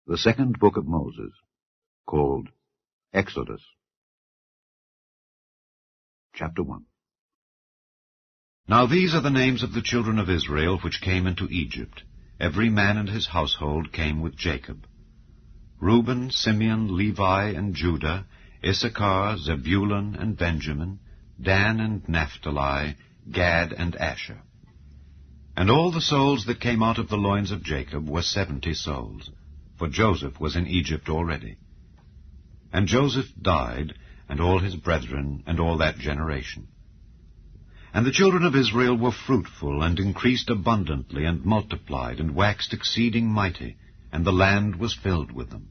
The second book of Moses, called Exodus. Chapter 1. Now these are the names of the children of Israel which came into Egypt. Every man and his household came with Jacob. Reuben, Simeon, Levi, and Judah, Issachar, Zebulun, and Benjamin, Dan and Naphtali, Gad and Asher. And all the souls that came out of the loins of Jacob were 70 souls, for Joseph was in Egypt already. And Joseph died, and all his brethren, and all that generation. And the children of Israel were fruitful, and increased abundantly, and multiplied, and waxed exceeding mighty, and the land was filled with them.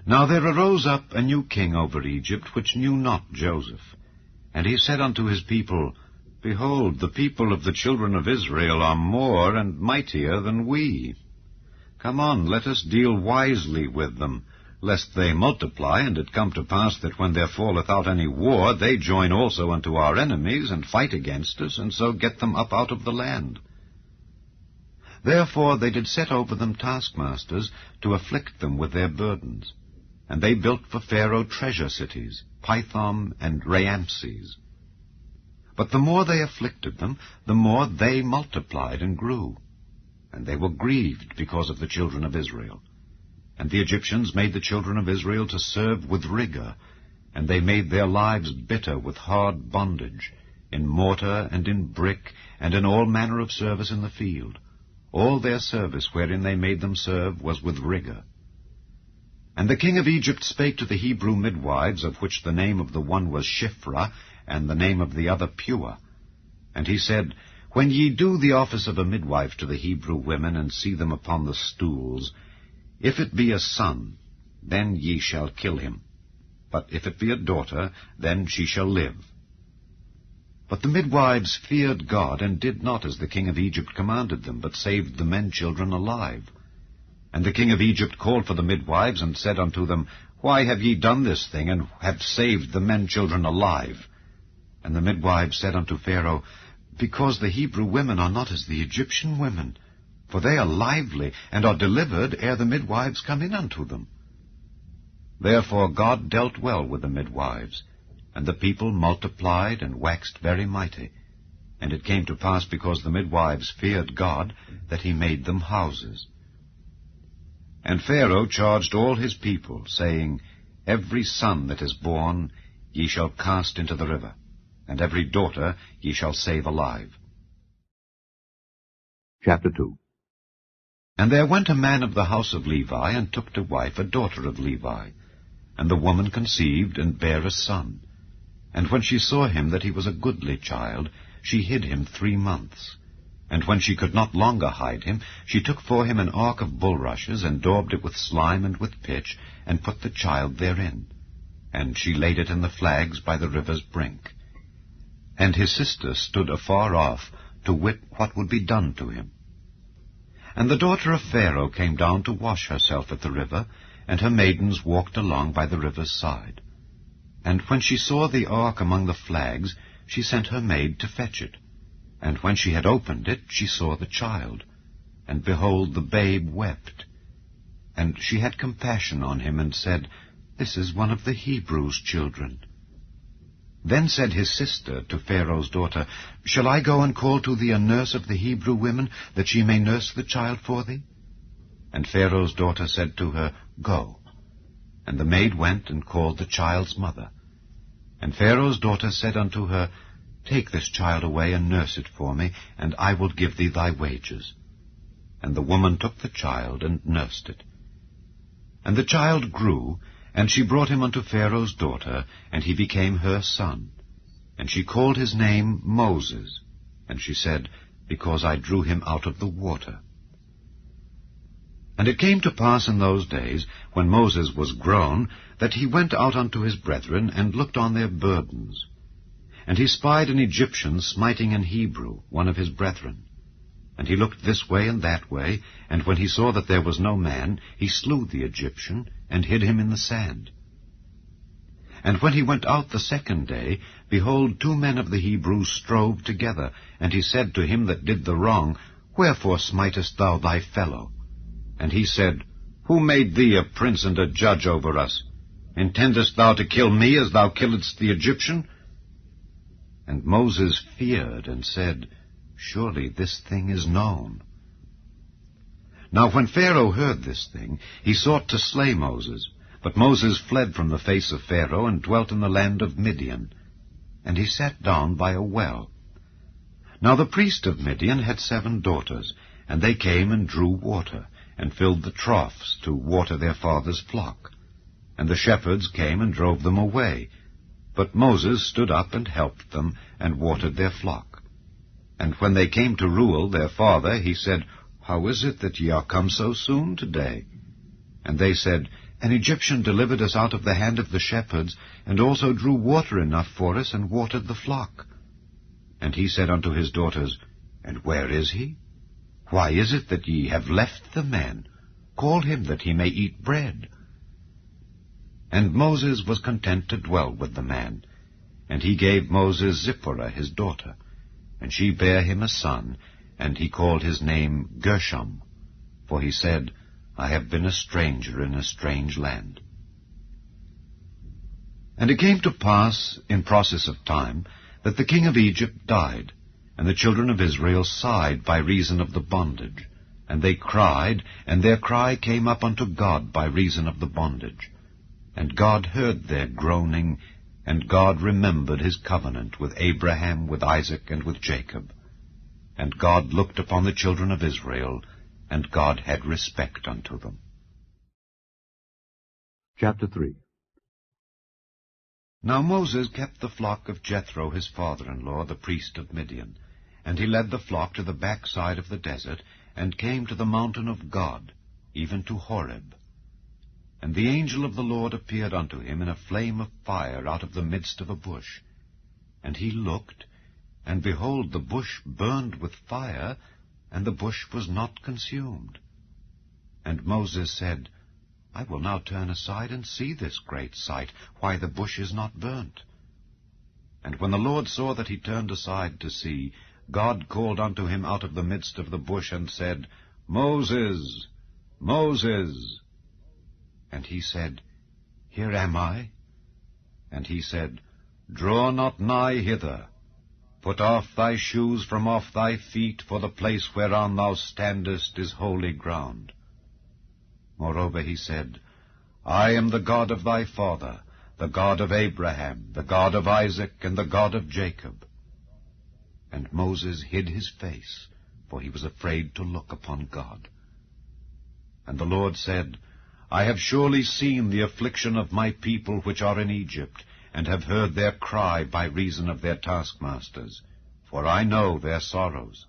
Now there arose up a new king over Egypt, which knew not Joseph. And he said unto his people, Behold, the people of the children of Israel are more and mightier than we. Come on, let us deal wisely with them, lest they multiply, and it come to pass that when there falleth out any war, they join also unto our enemies, and fight against us, and so get them up out of the land. Therefore they did set over them taskmasters, to afflict them with their burdens. And they built for Pharaoh treasure cities, Pithom and Raamses. But the more they afflicted them, the more they multiplied and grew. And they were grieved because of the children of Israel. And the Egyptians made the children of Israel to serve with rigor, and they made their lives bitter with hard bondage, in mortar and in brick, and in all manner of service in the field. All their service wherein they made them serve was with rigor. And the king of Egypt spake to the Hebrew midwives, of which the name of the one was Shiphrah, and the name of the other Pua. And he said, When ye do the office of a midwife to the Hebrew women, and see them upon the stools, if it be a son, then ye shall kill him. But if it be a daughter, then she shall live. But the midwives feared God, and did not as the king of Egypt commanded them, but saved the men-children alive. And the king of Egypt called for the midwives, and said unto them, Why have ye done this thing, and have saved the men-children alive? And the midwives said unto Pharaoh, Because the Hebrew women are not as the Egyptian women, for they are lively, and are delivered ere the midwives come in unto them. Therefore God dealt well with the midwives, and the people multiplied and waxed very mighty. And it came to pass, because the midwives feared God, that he made them houses. And Pharaoh charged all his people, saying, Every son that is born ye shall cast into the river, and every daughter ye shall save alive. Chapter 2. And there went a man of the house of Levi, and took to wife a daughter of Levi. And the woman conceived, and bare a son. And when she saw him that he was a goodly child, she hid him 3 months. And when she could not longer hide him, she took for him an ark of bulrushes, and daubed it with slime and with pitch, and put the child therein. And she laid it in the flags by the river's brink. And his sister stood afar off, to wit what would be done to him. And the daughter of Pharaoh came down to wash herself at the river, and her maidens walked along by the river's side. And when she saw the ark among the flags, she sent her maid to fetch it. And when she had opened it, she saw the child. And behold, the babe wept. And she had compassion on him, and said, This is one of the Hebrews' children. Then said his sister to Pharaoh's daughter, Shall I go and call to thee a nurse of the Hebrew women, that she may nurse the child for thee? And Pharaoh's daughter said to her, Go. And the maid went and called the child's mother. And Pharaoh's daughter said unto her, Take this child away, and nurse it for me, and I will give thee thy wages. And the woman took the child, and nursed it. And the child grew, and she brought him unto Pharaoh's daughter, and he became her son. And she called his name Moses. And she said, Because I drew him out of the water. And it came to pass in those days, when Moses was grown, that he went out unto his brethren, and looked on their burdens. And he spied an Egyptian smiting an Hebrew, one of his brethren. And he looked this way and that way, and when he saw that there was no man, he slew the Egyptian, and hid him in the sand. And when he went out the second day, behold, 2 men of the Hebrews strove together. And he said to him that did the wrong, Wherefore smitest thou thy fellow? And he said, Who made thee a prince and a judge over us? Intendest thou to kill me as thou killedst the Egyptian? And Moses feared and said, Surely this thing is known. Now when Pharaoh heard this thing, he sought to slay Moses. But Moses fled from the face of Pharaoh and dwelt in the land of Midian. And he sat down by a well. Now the priest of Midian had 7 daughters, and they came and drew water, and filled the troughs to water their father's flock. And the shepherds came and drove them away. But Moses stood up and helped them, and watered their flock. And when they came to Reuel their father, he said, How is it that ye are come so soon today? And they said, An Egyptian delivered us out of the hand of the shepherds, and also drew water enough for us, and watered the flock. And he said unto his daughters, And where is he? Why is it that ye have left the man? Call him that he may eat bread. And Moses was content to dwell with the man. And he gave Moses Zipporah his daughter. And she bare him a son, and he called his name Gershom. For he said, I have been a stranger in a strange land. And it came to pass, in process of time, that the king of Egypt died, and the children of Israel sighed by reason of the bondage. And they cried, and their cry came up unto God by reason of the bondage. And God heard their groaning, and God remembered his covenant with Abraham, with Isaac, and with Jacob. And God looked upon the children of Israel, and God had respect unto them. Chapter 3. Now Moses kept the flock of Jethro his father-in-law, the priest of Midian. And he led the flock to the backside of the desert, and came to the mountain of God, even to Horeb. And the angel of the Lord appeared unto him in a flame of fire out of the midst of a bush. And he looked, and behold, the bush burned with fire, and the bush was not consumed. And Moses said, I will now turn aside and see this great sight, why the bush is not burnt. And when the Lord saw that he turned aside to see, God called unto him out of the midst of the bush, and said, Moses, Moses. And he said, Here am I. And he said, Draw not nigh hither. Put off thy shoes from off thy feet, for the place whereon thou standest is holy ground. Moreover he said, I am the God of thy father, the God of Abraham, the God of Isaac, and the God of Jacob. And Moses hid his face, for he was afraid to look upon God. And the Lord said, I have surely seen the affliction of my people which are in Egypt, and have heard their cry by reason of their taskmasters, for I know their sorrows.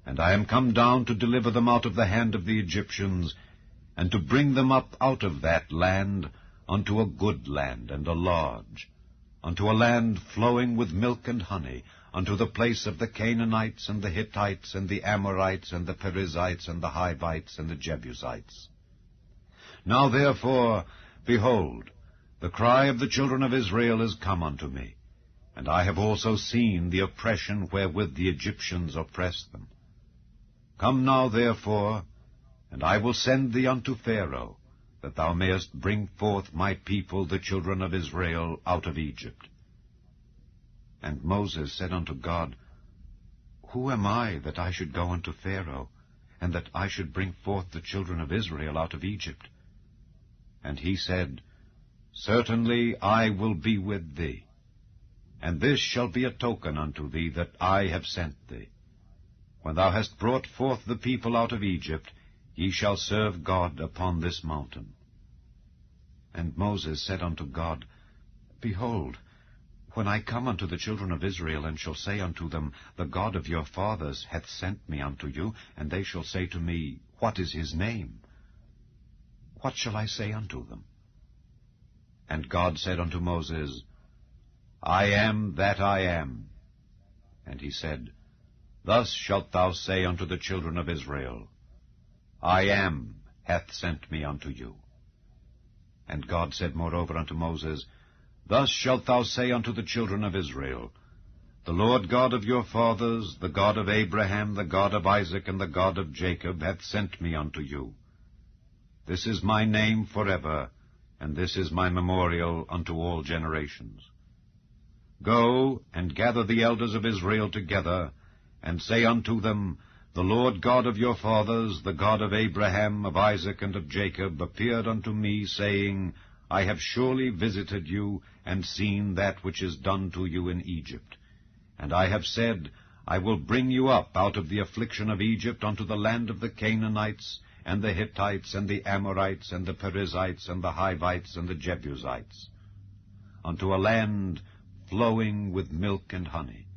And I am come down to deliver them out of the hand of the Egyptians, and to bring them up out of that land unto a good land and a large, unto a land flowing with milk and honey, unto the place of the Canaanites and the Hittites and the Amorites and the Perizzites and the Hivites and the Jebusites. Now therefore, behold, the cry of the children of Israel is come unto me, and I have also seen the oppression wherewith the Egyptians oppress them. Come now therefore, and I will send thee unto Pharaoh, that thou mayest bring forth my people, the children of Israel, out of Egypt. And Moses said unto God, Who am I that I should go unto Pharaoh, and that I should bring forth the children of Israel out of Egypt? And he said, Certainly I will be with thee, and this shall be a token unto thee that I have sent thee. When thou hast brought forth the people out of Egypt, ye shall serve God upon this mountain. And Moses said unto God, Behold, when I come unto the children of Israel, and shall say unto them, The God of your fathers hath sent me unto you, and they shall say to me, What is his name? What shall I say unto them? And God said unto Moses, I am that I am. And he said, Thus shalt thou say unto the children of Israel, I am hath sent me unto you. And God said moreover unto Moses, Thus shalt thou say unto the children of Israel, The Lord God of your fathers, the God of Abraham, the God of Isaac, and the God of Jacob, hath sent me unto you. This is my name forever, and this is my memorial unto all generations. Go and gather the elders of Israel together, and say unto them, The Lord God of your fathers, the God of Abraham, of Isaac, and of Jacob, appeared unto me, saying, I have surely visited you, and seen that which is done to you in Egypt. And I have said, I will bring you up out of the affliction of Egypt unto the land of the Canaanites, and the Hittites, and the Amorites, and the Perizzites, and the Hivites, and the Jebusites, unto a land flowing with milk and honey.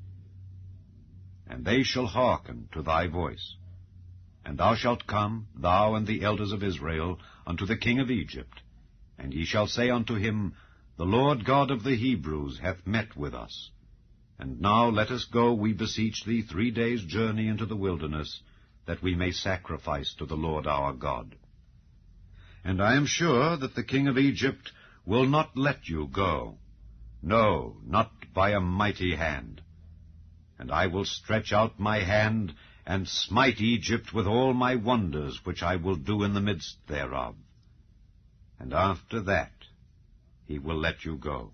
And they shall hearken to thy voice. And thou shalt come, thou and the elders of Israel, unto the king of Egypt, and ye shall say unto him, The Lord God of the Hebrews hath met with us. And now let us go, we beseech thee, 3 days' journey into the wilderness, that we may sacrifice to the Lord our God. And I am sure that the king of Egypt will not let you go, no, not by a mighty hand. And I will stretch out my hand, and smite Egypt with all my wonders, which I will do in the midst thereof. And after that he will let you go.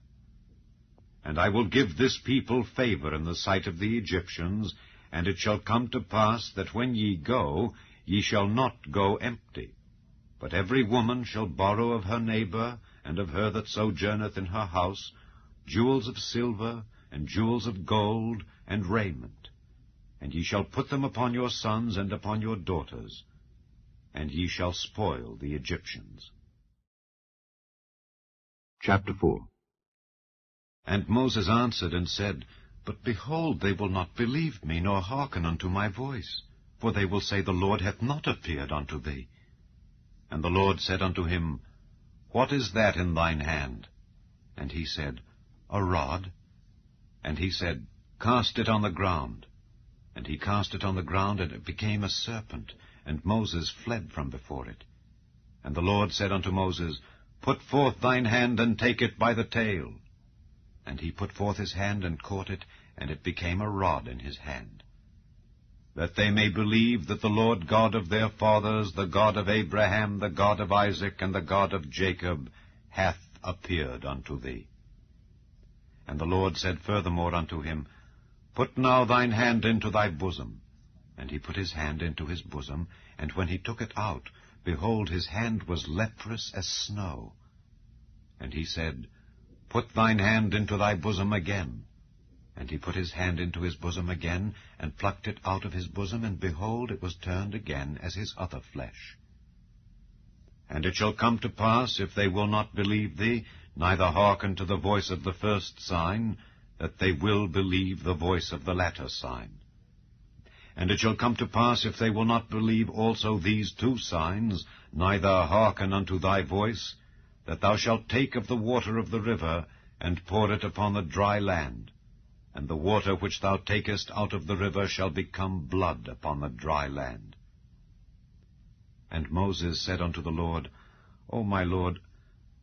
And I will give this people favor in the sight of the Egyptians, and it shall come to pass that when ye go, ye shall not go empty. But every woman shall borrow of her neighbor, and of her that sojourneth in her house, jewels of silver, and jewels of gold, and raiment. And ye shall put them upon your sons and upon your daughters, and ye shall spoil the Egyptians. Chapter 4. And Moses answered and said, But behold, they will not believe me, nor hearken unto my voice. For they will say, The Lord hath not appeared unto thee. And the Lord said unto him, What is that in thine hand? And he said, A rod. And he said, Cast it on the ground. And he cast it on the ground, and it became a serpent, and Moses fled from before it. And the Lord said unto Moses, Put forth thine hand, and take it by the tail. And he put forth his hand, and caught it, and it became a rod in his hand. That they may believe that the Lord God of their fathers, the God of Abraham, the God of Isaac, and the God of Jacob, hath appeared unto thee. And the Lord said furthermore unto him, Put now thine hand into thy bosom. And he put his hand into his bosom, and when he took it out, behold, his hand was leprous as snow. And he said, Put thine hand into thy bosom again. And he put his hand into his bosom again, and plucked it out of his bosom, and behold, it was turned again as his other flesh. And it shall come to pass, if they will not believe thee, neither hearken to the voice of the first sign, that they will believe the voice of the latter sign. And it shall come to pass, if they will not believe also these 2 signs, neither hearken unto thy voice, that thou shalt take of the water of the river, and pour it upon the dry land. And the water which thou takest out of the river shall become blood upon the dry land. And Moses said unto the Lord, O my Lord,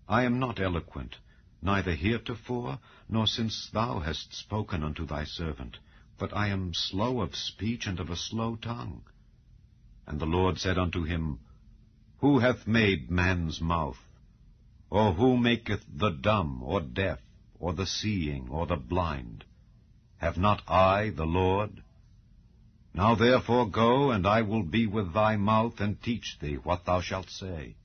I am not eloquent, neither heretofore, nor since thou hast spoken unto thy servant, but I am slow of speech and of a slow tongue. And the Lord said unto him, Who hath made man's mouth? Or who maketh the dumb, or deaf, or the seeing, or the blind? Have not I, the Lord? Now therefore go, and I will be with thy mouth, and teach thee what thou shalt say.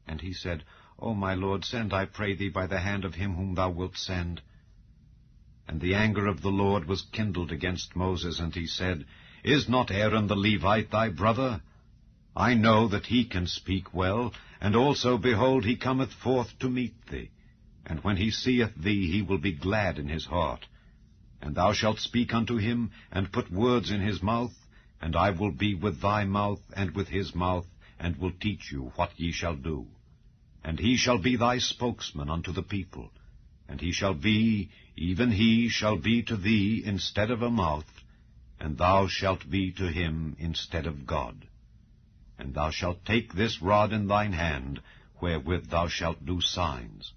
And he said, O my Lord, send, I pray thee, by the hand of him whom thou wilt send. And the anger of the Lord was kindled against Moses, and he said, Is not Aaron the Levite thy brother? I know that he can speak well, and also, behold, he cometh forth to meet thee. And when he seeth thee, he will be glad in his heart. And thou shalt speak unto him, and put words in his mouth, and I will be with thy mouth, and with his mouth, and will teach you what ye shall do. And he shall be thy spokesman unto the people, and he shall be, even he shall be to thee instead of a mouth, and thou shalt be to him instead of God. And thou shalt take this rod in thine hand, wherewith thou shalt do signs.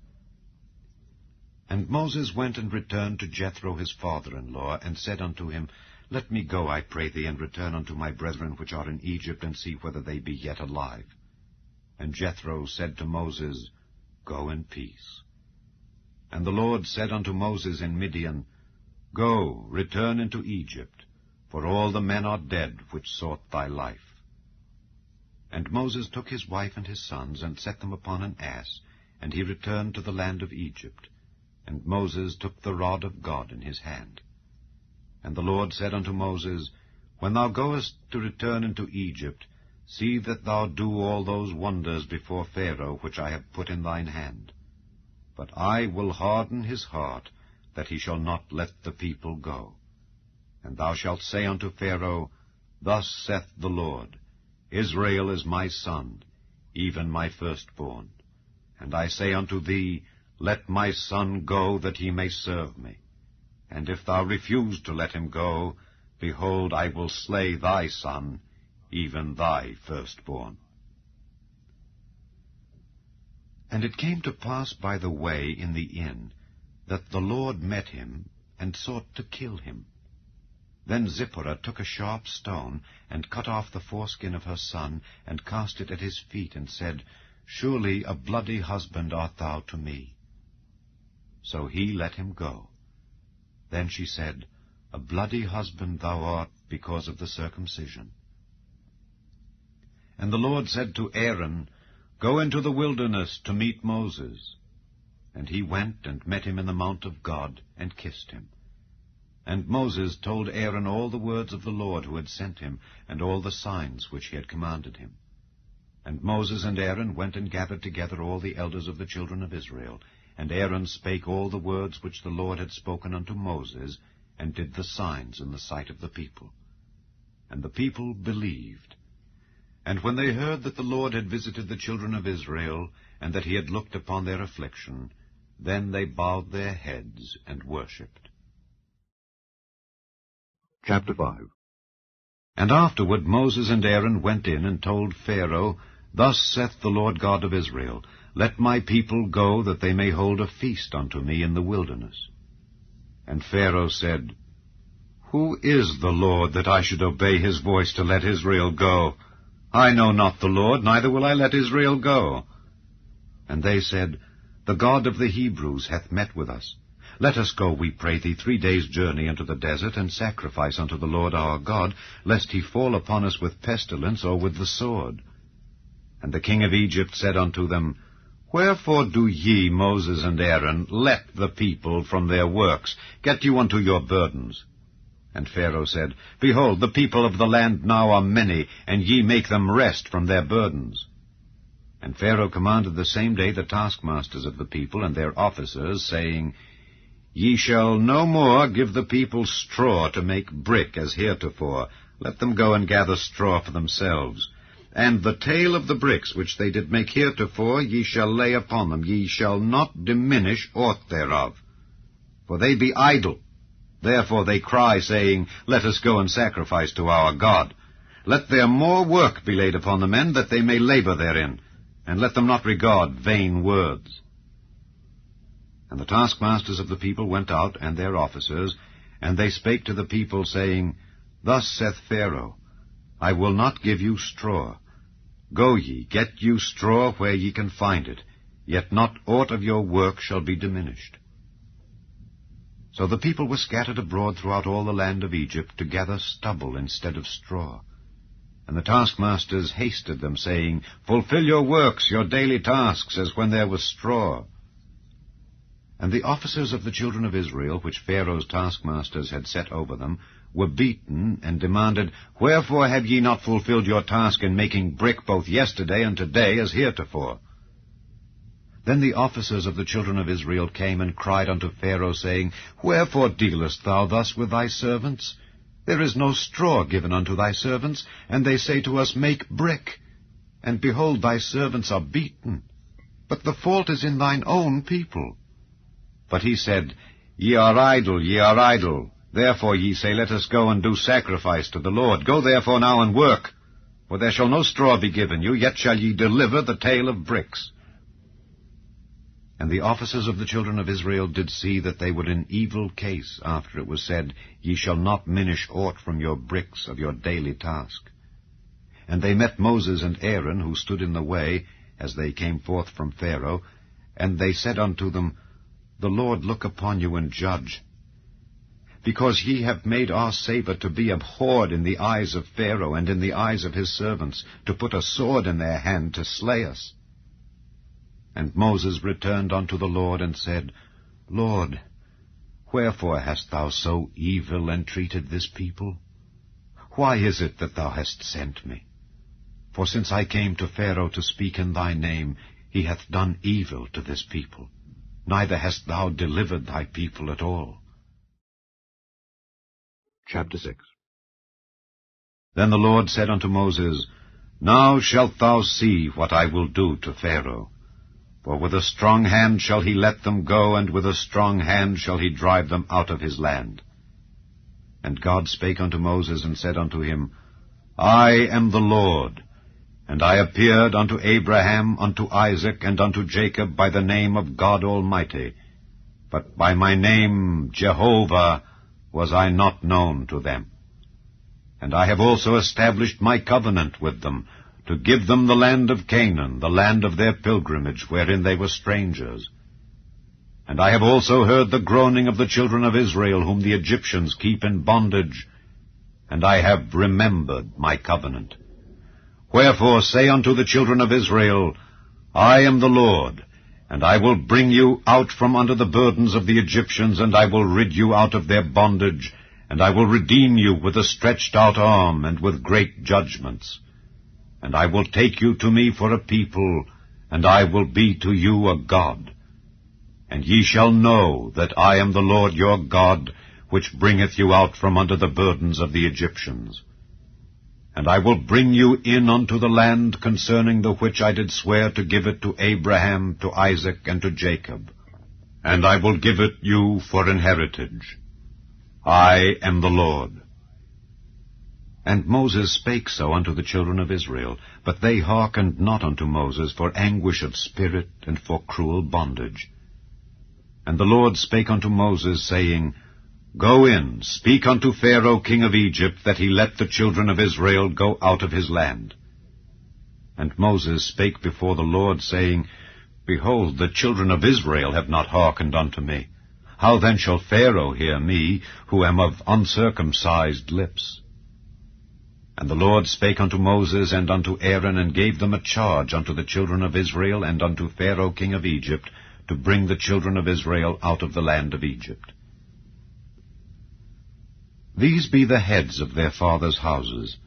And Moses went and returned to Jethro his father-in-law, and said unto him, Let me go, I pray thee, and return unto my brethren which are in Egypt, and see whether they be yet alive. And Jethro said to Moses, Go in peace. And the Lord said unto Moses in Midian, Go, return into Egypt, for all the men are dead which sought thy life. And Moses took his wife and his sons, and set them upon an ass, and he returned to the land of Egypt. And Moses took the rod of God in his hand. And the Lord said unto Moses, When thou goest to return into Egypt, see that thou do all those wonders before Pharaoh which I have put in thine hand. But I will harden his heart, that he shall not let the people go. And thou shalt say unto Pharaoh, Thus saith the Lord, Israel is my son, even my firstborn. And I say unto thee, Let my son go, that he may serve me. And if thou refuse to let him go, behold, I will slay thy son, even thy firstborn. And it came to pass by the way in the inn, that the Lord met him, and sought to kill him. Then Zipporah took a sharp stone, and cut off the foreskin of her son, and cast it at his feet, and said, Surely a bloody husband art thou to me. So he let him go. Then she said, A bloody husband thou art, because of the circumcision. And the Lord said to Aaron, Go into the wilderness to meet Moses. And he went and met him in the mount of God, and kissed him. And Moses told Aaron all the words of the Lord who had sent him, and all the signs which he had commanded him. And Moses and Aaron went and gathered together all the elders of the children of Israel. And Aaron spake all the words which the Lord had spoken unto Moses, and did the signs in the sight of the people. And the people believed. And when they heard that the Lord had visited the children of Israel, and that he had looked upon their affliction, then they bowed their heads and worshipped. Chapter 5. And afterward Moses and Aaron went in and told Pharaoh, Thus saith the Lord God of Israel, Let my people go, that they may hold a feast unto me in the wilderness. And Pharaoh said, Who is the Lord, that I should obey his voice to let Israel go? I know not the Lord, neither will I let Israel go. And they said, The God of the Hebrews hath met with us. Let us go, we pray thee, 3 days' journey into the desert, and sacrifice unto the Lord our God, lest he fall upon us with pestilence or with the sword. And the king of Egypt said unto them, Wherefore do ye, Moses and Aaron, let the people from their works? Get you unto your burdens. And Pharaoh said, Behold, the people of the land now are many, and ye make them rest from their burdens. And Pharaoh commanded the same day the taskmasters of the people and their officers, saying, Ye shall no more give the people straw to make brick as heretofore. Let them go and gather straw for themselves. And the tale of the bricks which they did make heretofore ye shall lay upon them. Ye shall not diminish aught thereof. For they be idle. Therefore they cry, saying, Let us go and sacrifice to our God. Let their more work be laid upon the men, that they may labor therein, and let them not regard vain words. And the taskmasters of the people went out, and their officers, and they spake to the people, saying, Thus saith Pharaoh, I will not give you straw. Go ye, get you straw where ye can find it, yet not aught of your work shall be diminished. So the people were scattered abroad throughout all the land of Egypt, to gather stubble instead of straw. And the taskmasters hasted them, saying, Fulfill your works, your daily tasks, as when there was straw. And the officers of the children of Israel, which Pharaoh's taskmasters had set over them, were beaten, and demanded, Wherefore have ye not fulfilled your task in making brick both yesterday and today as heretofore? Then the officers of the children of Israel came and cried unto Pharaoh, saying, Wherefore dealest thou thus with thy servants? There is no straw given unto thy servants, and they say to us, Make brick. And behold, thy servants are beaten. But the fault is in thine own people. But he said, Ye are idle, ye are idle. Therefore ye say, Let us go and do sacrifice to the Lord. Go therefore now and work. For there shall no straw be given you, yet shall ye deliver the tale of bricks. And the officers of the children of Israel did see that they were in evil case, after it was said, Ye shall not minish aught from your bricks of your daily task. And they met Moses and Aaron, who stood in the way, as they came forth from Pharaoh, and they said unto them, The Lord look upon you and judge. Because ye have made our savour to be abhorred in the eyes of Pharaoh and in the eyes of his servants, to put a sword in their hand to slay us. And Moses returned unto the Lord, and said, Lord, wherefore hast thou so evil entreated this people? Why is it that thou hast sent me? For since I came to Pharaoh to speak in thy name, he hath done evil to this people. Neither hast thou delivered thy people at all. Chapter 6. Then the Lord said unto Moses, Now shalt thou see what I will do to Pharaoh. For with a strong hand shall he let them go, and with a strong hand shall he drive them out of his land. And God spake unto Moses, and said unto him, I am the Lord, and I appeared unto Abraham, unto Isaac, and unto Jacob by the name of God Almighty. But by my name Jehovah was I not known to them. And I have also established my covenant with them, to give them the land of Canaan, the land of their pilgrimage, wherein they were strangers. And I have also heard the groaning of the children of Israel, whom the Egyptians keep in bondage, and I have remembered my covenant. Wherefore say unto the children of Israel, I am the Lord, and I will bring you out from under the burdens of the Egyptians, and I will rid you out of their bondage, and I will redeem you with a stretched out arm, and with great judgments. And I will take you to me for a people, and I will be to you a God. And ye shall know that I am the Lord your God, which bringeth you out from under the burdens of the Egyptians. And I will bring you in unto the land concerning the which I did swear to give it to Abraham, to Isaac, and to Jacob. And I will give it you for an heritage. I am the Lord. And Moses spake so unto the children of Israel, but they hearkened not unto Moses for anguish of spirit and for cruel bondage. And the Lord spake unto Moses, saying, Go in, speak unto Pharaoh king of Egypt, that he let the children of Israel go out of his land. And Moses spake before the Lord, saying, Behold, the children of Israel have not hearkened unto me. How then shall Pharaoh hear me, who am of uncircumcised lips? And the Lord spake unto Moses and unto Aaron, and gave them a charge unto the children of Israel and unto Pharaoh king of Egypt, to bring the children of Israel out of the land of Egypt. These be the heads of their fathers' houses.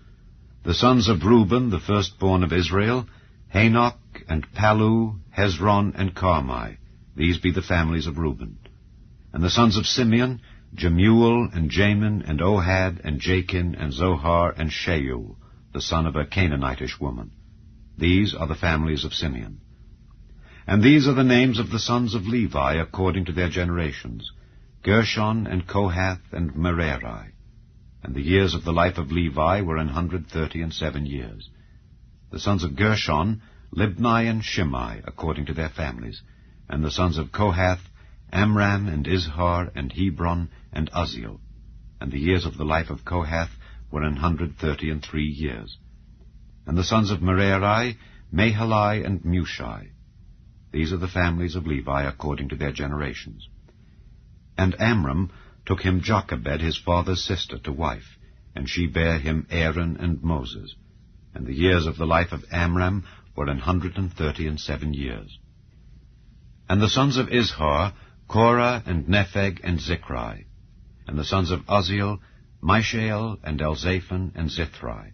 The sons of Reuben, the firstborn of Israel, Hanok, and Palu, Hezron, and Carmi. These be the families of Reuben. And the sons of Simeon, Jemuel, and Jamin, and Ohad, and Jachin, and Zohar, and Shew, the son of a Canaanitish woman. These are the families of Simeon. And these are the names of the sons of Levi according to their generations, Gershon, and Kohath, and Merari. And the years of the life of Levi were 137 years. The sons of Gershon, Libni and Shimei, according to their families. And the sons of Kohath, Amram, and Izhar, and Hebron, and Uzziel. And the years of the life of Kohath were 133 years. And the sons of Merari, Mahali, and Mushi. These are the families of Levi according to their generations. And Amram took him Jochebed, his father's sister, to wife, and she bare him Aaron and Moses. And the years of the life of Amram were 137 years. And the sons of Izhar, Korah, and Nepheg, and Zichri. And the sons of Uzziel, Mishael, and Elzaphan, and Zithri.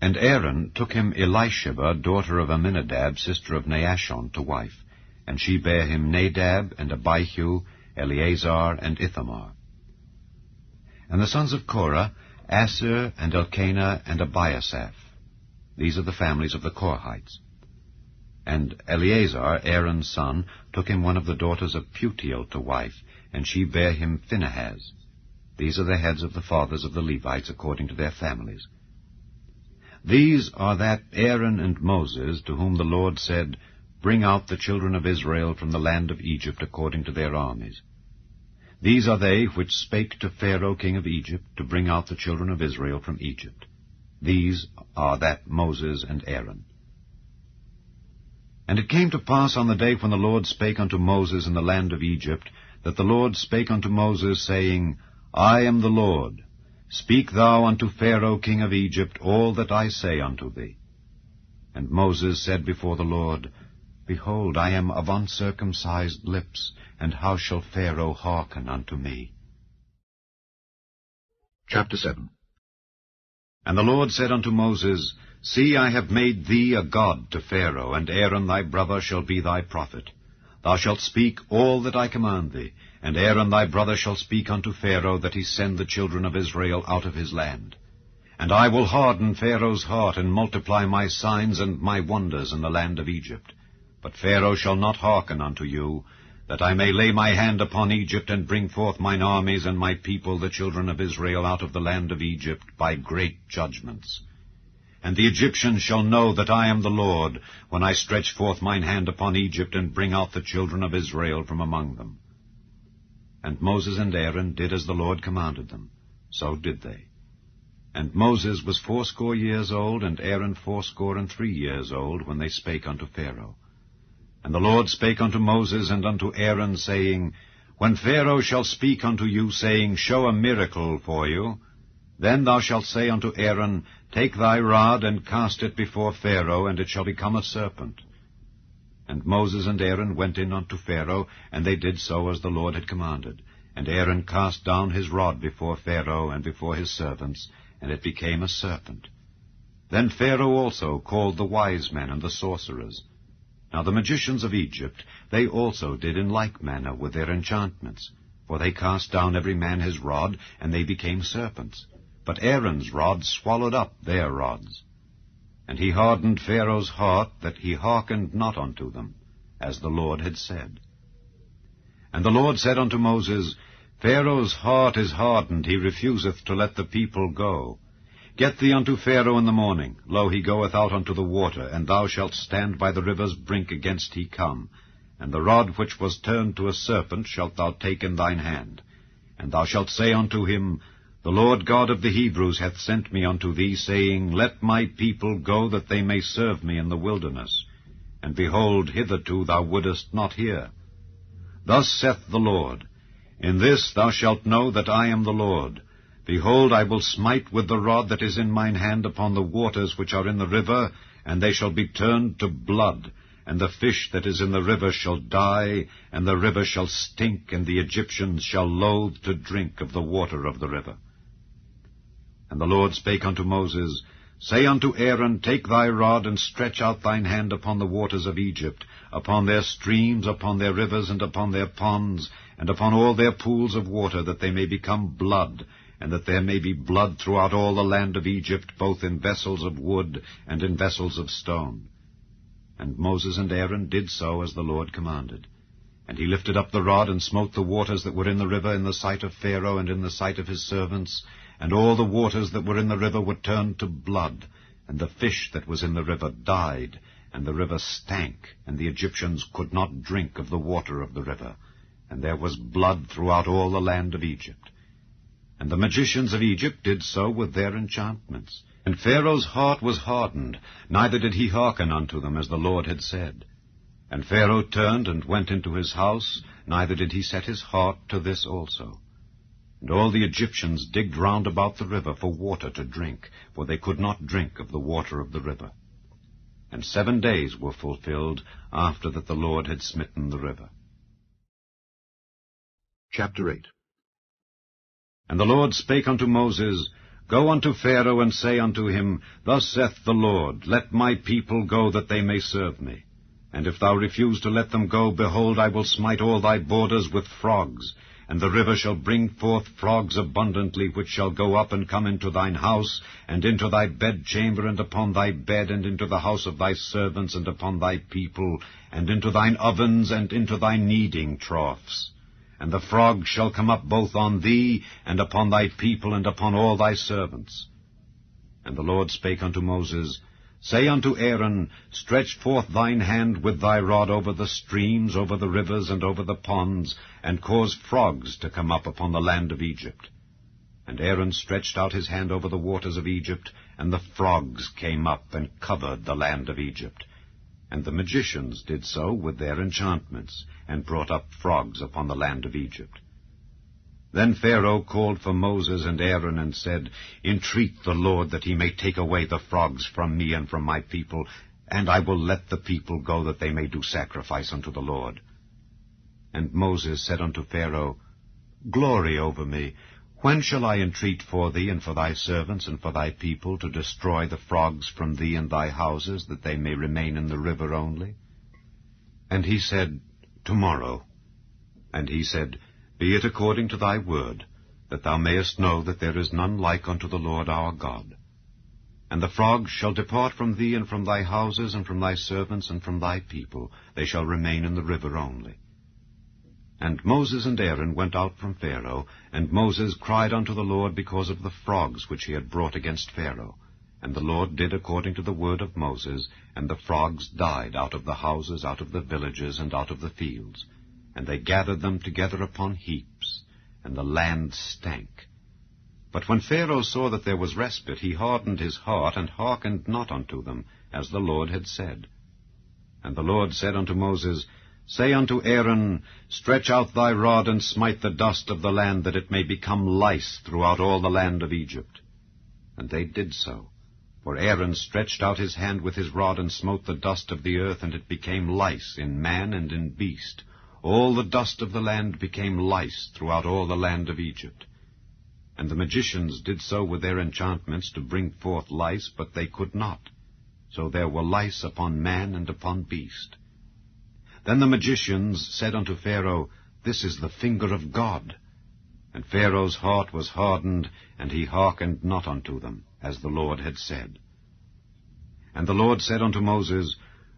And Aaron took him Elisheba, daughter of Amminadab, sister of Naashon, to wife, and she bare him Nadab, and Abihu, Eleazar, and Ithamar. And the sons of Korah, Assir, and Elkanah, and Abiasaph. These are the families of the Korhites. And Eleazar, Aaron's son, took him one of the daughters of Putiel to wife, and she bare him Phinehas. These are the heads of the fathers of the Levites according to their families. These are that Aaron and Moses, to whom the Lord said, Bring out the children of Israel from the land of Egypt according to their armies. These are they which spake to Pharaoh king of Egypt, to bring out the children of Israel from Egypt. These are that Moses and Aaron. And it came to pass on the day when the Lord spake unto Moses in the land of Egypt, that the Lord spake unto Moses, saying, I am the Lord. Speak thou unto Pharaoh king of Egypt all that I say unto thee. And Moses said before the Lord, Behold, I am of uncircumcised lips, and how shall Pharaoh hearken unto me? Chapter 7. And the Lord said unto Moses, See, I have made thee a god to Pharaoh, and Aaron thy brother shall be thy prophet. Thou shalt speak all that I command thee, and Aaron thy brother shall speak unto Pharaoh, that he send the children of Israel out of his land. And I will harden Pharaoh's heart, and multiply my signs and my wonders in the land of Egypt. But Pharaoh shall not hearken unto you, that I may lay my hand upon Egypt, and bring forth mine armies and my people, the children of Israel, out of the land of Egypt, by great judgments. And the Egyptians shall know that I am the Lord, when I stretch forth mine hand upon Egypt, and bring out the children of Israel from among them. And Moses and Aaron did as the Lord commanded them. So did they. And Moses was 80 years old, and Aaron 83 years old, when they spake unto Pharaoh. And the Lord spake unto Moses and unto Aaron, saying, When Pharaoh shall speak unto you, saying, Show a miracle for you, then thou shalt say unto Aaron, Take thy rod, and cast it before Pharaoh, and it shall become a serpent. And Moses and Aaron went in unto Pharaoh, and they did so as the Lord had commanded. And Aaron cast down his rod before Pharaoh and before his servants, and it became a serpent. Then Pharaoh also called the wise men and the sorcerers. Now the magicians of Egypt, they also did in like manner with their enchantments. For they cast down every man his rod, and they became serpents. But Aaron's rod swallowed up their rods. And he hardened Pharaoh's heart, that he hearkened not unto them, as the Lord had said. And the Lord said unto Moses, Pharaoh's heart is hardened, he refuseth to let the people go. Get thee unto Pharaoh in the morning. Lo, he goeth out unto the water, and thou shalt stand by the river's brink against he come. And the rod which was turned to a serpent shalt thou take in thine hand. And thou shalt say unto him, The Lord God of the Hebrews hath sent me unto thee, saying, Let my people go, that they may serve me in the wilderness. And behold, hitherto thou wouldest not hear. Thus saith the Lord, In this thou shalt know that I am the Lord. Behold, I will smite with the rod that is in mine hand upon the waters which are in the river, and they shall be turned to blood, and the fish that is in the river shall die, and the river shall stink, and the Egyptians shall loathe to drink of the water of the river. And the Lord spake unto Moses, Say unto Aaron, Take thy rod, and stretch out thine hand upon the waters of Egypt, upon their streams, upon their rivers, and upon their ponds, and upon all their pools of water, that they may become blood, and that there may be blood throughout all the land of Egypt, both in vessels of wood and in vessels of stone. And Moses and Aaron did so as the Lord commanded. And he lifted up the rod, and smote the waters that were in the river in the sight of Pharaoh and in the sight of his servants, and all the waters that were in the river were turned to blood, and the fish that was in the river died, and the river stank, and the Egyptians could not drink of the water of the river, and there was blood throughout all the land of Egypt. And the magicians of Egypt did so with their enchantments. And Pharaoh's heart was hardened, neither did he hearken unto them, as the Lord had said. And Pharaoh turned and went into his house, neither did he set his heart to this also. And all the Egyptians digged round about the river for water to drink, for they could not drink of the water of the river. And 7 days were fulfilled after that the Lord had smitten the river. Chapter 8. And the Lord spake unto Moses, Go unto Pharaoh, and say unto him, Thus saith the Lord, Let my people go, that they may serve me. And if thou refuse to let them go, behold, I will smite all thy borders with frogs, and the river shall bring forth frogs abundantly, which shall go up and come into thine house, and into thy bedchamber, and upon thy bed, and into the house of thy servants, and upon thy people, and into thine ovens, and into thy kneading troughs. And the frogs shall come up both on thee, and upon thy people, and upon all thy servants. And the Lord spake unto Moses, Say unto Aaron, Stretch forth thine hand with thy rod over the streams, over the rivers, and over the ponds, and cause frogs to come up upon the land of Egypt. And Aaron stretched out his hand over the waters of Egypt, and the frogs came up and covered the land of Egypt. And the magicians did so with their enchantments, and brought up frogs upon the land of Egypt. Then Pharaoh called for Moses and Aaron, and said, Entreat the Lord that he may take away the frogs from me and from my people, and I will let the people go, that they may do sacrifice unto the Lord. And Moses said unto Pharaoh, Glory over me. When shall I entreat for thee, and for thy servants, and for thy people, to destroy the frogs from thee and thy houses, that they may remain in the river only? And he said, Tomorrow. And he said, Be it according to thy word, that thou mayest know that there is none like unto the Lord our God. And the frogs shall depart from thee, and from thy houses, and from thy servants, and from thy people. They shall remain in the river only. And Moses and Aaron went out from Pharaoh, and Moses cried unto the Lord because of the frogs which he had brought against Pharaoh. And the Lord did according to the word of Moses, and the frogs died out of the houses, out of the villages, and out of the fields. And they gathered them together upon heaps, and the land stank. But when Pharaoh saw that there was respite, he hardened his heart, and hearkened not unto them, as the Lord had said. And the Lord said unto Moses, Say unto Aaron, Stretch out thy rod, and smite the dust of the land, that it may become lice throughout all the land of Egypt. And they did so. For Aaron stretched out his hand with his rod, and smote the dust of the earth, and it became lice in man and in beast. All the dust of the land became lice throughout all the land of Egypt. And the magicians did so with their enchantments to bring forth lice, but they could not. So there were lice upon man and upon beast. Then the magicians said unto Pharaoh, This is the finger of God. And Pharaoh's heart was hardened, and he hearkened not unto them, as the Lord had said. And the Lord said unto Moses,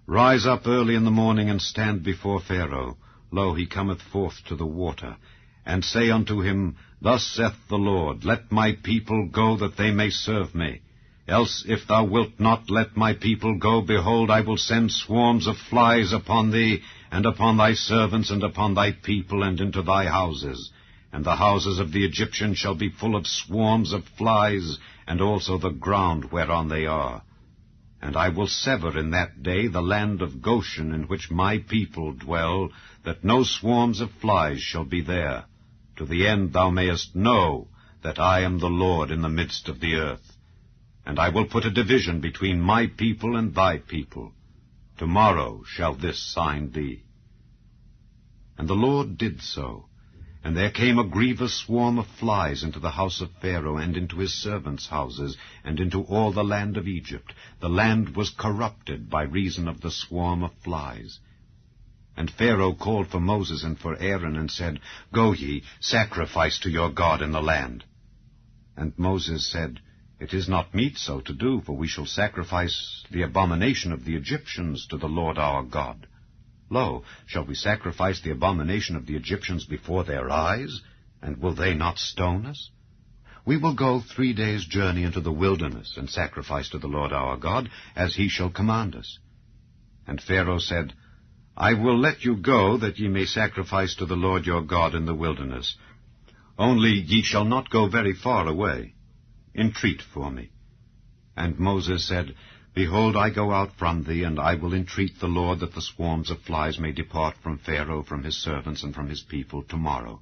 Rise up early in the morning, and stand before Pharaoh. Lo, he cometh forth to the water. And say unto him, Thus saith the Lord, Let my people go, that they may serve me. Else, if thou wilt not let my people go, behold, I will send swarms of flies upon thee, and upon thy servants, and upon thy people, and into thy houses. And the houses of the Egyptians shall be full of swarms of flies, and also the ground whereon they are. And I will sever in that day the land of Goshen, in which my people dwell, that no swarms of flies shall be there, to the end thou mayest know that I am the Lord in the midst of the earth. And I will put a division between my people and thy people. Tomorrow shall this sign be. And the Lord did so. And there came a grievous swarm of flies into the house of Pharaoh, and into his servants' houses, and into all the land of Egypt. The land was corrupted by reason of the swarm of flies. And Pharaoh called for Moses and for Aaron, and said, Go ye, sacrifice to your God in the land. And Moses said, It is not meet so to do, for we shall sacrifice the abomination of the Egyptians to the Lord our God. Lo, shall we sacrifice the abomination of the Egyptians before their eyes? And will they not stone us? We will go 3 days' journey into the wilderness, and sacrifice to the Lord our God, as he shall command us. And Pharaoh said, I will let you go, that ye may sacrifice to the Lord your God in the wilderness. Only ye shall not go very far away. Entreat for me. And Moses said, Behold, I go out from thee, and I will entreat the Lord that the swarms of flies may depart from Pharaoh, from his servants, and from his people tomorrow.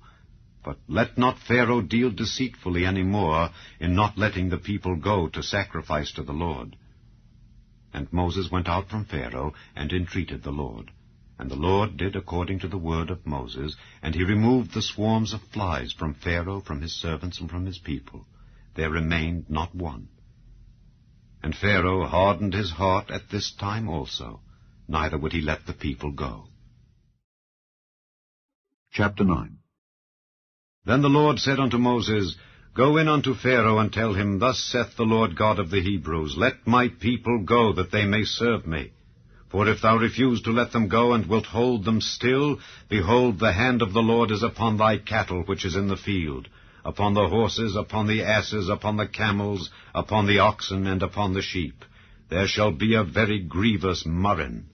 But let not Pharaoh deal deceitfully any more in not letting the people go to sacrifice to the Lord. And Moses went out from Pharaoh, and entreated the Lord. And the Lord did according to the word of Moses, and he removed the swarms of flies from Pharaoh, from his servants, and from his people. There remained not one. And Pharaoh hardened his heart at this time also, neither would he let the people go. Chapter 9. Then the Lord said unto Moses, Go in unto Pharaoh, and tell him, Thus saith the Lord God of the Hebrews, Let my people go, that they may serve me. For if thou refuse to let them go, and wilt hold them still, behold, the hand of the Lord is upon thy cattle which is in the field, upon the horses, upon the asses, upon the camels, upon the oxen, and upon the sheep. There shall be a very grievous murrain.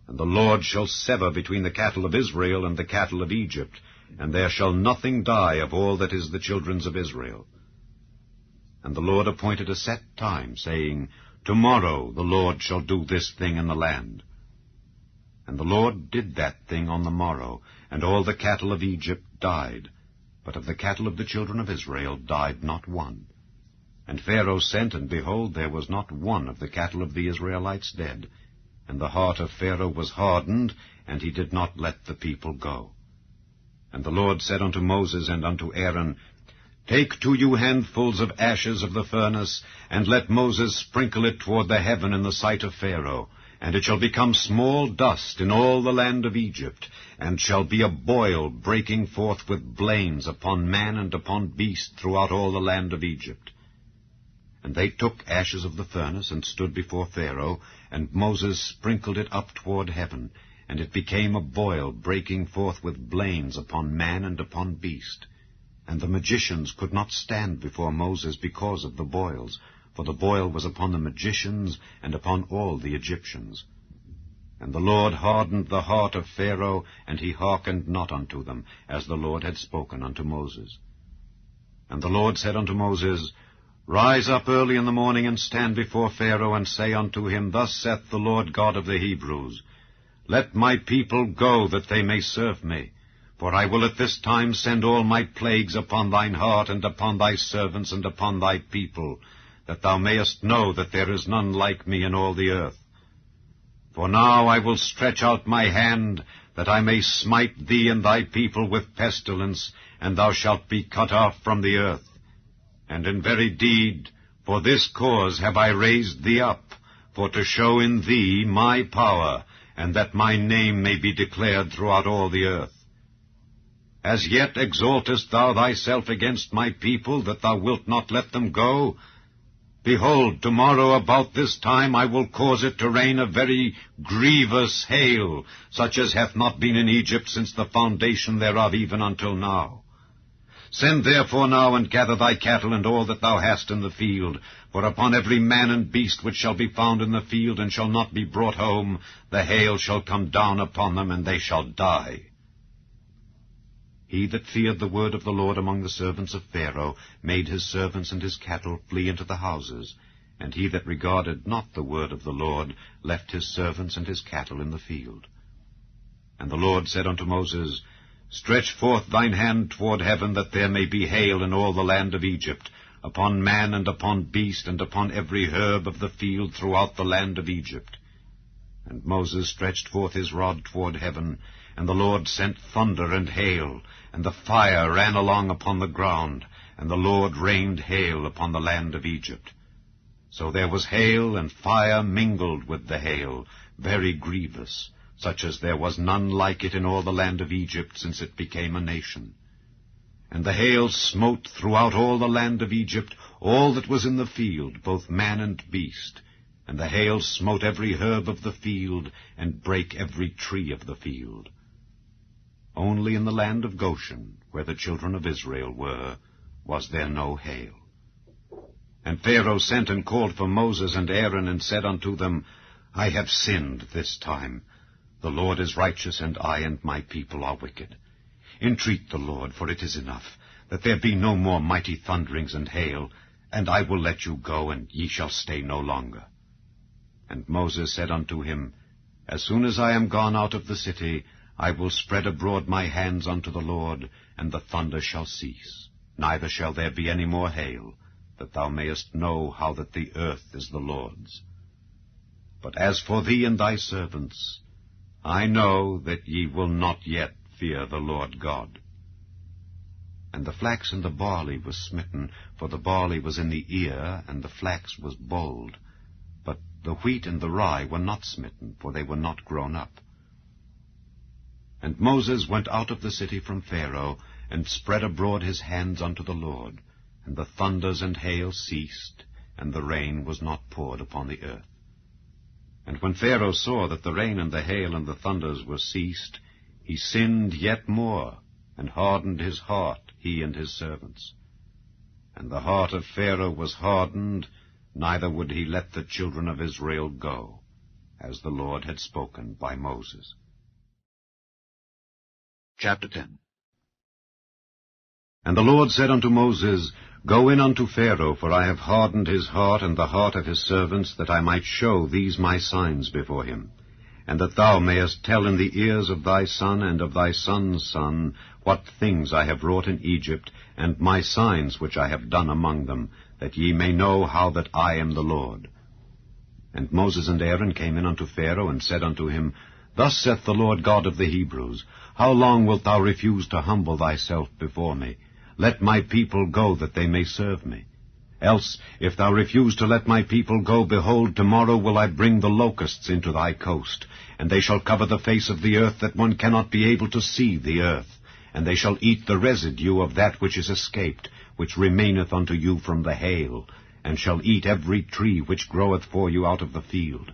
And the Lord shall sever between the cattle of Israel and the cattle of Egypt, and there shall nothing die of all that is the children's of Israel. And the Lord appointed a set time, saying, Tomorrow the Lord shall do this thing in the land. And the Lord did that thing on the morrow, and all the cattle of Egypt died. But of the cattle of the children of Israel died not one. And Pharaoh sent, and behold, there was not one of the cattle of the Israelites dead. And the heart of Pharaoh was hardened, and he did not let the people go. And the Lord said unto Moses and unto Aaron, Take to you handfuls of ashes of the furnace, and let Moses sprinkle it toward the heaven in the sight of Pharaoh. And it shall become small dust in all the land of Egypt, and shall be a boil breaking forth with blains upon man and upon beast throughout all the land of Egypt. And they took ashes of the furnace, and stood before Pharaoh, and Moses sprinkled it up toward heaven, and it became a boil breaking forth with blains upon man and upon beast. And the magicians could not stand before Moses because of the boils, for the boil was upon the magicians and upon all the Egyptians. And the Lord hardened the heart of Pharaoh, and he hearkened not unto them, as the Lord had spoken unto Moses. And the Lord said unto Moses, Rise up early in the morning, and stand before Pharaoh, and say unto him, Thus saith the Lord God of the Hebrews, Let my people go, that they may serve me. For I will at this time send all my plagues upon thine heart, and upon thy servants, and upon thy people, that thou mayest know that there is none like me in all the earth. For now I will stretch out my hand, that I may smite thee and thy people with pestilence, and thou shalt be cut off from the earth. And in very deed, for this cause have I raised thee up, for to show in thee my power, and that my name may be declared throughout all the earth. As yet exaltest thou thyself against my people, that thou wilt not let them go? Behold, tomorrow about this time I will cause it to rain a very grievous hail, such as hath not been in Egypt since the foundation thereof even until now. Send therefore now, and gather thy cattle and all that thou hast in the field, for upon every man and beast which shall be found in the field and shall not be brought home, the hail shall come down upon them, and they shall die. He that feared the word of the Lord among the servants of Pharaoh made his servants and his cattle flee into the houses, and he that regarded not the word of the Lord left his servants and his cattle in the field. And the Lord said unto Moses, Stretch forth thine hand toward heaven, that there may be hail in all the land of Egypt, upon man and upon beast, and upon every herb of the field throughout the land of Egypt. And Moses stretched forth his rod toward heaven, and the Lord sent thunder and hail, and the fire ran along upon the ground, and the Lord rained hail upon the land of Egypt. So there was hail and fire mingled with the hail, very grievous, such as there was none like it in all the land of Egypt since it became a nation. And the hail smote throughout all the land of Egypt all that was in the field, both man and beast. And the hail smote every herb of the field, and brake every tree of the field. Only in the land of Goshen, where the children of Israel were, was there no hail. And Pharaoh sent and called for Moses and Aaron, and said unto them, I have sinned this time. The Lord is righteous, and I and my people are wicked. Entreat the Lord, for it is enough, that there be no more mighty thunderings and hail, and I will let you go, and ye shall stay no longer. And Moses said unto him, As soon as I am gone out of the city, I will spread abroad my hands unto the Lord, and the thunder shall cease, neither shall there be any more hail, that thou mayest know how that the earth is the Lord's. But as for thee and thy servants, I know that ye will not yet fear the Lord God. And the flax and the barley was smitten, for the barley was in the ear, and the flax was bold. But the wheat and the rye were not smitten, for they were not grown up. And Moses went out of the city from Pharaoh, and spread abroad his hands unto the Lord, and the thunders and hail ceased, and the rain was not poured upon the earth. And when Pharaoh saw that the rain and the hail and the thunders were ceased, he sinned yet more, and hardened his heart, he and his servants. And the heart of Pharaoh was hardened, neither would he let the children of Israel go, as the Lord had spoken by Moses. Chapter 10. And the Lord said unto Moses, Go in unto Pharaoh, for I have hardened his heart and the heart of his servants, that I might show these my signs before him. and that thou mayest tell in the ears of thy son and of thy son's son what things I have wrought in Egypt, and my signs which I have done among them, that ye may know how that I am the Lord. And Moses and Aaron came in unto Pharaoh, and said unto him, Thus saith the Lord God of the Hebrews, How long wilt thou refuse to humble thyself before me? Let my people go, that they may serve me. Else, if thou refuse to let my people go, behold, tomorrow will I bring the locusts into thy coast, and they shall cover the face of the earth, that one cannot be able to see the earth. And they shall eat the residue of that which is escaped, which remaineth unto you from the hail, and shall eat every tree which groweth for you out of the field.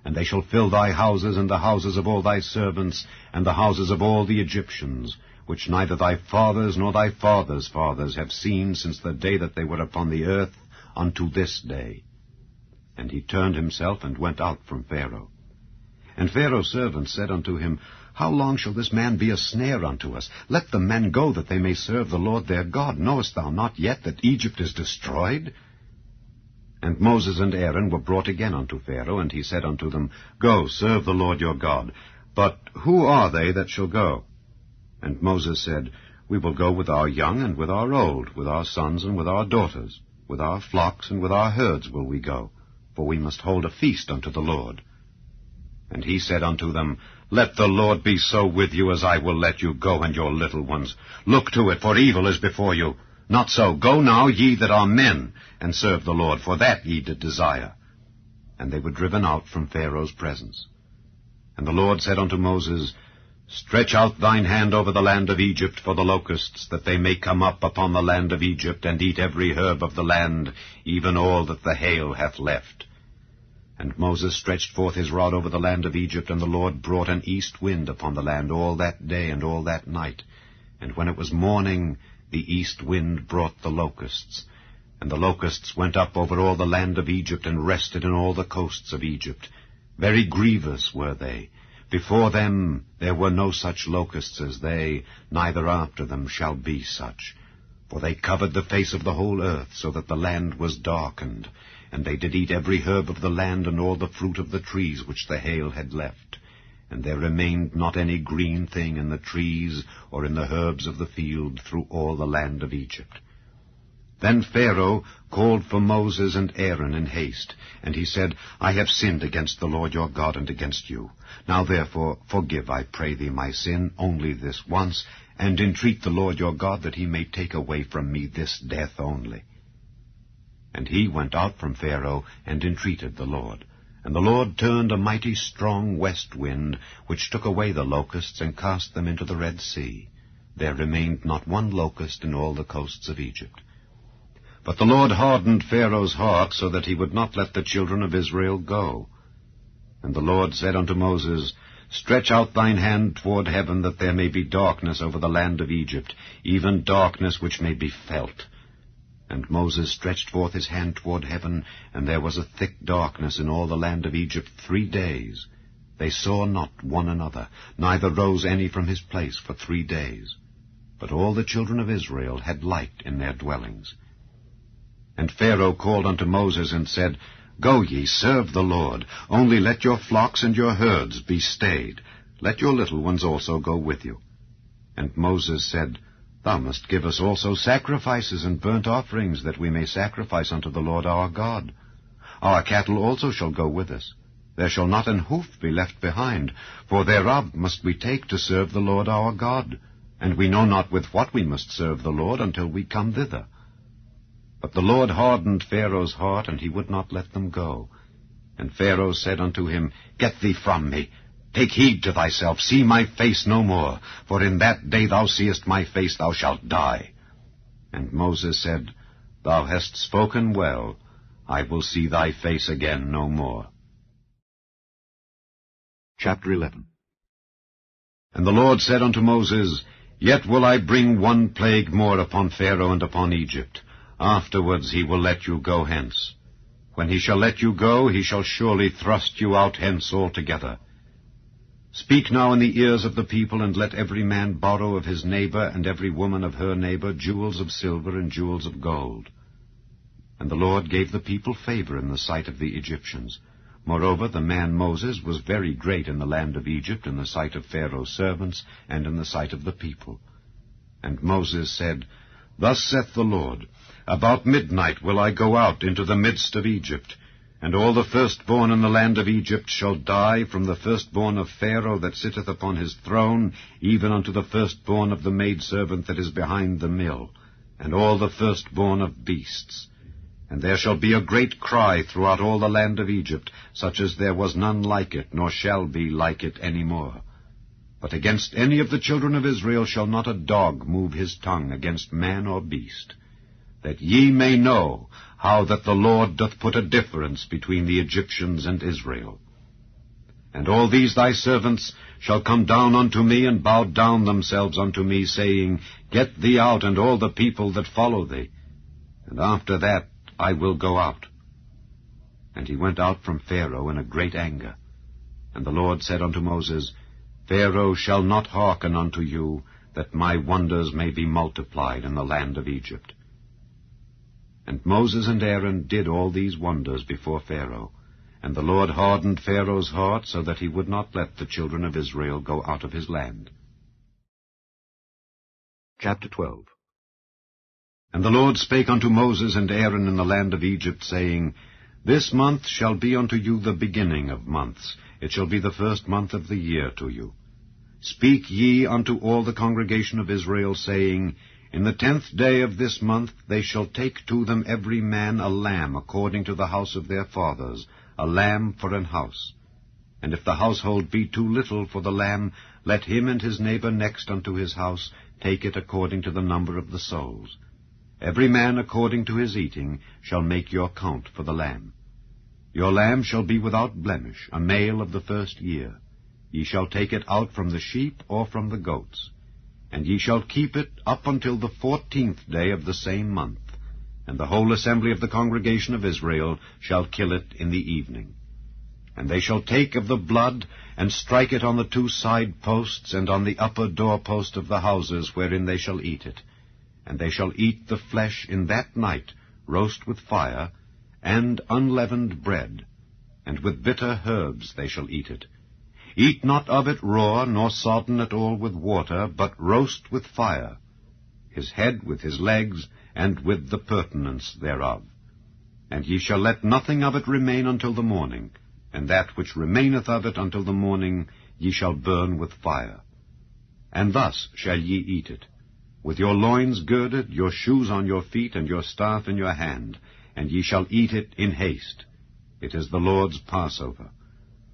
And they shall fill thy houses, and the houses of all thy servants, and the houses of all the Egyptians, which neither thy fathers nor thy fathers' fathers have seen since the day that they were upon the earth unto this day. And he turned himself and went out from Pharaoh. And Pharaoh's servants said unto him, How long shall this man be a snare unto us? Let the men go, that they may serve the Lord their God. Knowest thou not yet that Egypt is destroyed? And Moses and Aaron were brought again unto Pharaoh, and he said unto them, Go, serve the Lord your God. But who are they that shall go? And Moses said, We will go with our young and with our old, with our sons and with our daughters, with our flocks and with our herds will we go, for we must hold a feast unto the Lord. And he said unto them, Let the Lord be so with you as I will let you go and your little ones. Look to it, for evil is before you. Not so. Go now, ye that are men, and serve the Lord, for that ye did desire. And they were driven out from Pharaoh's presence. And the Lord said unto Moses, Stretch out thine hand over the land of Egypt for the locusts, that they may come up upon the land of Egypt, and eat every herb of the land, even all that the hail hath left. And Moses stretched forth his rod over the land of Egypt, and the Lord brought an east wind upon the land all that day and all that night. And when it was morning, the east wind brought the locusts. And the locusts went up over all the land of Egypt, and rested in all the coasts of Egypt. Very grievous were they. Before them there were no such locusts as they, neither after them shall be such. For they covered the face of the whole earth, so that the land was darkened. And they did eat every herb of the land, and all the fruit of the trees which the hail had left. And there remained not any green thing in the trees, or in the herbs of the field, through all the land of Egypt. Then Pharaoh called for Moses and Aaron in haste, and he said, I have sinned against the Lord your God and against you. Now therefore forgive, I pray thee, my sin only this once, and entreat the Lord your God that he may take away from me this death only. And he went out from Pharaoh and entreated the Lord. And the Lord turned a mighty strong west wind, which took away the locusts and cast them into the Red Sea. There remained not one locust in all the coasts of Egypt. But the Lord hardened Pharaoh's heart, so that he would not let the children of Israel go. And the Lord said unto Moses, Stretch out thine hand toward heaven, that there may be darkness over the land of Egypt, even darkness which may be felt. And Moses stretched forth his hand toward heaven, and there was a thick darkness in all the land of Egypt 3 days. They saw not one another, neither rose any from his place for 3 days. But all the children of Israel had light in their dwellings. And Pharaoh called unto Moses and said, Go ye, serve the Lord, only let your flocks and your herds be stayed. Let your little ones also go with you. And Moses said, Thou must give us also sacrifices and burnt offerings, that we may sacrifice unto the Lord our God. Our cattle also shall go with us. There shall not an hoof be left behind, for thereof must we take to serve the Lord our God. And we know not with what we must serve the Lord until we come thither. But the Lord hardened Pharaoh's heart, and he would not let them go. And Pharaoh said unto him, Get thee from me. Take heed to thyself, see my face no more, for in that day thou seest my face thou shalt die. And Moses said, Thou hast spoken well. I will see thy face again no more. Chapter 11. And the Lord said unto Moses, Yet will I bring one plague more upon Pharaoh and upon Egypt. Afterwards he will let you go hence. When he shall let you go, he shall surely thrust you out hence altogether. Speak now in the ears of the people, and let every man borrow of his neighbor, and every woman of her neighbor, jewels of silver and jewels of gold. And the Lord gave the people favor in the sight of the Egyptians. Moreover, the man Moses was very great in the land of Egypt, in the sight of Pharaoh's servants, and in the sight of the people. And Moses said, Thus saith the Lord, About midnight will I go out into the midst of Egypt, and all the firstborn in the land of Egypt shall die, from the firstborn of Pharaoh that sitteth upon his throne, even unto the firstborn of the maidservant that is behind the mill, and all the firstborn of beasts. And there shall be a great cry throughout all the land of Egypt, such as there was none like it, nor shall be like it any more. But against any of the children of Israel shall not a dog move his tongue against man or beast, that ye may know how that the Lord doth put a difference between the Egyptians and Israel. And all these thy servants shall come down unto me, and bow down themselves unto me, saying, Get thee out, and all the people that follow thee. And after that I will go out. And he went out from Pharaoh in a great anger. And the Lord said unto Moses, Pharaoh shall not hearken unto you, that my wonders may be multiplied in the land of Egypt. And Moses and Aaron did all these wonders before Pharaoh. And the Lord hardened Pharaoh's heart, so that he would not let the children of Israel go out of his land. Chapter 12. And the Lord spake unto Moses and Aaron in the land of Egypt, saying, This month shall be unto you the beginning of months. It shall be the first month of the year to you. Speak ye unto all the congregation of Israel, saying, In the 10th day of this month they shall take to them every man a lamb according to the house of their fathers, a lamb for an house. And if the household be too little for the lamb, let him and his neighbor next unto his house take it according to the number of the souls. Every man according to his eating shall make your count for the lamb. Your lamb shall be without blemish, a male of the first year. Ye shall take it out from the sheep or from the goats. And ye shall keep it up until the 14th day of the same month. And the whole assembly of the congregation of Israel shall kill it in the evening. And they shall take of the blood, and strike it on the 2 side posts, and on the upper doorpost of the houses wherein they shall eat it. And they shall eat the flesh in that night, roast with fire, and unleavened bread, and with bitter herbs they shall eat it. Eat not of it raw, nor sodden at all with water, but roast with fire, his head with his legs, and with the purtenance thereof. And ye shall let nothing of it remain until the morning, and that which remaineth of it until the morning ye shall burn with fire. And thus shall ye eat it, with your loins girded, your shoes on your feet, and your staff in your hand, and ye shall eat it in haste. It is the Lord's Passover.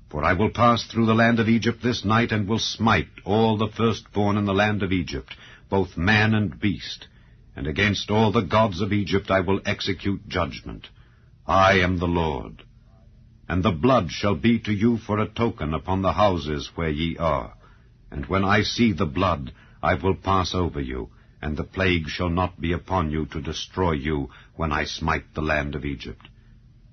For I will pass through the land of Egypt this night, and will smite all the firstborn in the land of Egypt, both man and beast. And against all the gods of Egypt I will execute judgment. I am the Lord. And the blood shall be to you for a token upon the houses where ye are. And when I see the blood, I will pass over you, and the plague shall not be upon you to destroy you when I smite the land of Egypt.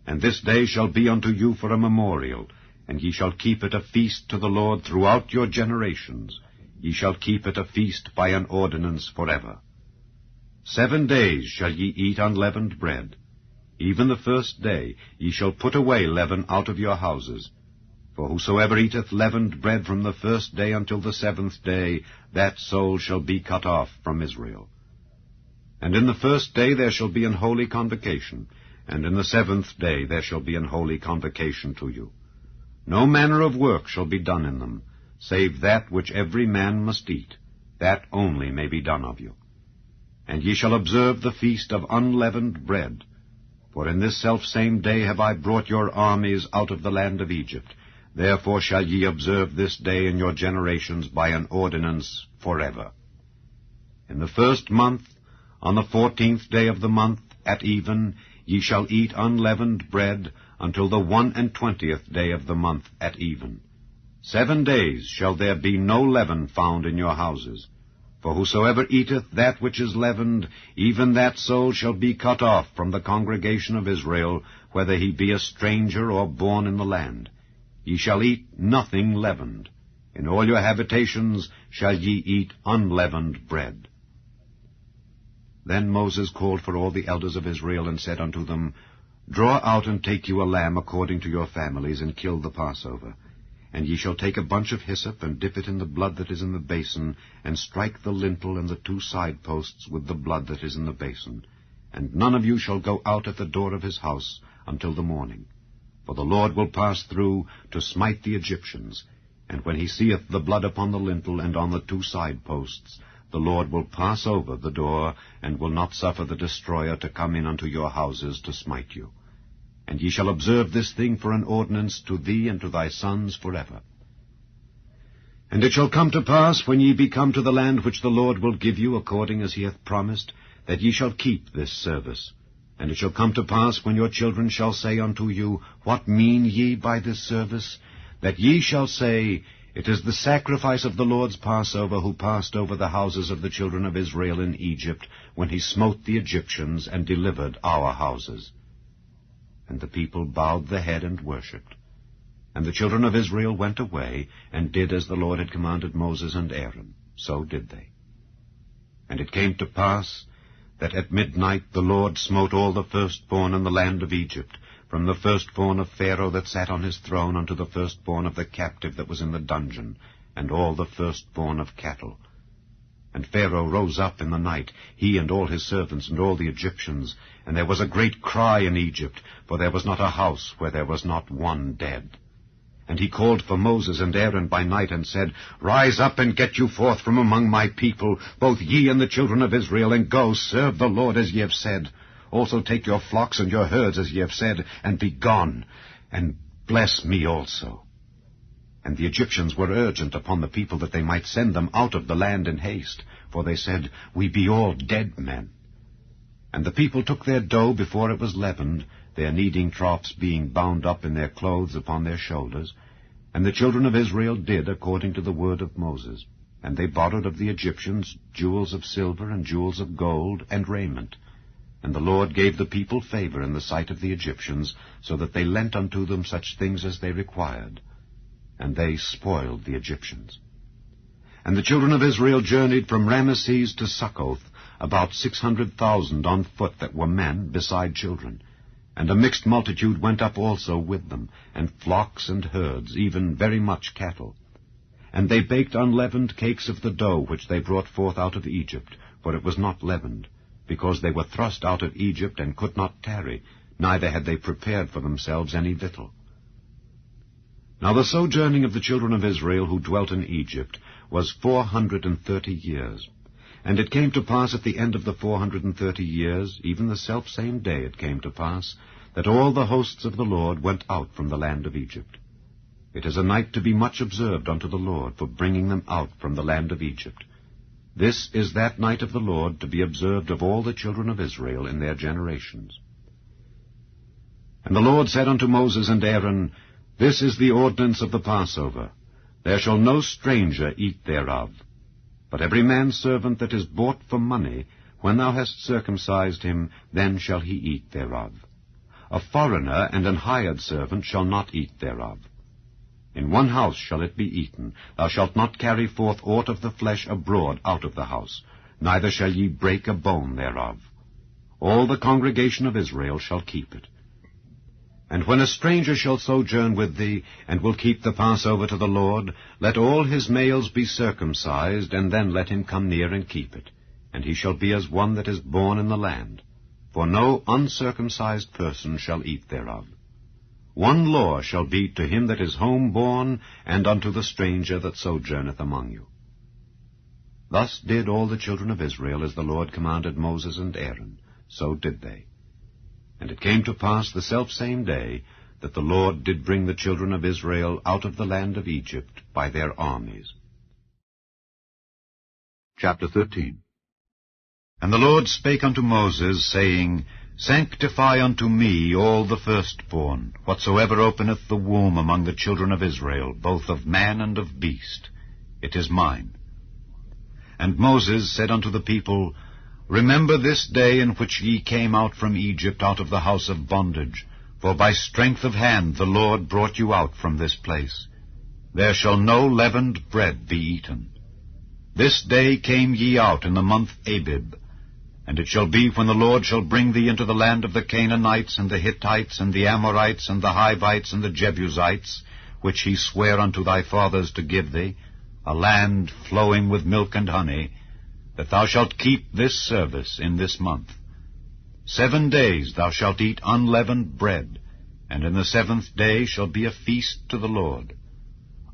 And this day shall be unto you for a memorial, and ye shall keep it a feast to the Lord throughout your generations. Ye shall keep it a feast by an ordinance forever. 7 days shall ye eat unleavened bread. Even the first day ye shall put away leaven out of your houses. For whosoever eateth leavened bread from the first day until the 7th day, that soul shall be cut off from Israel. And in the first day there shall be an holy convocation, and in the 7th day there shall be an holy convocation to you. No manner of work shall be done in them, save that which every man must eat. That only may be done of you. And ye shall observe the feast of unleavened bread. For in this selfsame day have I brought your armies out of the land of Egypt. Therefore shall ye observe this day in your generations by an ordinance forever. In the 1st month, on the 14th day of the month, at even, ye shall eat unleavened bread, until the 21st day of the month at even. 7 days shall there be no leaven found in your houses. For whosoever eateth that which is leavened, even that soul shall be cut off from the congregation of Israel, whether he be a stranger or born in the land. Ye shall eat nothing leavened. In all your habitations shall ye eat unleavened bread. Then Moses called for all the elders of Israel, and said unto them, Draw out and take you a lamb according to your families, and kill the Passover. And ye shall take a bunch of hyssop, and dip it in the blood that is in the basin, and strike the lintel and the 2 side posts with the blood that is in the basin. And none of you shall go out at the door of his house until the morning. For the Lord will pass through to smite the Egyptians. And when he seeth the blood upon the lintel and on the 2 side posts, the Lord will pass over the door, and will not suffer the destroyer to come in unto your houses to smite you. And ye shall observe this thing for an ordinance to thee and to thy sons forever. And it shall come to pass, when ye be come to the land which the Lord will give you, according as he hath promised, that ye shall keep this service. And it shall come to pass, when your children shall say unto you, What mean ye by this service? That ye shall say, It is the sacrifice of the Lord's Passover, who passed over the houses of the children of Israel in Egypt, when he smote the Egyptians and delivered our houses. And the people bowed the head and worshipped. And the children of Israel went away, and did as the Lord had commanded Moses and Aaron. So did they. And it came to pass that at midnight the Lord smote all the firstborn in the land of Egypt, from the firstborn of Pharaoh that sat on his throne unto the firstborn of the captive that was in the dungeon, and all the firstborn of cattle. And Pharaoh rose up in the night, he and all his servants and all the Egyptians, and there was a great cry in Egypt, for there was not a house where there was not one dead. And he called for Moses and Aaron by night, and said, Rise up and get you forth from among my people, both ye and the children of Israel, and go, serve the Lord as ye have said. Also take your flocks and your herds as ye have said, and be gone, and bless me also. And the Egyptians were urgent upon the people that they might send them out of the land in haste, for they said, We be all dead men. And the people took their dough before it was leavened, their kneading troughs being bound up in their clothes upon their shoulders. And the children of Israel did according to the word of Moses. And they borrowed of the Egyptians jewels of silver and jewels of gold and raiment. And the Lord gave the people favor in the sight of the Egyptians, so that they lent unto them such things as they required. And they spoiled the Egyptians. And the children of Israel journeyed from Ramesses to Succoth, about 600,000 on foot that were men, beside children. And a mixed multitude went up also with them, and flocks and herds, even very much cattle. And they baked unleavened cakes of the dough which they brought forth out of Egypt, for it was not leavened, because they were thrust out of Egypt and could not tarry, neither had they prepared for themselves any victual. Now the sojourning of the children of Israel who dwelt in Egypt was 430 years. And it came to pass at the end of the 430 years, even the selfsame day it came to pass, that all the hosts of the Lord went out from the land of Egypt. It is a night to be much observed unto the Lord, for bringing them out from the land of Egypt. This is that night of the Lord to be observed of all the children of Israel in their generations. And the Lord said unto Moses and Aaron, This is the ordinance of the Passover. There shall no stranger eat thereof. But every man's servant that is bought for money, when thou hast circumcised him, then shall he eat thereof. A foreigner and an hired servant shall not eat thereof. In one house shall it be eaten. Thou shalt not carry forth aught of the flesh abroad out of the house, neither shall ye break a bone thereof. All the congregation of Israel shall keep it. And when a stranger shall sojourn with thee, and will keep the Passover to the Lord, let all his males be circumcised, and then let him come near and keep it. And he shall be as one that is born in the land. For no uncircumcised person shall eat thereof. One law shall be to him that is home-born, and unto the stranger that sojourneth among you. Thus did all the children of Israel, as the Lord commanded Moses and Aaron. So did they. And it came to pass the selfsame day, that the Lord did bring the children of Israel out of the land of Egypt by their armies. Chapter 13. And the Lord spake unto Moses, saying, Sanctify unto me all the firstborn, whatsoever openeth the womb among the children of Israel, both of man and of beast. It is mine. And Moses said unto the people, Remember this day in which ye came out from Egypt out of the house of bondage, for by strength of hand the Lord brought you out from this place. There shall no leavened bread be eaten. This day came ye out in the month Abib. And it shall be, when the Lord shall bring thee into the land of the Canaanites, and the Hittites, and the Amorites, and the Hivites, and the Jebusites, which he sware unto thy fathers to give thee, a land flowing with milk and honey, that thou shalt keep this service in this month. 7 days thou shalt eat unleavened bread, and in the 7th day shall be a feast to the Lord.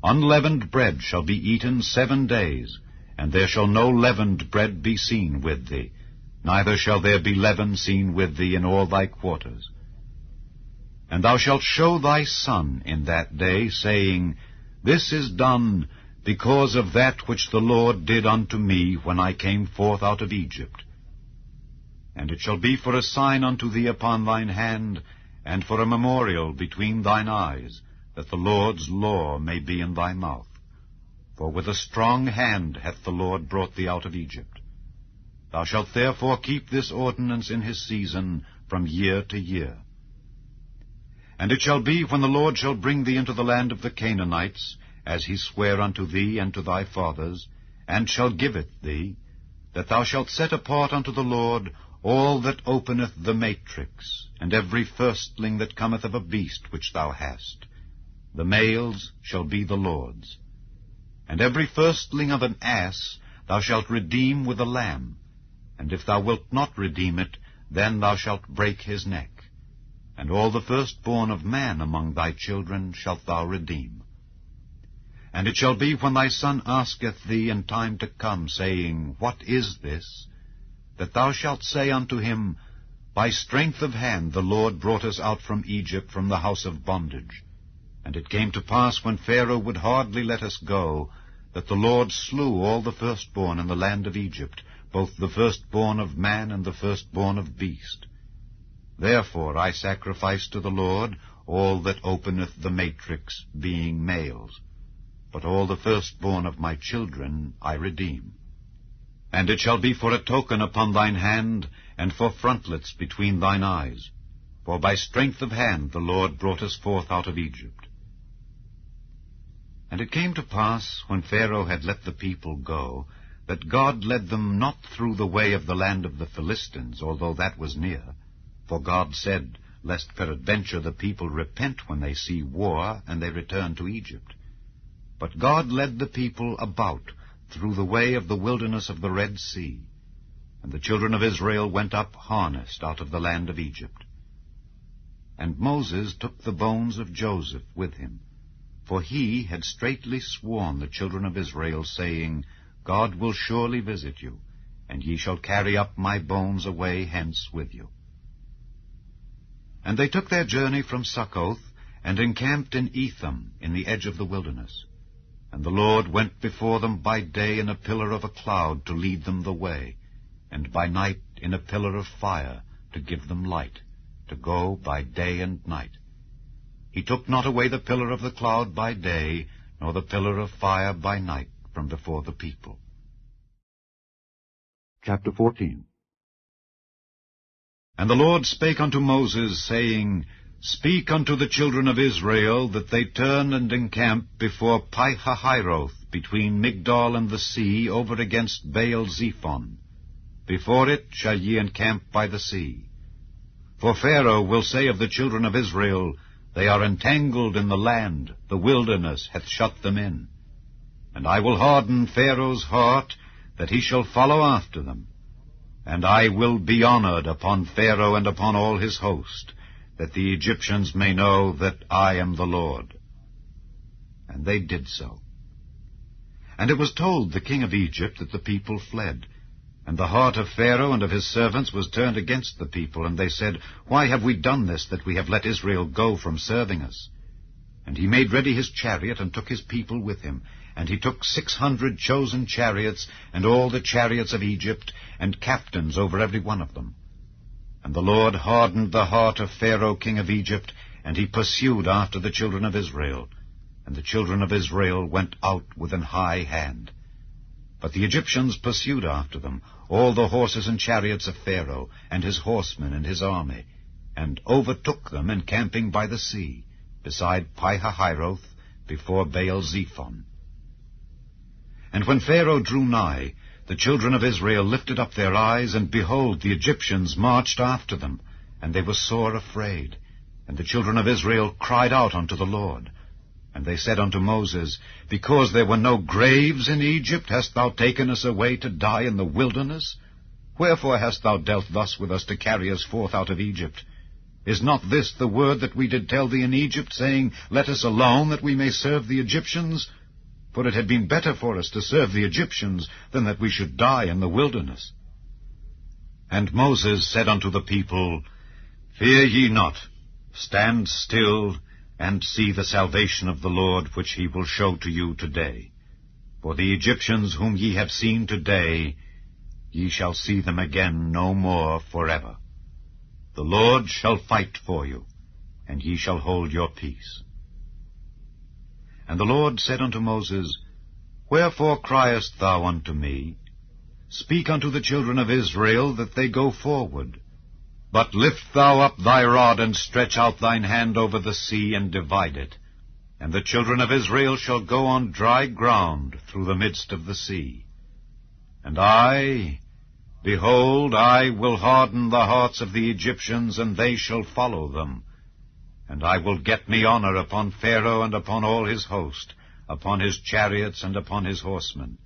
Unleavened bread shall be eaten 7 days, and there shall no leavened bread be seen with thee, neither shall there be leaven seen with thee in all thy quarters. And thou shalt show thy son in that day, saying, This is done because of that which the Lord did unto me when I came forth out of Egypt. And it shall be for a sign unto thee upon thine hand, and for a memorial between thine eyes, that the Lord's law may be in thy mouth. For with a strong hand hath the Lord brought thee out of Egypt. Thou shalt therefore keep this ordinance in his season from year to year. And it shall be, when the Lord shall bring thee into the land of the Canaanites, as he sware unto thee and to thy fathers, and shall give it thee, that thou shalt set apart unto the Lord all that openeth the matrix, and every firstling that cometh of a beast which thou hast. The males shall be the Lord's. And every firstling of an ass thou shalt redeem with a lamb, and if thou wilt not redeem it, then thou shalt break his neck. And all the firstborn of man among thy children shalt thou redeem. And it shall be, when thy son asketh thee in time to come, saying, What is this? That thou shalt say unto him, By strength of hand the Lord brought us out from Egypt, from the house of bondage. And it came to pass, when Pharaoh would hardly let us go, that the Lord slew all the firstborn in the land of Egypt, both the firstborn of man and the firstborn of beast. Therefore I sacrifice to the Lord all that openeth the matrix, being males. But all the firstborn of my children I redeem. And it shall be for a token upon thine hand, and for frontlets between thine eyes. For by strength of hand the Lord brought us forth out of Egypt. And it came to pass, when Pharaoh had let the people go, that God led them not through the way of the land of the Philistines, although that was near. For God said, Lest peradventure the people repent when they see war, and they return to Egypt. But God led the people about through the way of the wilderness of the Red Sea. And the children of Israel went up harnessed out of the land of Egypt. And Moses took the bones of Joseph with him, for he had straitly sworn the children of Israel, saying, God will surely visit you, and ye shall carry up my bones away hence with you. And they took their journey from Succoth, and encamped in Etham, in the edge of the wilderness. And the Lord went before them by day in a pillar of a cloud to lead them the way, and by night in a pillar of fire to give them light, to go by day and night. He took not away the pillar of the cloud by day, nor the pillar of fire by night from before the people. Chapter 14. And the Lord spake unto Moses, saying, Speak unto the children of Israel, that they turn and encamp before Pi-hahiroth, between Migdol and the sea, over against Baal-zephon. Before it shall ye encamp by the sea. For Pharaoh will say of the children of Israel, They are entangled in the land, the wilderness hath shut them in. And I will harden Pharaoh's heart, that he shall follow after them. And I will be honored upon Pharaoh and upon all his host, that the Egyptians may know that I am the Lord. And they did so. And it was told the king of Egypt that the people fled. And the heart of Pharaoh and of his servants was turned against the people, and they said, Why have we done this, that we have let Israel go from serving us? And he made ready his chariot, and took his people with him. And he took 600 chosen chariots, and all the chariots of Egypt, and captains over every one of them. And the Lord hardened the heart of Pharaoh king of Egypt, and he pursued after the children of Israel. And the children of Israel went out with an high hand. But the Egyptians pursued after them, all the horses and chariots of Pharaoh, and his horsemen and his army, and overtook them encamping by the sea, beside Pi-hahiroth, before Baal-zephon. And when Pharaoh drew nigh, the children of Israel lifted up their eyes, and behold, the Egyptians marched after them, and they were sore afraid. And the children of Israel cried out unto the Lord. And they said unto Moses, Because there were no graves in Egypt, hast thou taken us away to die in the wilderness? Wherefore hast thou dealt thus with us to carry us forth out of Egypt? Is not this the word that we did tell thee in Egypt, saying, Let us alone, that we may serve the Egyptians? For it had been better for us to serve the Egyptians than that we should die in the wilderness. And Moses said unto the people, Fear ye not, stand still, and see the salvation of the Lord, which he will show to you today. For the Egyptians whom ye have seen today, ye shall see them again no more forever. The Lord shall fight for you, and ye shall hold your peace. And the Lord said unto Moses, Wherefore criest thou unto me? Speak unto the children of Israel that they go forward. But lift thou up thy rod, and stretch out thine hand over the sea, and divide it. And the children of Israel shall go on dry ground through the midst of the sea. And behold, I will harden the hearts of the Egyptians, and they shall follow them. And I will get me honor upon Pharaoh and upon all his host, upon his chariots and upon his horsemen.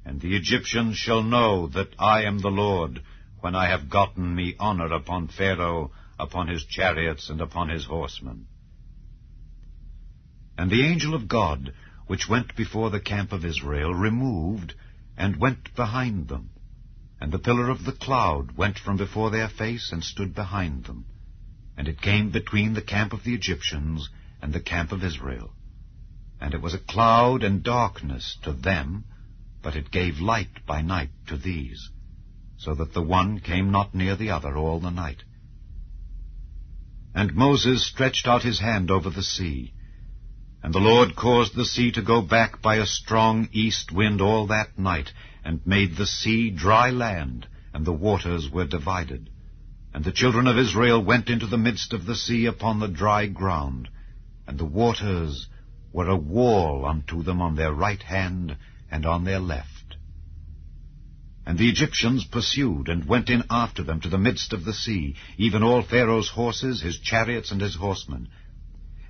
And the Egyptians shall know that I am the Lord, when I have gotten me honor upon Pharaoh, upon his chariots, and upon his horsemen. And the angel of God, which went before the camp of Israel, removed, and went behind them. And the pillar of the cloud went from before their face, and stood behind them. And it came between the camp of the Egyptians and the camp of Israel. And it was a cloud and darkness to them, but it gave light by night to these, so that the one came not near the other all the night. And Moses stretched out his hand over the sea, and the Lord caused the sea to go back by a strong east wind all that night, and made the sea dry land, and the waters were divided. And the children of Israel went into the midst of the sea upon the dry ground, and the waters were a wall unto them on their right hand and on their left. And the Egyptians pursued, and went in after them to the midst of the sea, even all Pharaoh's horses, his chariots, and his horsemen.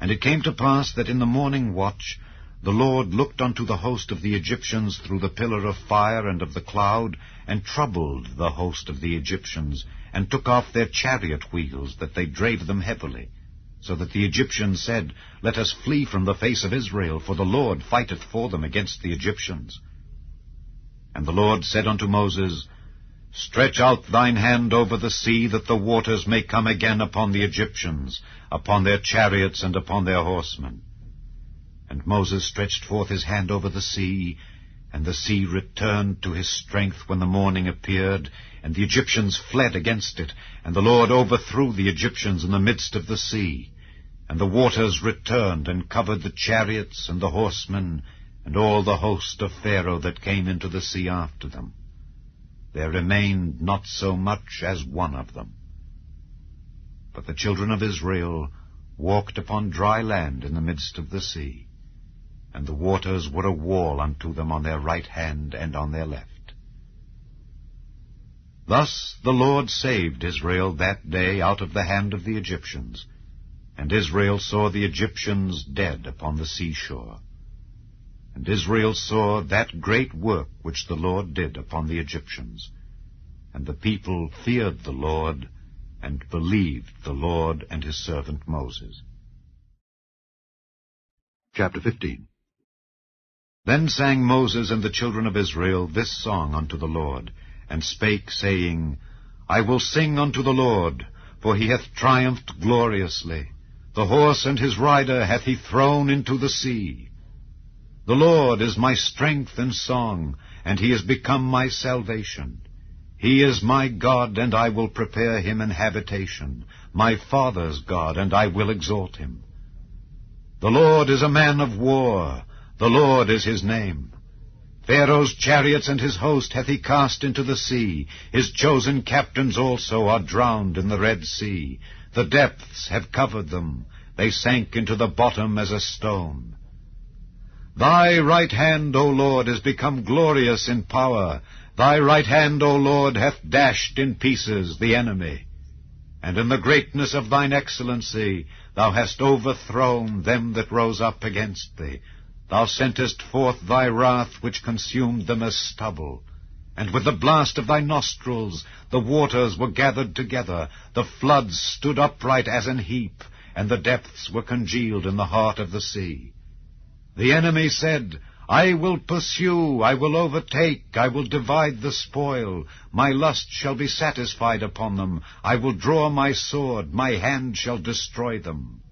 And it came to pass that in the morning watch the Lord looked unto the host of the Egyptians through the pillar of fire and of the cloud, and troubled the host of the Egyptians, and took off their chariot wheels, that they drave them heavily. So that the Egyptians said, Let us flee from the face of Israel, for the Lord fighteth for them against the Egyptians. And the Lord said unto Moses, Stretch out thine hand over the sea, that the waters may come again upon the Egyptians, upon their chariots and upon their horsemen. And Moses stretched forth his hand over the sea, and the sea returned to his strength when the morning appeared, and the Egyptians fled against it, and the Lord overthrew the Egyptians in the midst of the sea. And the waters returned, and covered the chariots and the horsemen, and all the host of Pharaoh that came into the sea after them. There remained not so much as one of them. But the children of Israel walked upon dry land in the midst of the sea, and the waters were a wall unto them on their right hand and on their left. Thus the Lord saved Israel that day out of the hand of the Egyptians, and Israel saw the Egyptians dead upon the seashore. And Israel saw that great work which the Lord did upon the Egyptians. And the people feared the Lord, and believed the Lord and his servant Moses. Chapter 15. Then sang Moses and the children of Israel this song unto the Lord, and spake, saying, I will sing unto the Lord, for he hath triumphed gloriously. The horse and his rider hath he thrown into the sea. The Lord is my strength and song, and he is become my salvation. He is my God, and I will prepare him an habitation, my father's God, and I will exalt him. The Lord is a man of war, the Lord is his name. Pharaoh's chariots and his host hath he cast into the sea. His chosen captains also are drowned in the Red Sea. The depths have covered them. They sank into the bottom as a stone. Thy right hand, O Lord, is become glorious in power. Thy right hand, O Lord, hath dashed in pieces the enemy, and in the greatness of thine excellency thou hast overthrown them that rose up against thee. Thou sentest forth thy wrath, which consumed them as stubble. And with the blast of thy nostrils the waters were gathered together, the floods stood upright as an heap, and the depths were congealed in the heart of the sea. The enemy said, I will pursue, I will overtake, I will divide the spoil. My lust shall be satisfied upon them. I will draw my sword, my hand shall destroy them.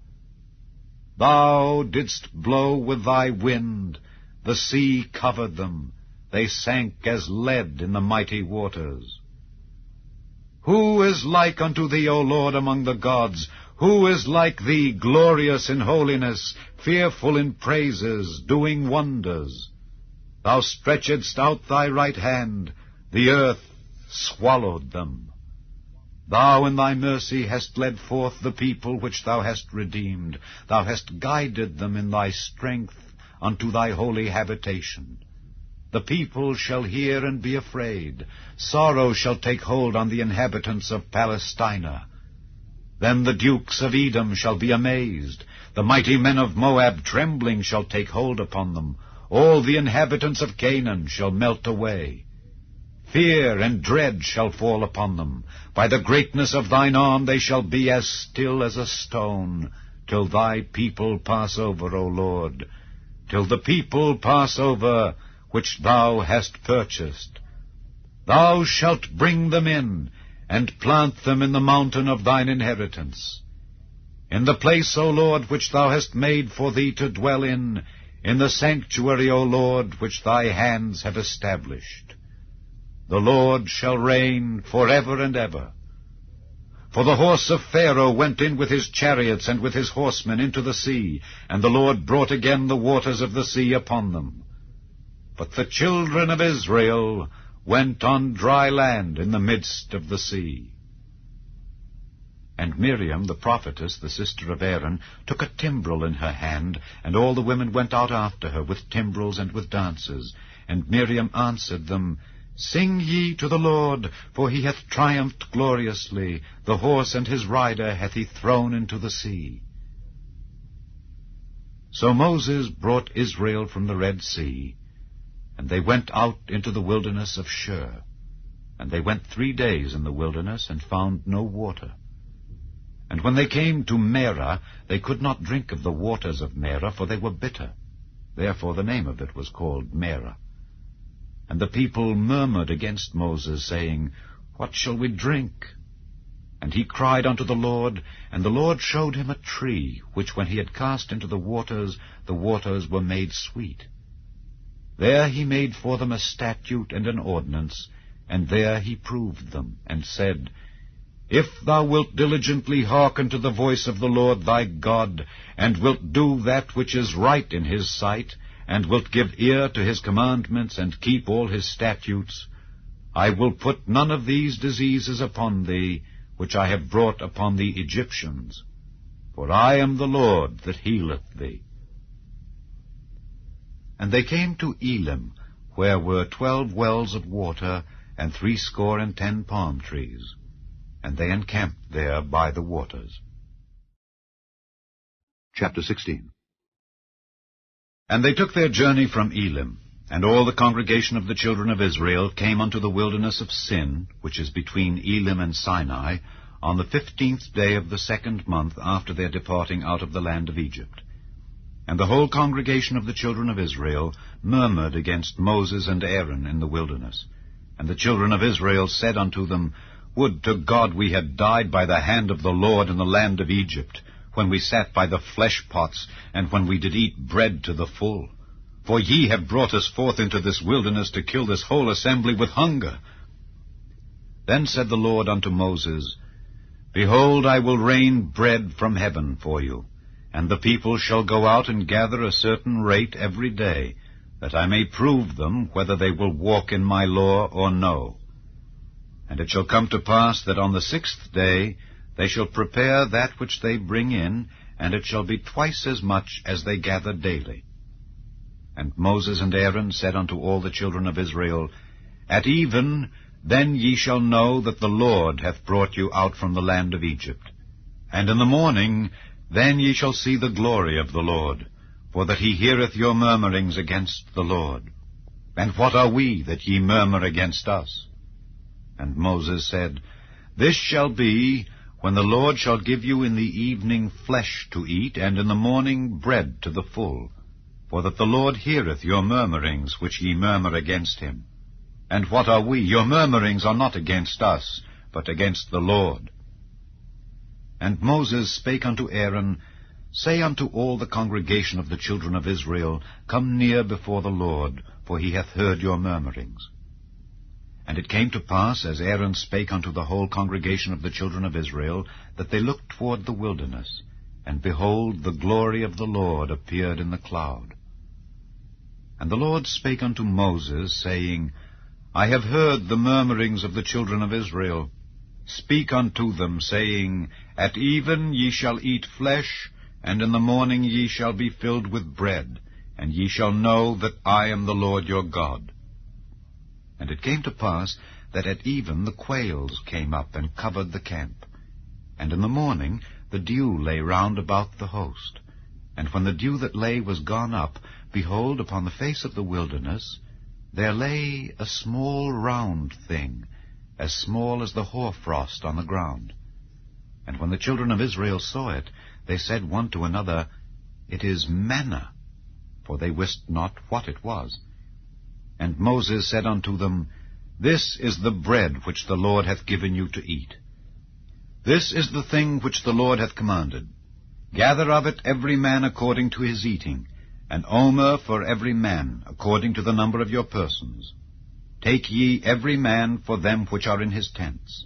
Thou didst blow with thy wind, the sea covered them. They sank as lead in the mighty waters. Who is like unto thee, O Lord, among the gods? Who is like thee, glorious in holiness, fearful in praises, doing wonders? Thou stretchedst out thy right hand, the earth swallowed them. Thou in thy mercy hast led forth the people which thou hast redeemed. Thou hast guided them in thy strength unto thy holy habitation. The people shall hear and be afraid. Sorrow shall take hold on the inhabitants of Palestina. Then the dukes of Edom shall be amazed. The mighty men of Moab trembling shall take hold upon them. All the inhabitants of Canaan shall melt away. Fear and dread shall fall upon them. By the greatness of thine arm they shall be as still as a stone, till thy people pass over, O Lord, till the people pass over which thou hast purchased. Thou shalt bring them in, and plant them in the mountain of thine inheritance. In the place, O Lord, which thou hast made for thee to dwell in the sanctuary, O Lord, which thy hands have established. The Lord shall reign forever and ever. For the horse of Pharaoh went in with his chariots and with his horsemen into the sea, and the Lord brought again the waters of the sea upon them. But the children of Israel went on dry land in the midst of the sea. And Miriam, the prophetess, the sister of Aaron, took a timbrel in her hand, and all the women went out after her with timbrels and with dances. And Miriam answered them, Sing ye to the Lord, for he hath triumphed gloriously. The horse and his rider hath he thrown into the sea. So Moses brought Israel from the Red Sea, and they went out into the wilderness of Shew. And they went 3 days in the wilderness, and found no water. And when they came to Marah, they could not drink of the waters of Marah, for they were bitter. Therefore the name of it was called Marah. And the people murmured against Moses, saying, What shall we drink? And he cried unto the Lord, and the Lord showed him a tree, which when he had cast into the waters were made sweet. There he made for them a statute and an ordinance, and there he proved them, and said, If thou wilt diligently hearken to the voice of the Lord thy God, and wilt do that which is right in his sight, and wilt give ear to his commandments, and keep all his statutes, I will put none of these diseases upon thee, which I have brought upon the Egyptians. For I am the Lord that healeth thee. And they came to Elim, where were 12 wells of water, and 70 palm trees. And they encamped there by the waters. Chapter 16. And they took their journey from Elim, and all the congregation of the children of Israel came unto the wilderness of Sin, which is between Elim and Sinai, on the 15th day of the 2nd month after their departing out of the land of Egypt. And the whole congregation of the children of Israel murmured against Moses and Aaron in the wilderness. And the children of Israel said unto them, Would to God we had died by the hand of the Lord in the land of Egypt, when we sat by the flesh pots, and when we did eat bread to the full. For ye have brought us forth into this wilderness to kill this whole assembly with hunger. Then said the Lord unto Moses, Behold, I will rain bread from heaven for you, and the people shall go out and gather a certain rate every day, that I may prove them whether they will walk in my law or no. And it shall come to pass that on the 6th day they shall prepare that which they bring in, and it shall be twice as much as they gather daily. And Moses and Aaron said unto all the children of Israel, At even, then ye shall know that the Lord hath brought you out from the land of Egypt. And in the morning, then ye shall see the glory of the Lord, for that he heareth your murmurings against the Lord. And what are we, that ye murmur against us? And Moses said, This shall be, when the Lord shall give you in the evening flesh to eat, and in the morning bread to the full, for that the Lord heareth your murmurings, which ye murmur against him. And what are we? Your murmurings are not against us, but against the Lord. And Moses spake unto Aaron, Say unto all the congregation of the children of Israel, Come near before the Lord, for he hath heard your murmurings. And it came to pass, as Aaron spake unto the whole congregation of the children of Israel, that they looked toward the wilderness, and behold, the glory of the Lord appeared in the cloud. And the Lord spake unto Moses, saying, I have heard the murmurings of the children of Israel. Speak unto them, saying, At even ye shall eat flesh, and in the morning ye shall be filled with bread, and ye shall know that I am the Lord your God. And it came to pass that at even the quails came up and covered the camp. And in the morning the dew lay round about the host. And when the dew that lay was gone up, behold, upon the face of the wilderness there lay a small round thing, as small as the hoarfrost on the ground. And when the children of Israel saw it, they said one to another, It is manna, for they wist not what it was. And Moses said unto them, This is the bread which the Lord hath given you to eat. This is the thing which the Lord hath commanded. Gather of it every man according to his eating, an omer for every man, according to the number of your persons. Take ye every man for them which are in his tents.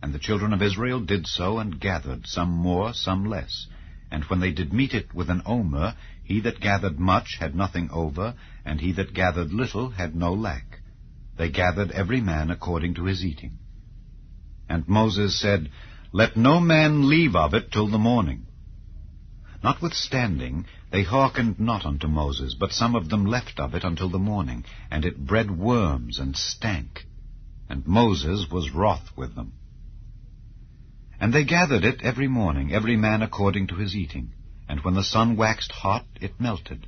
And the children of Israel did so, and gathered, some more, some less. And when they did meet it with an omer, he that gathered much had nothing over, and he that gathered little had no lack. They gathered every man according to his eating. And Moses said, Let no man leave of it till the morning. Notwithstanding, they hearkened not unto Moses, but some of them left of it until the morning, and it bred worms and stank. And Moses was wroth with them. And they gathered it every morning, every man according to his eating. And when the sun waxed hot, it melted.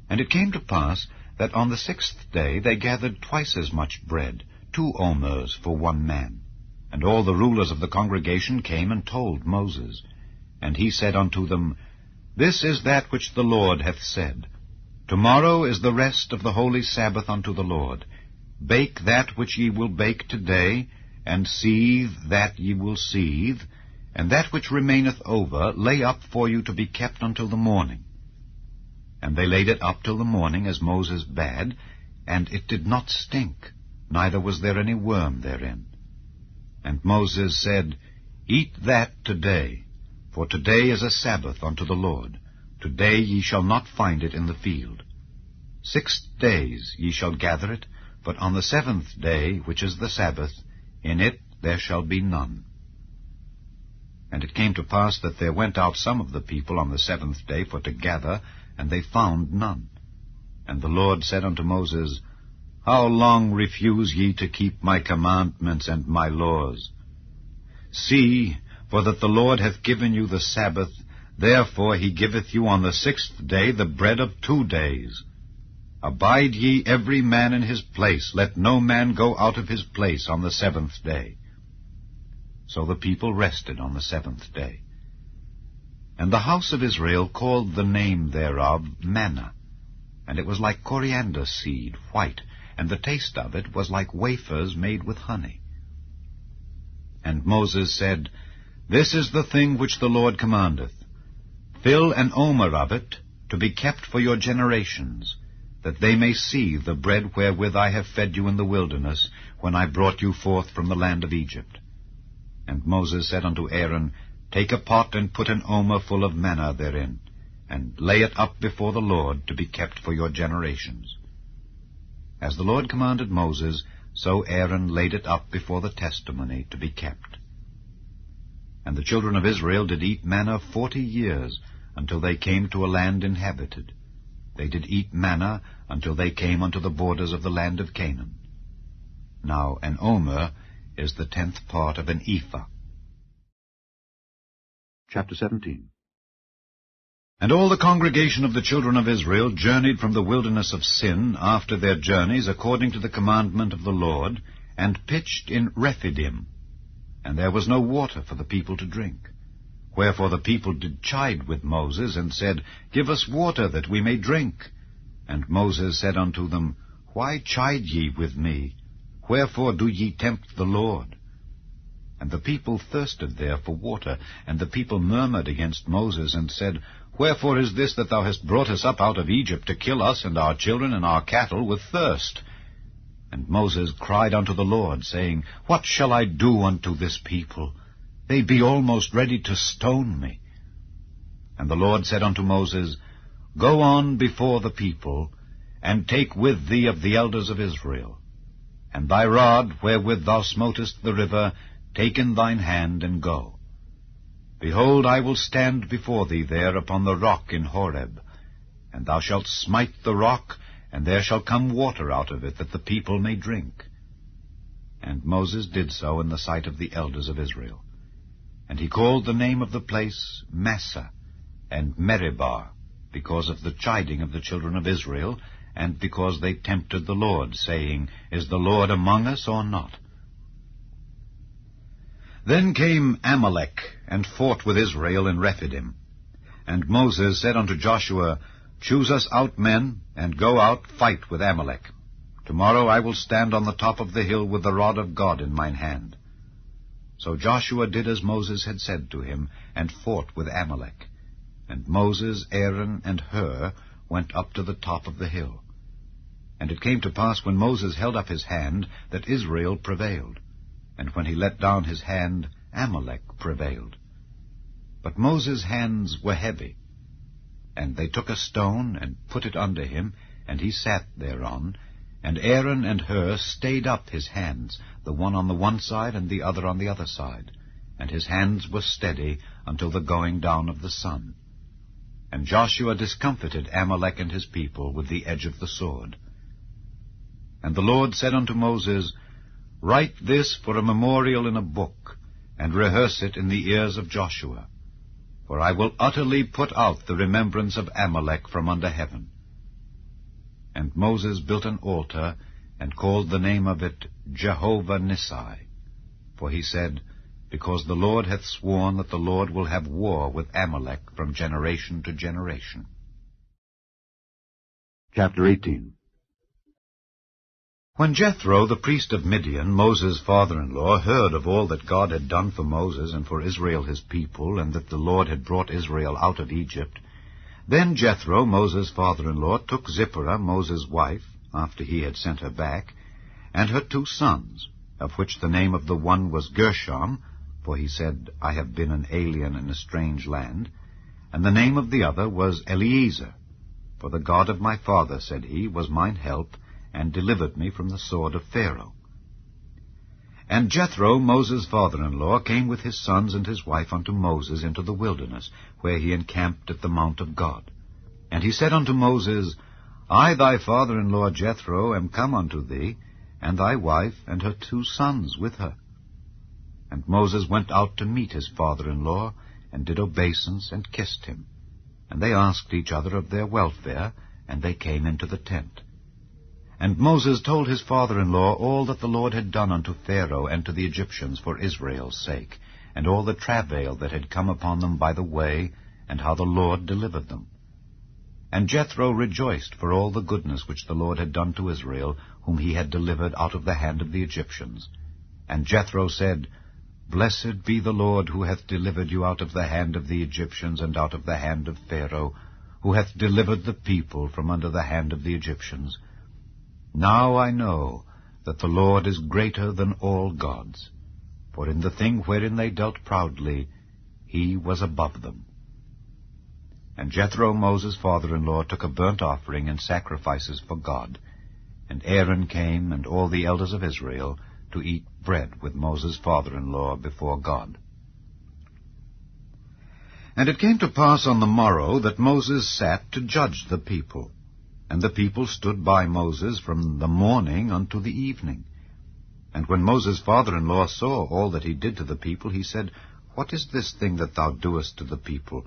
And it came to pass that on the 6th day they gathered twice as much bread, 2 omers for one man. And all the rulers of the congregation came and told Moses. And he said unto them, This is that which the Lord hath said. Tomorrow is the rest of the holy Sabbath unto the Lord. Bake that which ye will bake today, and seethe that ye will seethe, and that which remaineth over lay up for you to be kept until the morning. And they laid it up till the morning, as Moses bade, and it did not stink, neither was there any worm therein. And Moses said, Eat that today, for today is a Sabbath unto the Lord. Today ye shall not find it in the field. 6 days ye shall gather it, but on the 7th day, which is the Sabbath, in it there shall be none. And it came to pass that there went out some of the people on the 7th day for to gather, and they found none. And the Lord said unto Moses, How long refuse ye to keep my commandments and my laws? See, for that the Lord hath given you the Sabbath, therefore he giveth you on the 6th day the bread of 2 days. Abide ye every man in his place, let no man go out of his place on the 7th day. So the people rested on the 7th day. And the house of Israel called the name thereof manna, and it was like coriander seed, white, and the taste of it was like wafers made with honey. And Moses said, This is the thing which the Lord commandeth. Fill an omer of it, to be kept for your generations, that they may see the bread wherewith I have fed you in the wilderness, when I brought you forth from the land of Egypt. And Moses said unto Aaron, Take a pot, and put an omer full of manna therein, and lay it up before the Lord, to be kept for your generations. As the Lord commanded Moses, so Aaron laid it up before the testimony, to be kept. And the children of Israel did eat manna 40 years, until they came to a land inhabited. they did eat manna until they came unto the borders of the land of Canaan. Now an omer is the 10th part of an ephah. Chapter 17. And all the congregation of the children of Israel journeyed from the wilderness of Sin after their journeys according to the commandment of the Lord, and pitched in Rephidim. And there was no water for the people to drink. Wherefore the people did chide with Moses, and said, Give us water, that we may drink. And Moses said unto them, Why chide ye with me? Wherefore do ye tempt the Lord? And the people thirsted there for water, and the people murmured against Moses, and said, Wherefore is this that thou hast brought us up out of Egypt, to kill us and our children and our cattle with thirst? And Moses cried unto the Lord, saying, What shall I do unto this people? They be almost ready to stone me. And the Lord said unto Moses, Go on before the people, and take with thee of the elders of Israel. And thy rod, wherewith thou smotest the river, take in thine hand, and go. Behold, I will stand before thee there upon the rock in Horeb. And thou shalt smite the rock, and there shall come water out of it, that the people may drink. And Moses did so in the sight of the elders of Israel. And he called the name of the place Massah and Meribah, because of the chiding of the children of Israel, and because they tempted the Lord, saying, Is the Lord among us or not? Then came Amalek, and fought with Israel in Rephidim. And Moses said unto Joshua, Choose us out men, and go out, fight with Amalek. Tomorrow I will stand on the top of the hill with the rod of God in mine hand. So Joshua did as Moses had said to him, and fought with Amalek. And Moses, Aaron, and Hur went up to the top of the hill. And it came to pass, when Moses held up his hand, that Israel prevailed. And when he let down his hand, Amalek prevailed. But Moses' hands were heavy. And they took a stone, and put it under him, and he sat thereon. And Aaron and Hur stayed up his hands, the one on the one side, and the other on the other side. And his hands were steady until the going down of the sun. And Joshua discomfited Amalek and his people with the edge of the sword. And the Lord said unto Moses, Write this for a memorial in a book, and rehearse it in the ears of Joshua. For I will utterly put out the remembrance of Amalek from under heaven. And Moses built an altar, and called the name of it Jehovah Nissi. For he said, Because the Lord hath sworn that the Lord will have war with Amalek from generation to generation. Chapter 18. When Jethro, the priest of Midian, Moses' father-in-law, heard of all that God had done for Moses and for Israel his people, and that the Lord had brought Israel out of Egypt, then Jethro, Moses' father-in-law, took Zipporah, Moses' wife, after he had sent her back, and her 2 sons, of which the name of the one was Gershom, for he said, I have been an alien in a strange land, and the name of the other was Eliezer, for the God of my father, said he, was mine help, and delivered me from the sword of Pharaoh. And Jethro, Moses' father-in-law, came with his sons and his wife unto Moses into the wilderness, where he encamped at the mount of God. And he said unto Moses, I, thy father-in-law Jethro, am come unto thee, and thy wife and her 2 sons with her. And Moses went out to meet his father-in-law, and did obeisance, and kissed him. And they asked each other of their welfare, and they came into the tent. And Moses told his father-in-law all that the Lord had done unto Pharaoh and to the Egyptians for Israel's sake, and all the travail that had come upon them by the way, and how the Lord delivered them. And Jethro rejoiced for all the goodness which the Lord had done to Israel, whom he had delivered out of the hand of the Egyptians. And Jethro said, Blessed be the Lord, who hath delivered you out of the hand of the Egyptians and out of the hand of Pharaoh, who hath delivered the people from under the hand of the Egyptians. Now I know that the Lord is greater than all gods, for in the thing wherein they dealt proudly, he was above them. And Jethro, Moses' father-in-law, took a burnt offering and sacrifices for God. And Aaron came, and all the elders of Israel, to eat bread with Moses' father-in-law before God. And it came to pass on the morrow that Moses sat to judge the people. And the people stood by Moses from the morning unto the evening. And when Moses' father-in-law saw all that he did to the people, he said, What is this thing that thou doest to the people?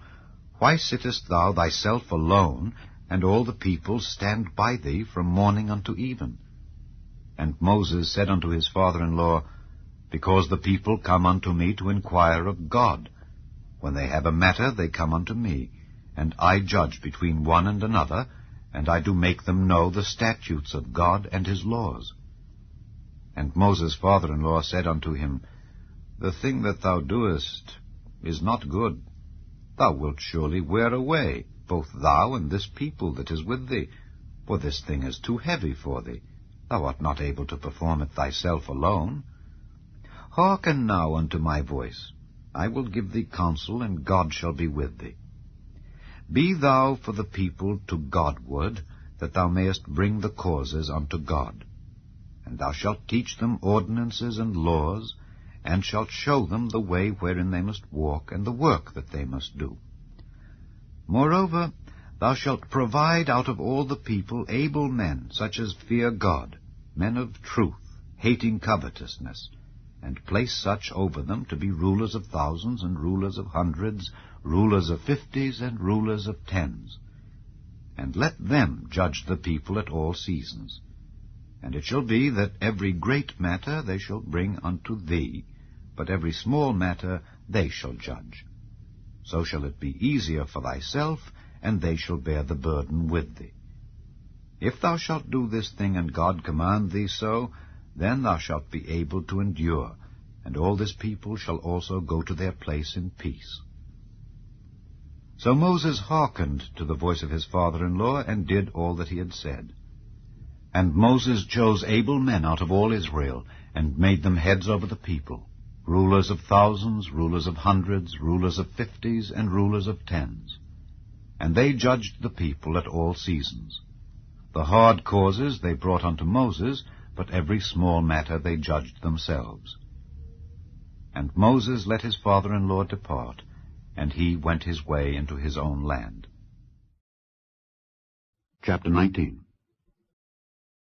Why sittest thou thyself alone, and all the people stand by thee from morning unto even? And Moses said unto his father-in-law, Because the people come unto me to inquire of God. When they have a matter, they come unto me, and I judge between one and another, and I do make them know the statutes of God and his laws. And Moses' father-in-law said unto him, The thing that thou doest is not good. Thou wilt surely wear away, both thou and this people that is with thee, for this thing is too heavy for thee. Thou art not able to perform it thyself alone. Hearken now unto my voice. I will give thee counsel, and God shall be with thee. Be thou for the people to Godward, that thou mayest bring the causes unto God. And thou shalt teach them ordinances and laws, and shalt show them the way wherein they must walk, and the work that they must do. Moreover, thou shalt provide out of all the people able men, such as fear God, men of truth, hating covetousness, and place such over them to be rulers of thousands, and rulers of hundreds, rulers of 50s, and rulers of 10s. And let them judge the people at all seasons. And it shall be that every great matter they shall bring unto thee, but every small matter they shall judge. So shall it be easier for thyself, and they shall bear the burden with thee. If thou shalt do this thing, and God command thee so, then thou shalt be able to endure, and all this people shall also go to their place in peace. So Moses hearkened to the voice of his father-in-law, and did all that he had said. And Moses chose able men out of all Israel, and made them heads over the people, rulers of thousands, rulers of hundreds, rulers of 50s, and rulers of 10s. And they judged the people at all seasons. The hard causes they brought unto Moses, but every small matter they judged themselves. And Moses let his father-in-law depart, and he went his way into his own land. Chapter 19.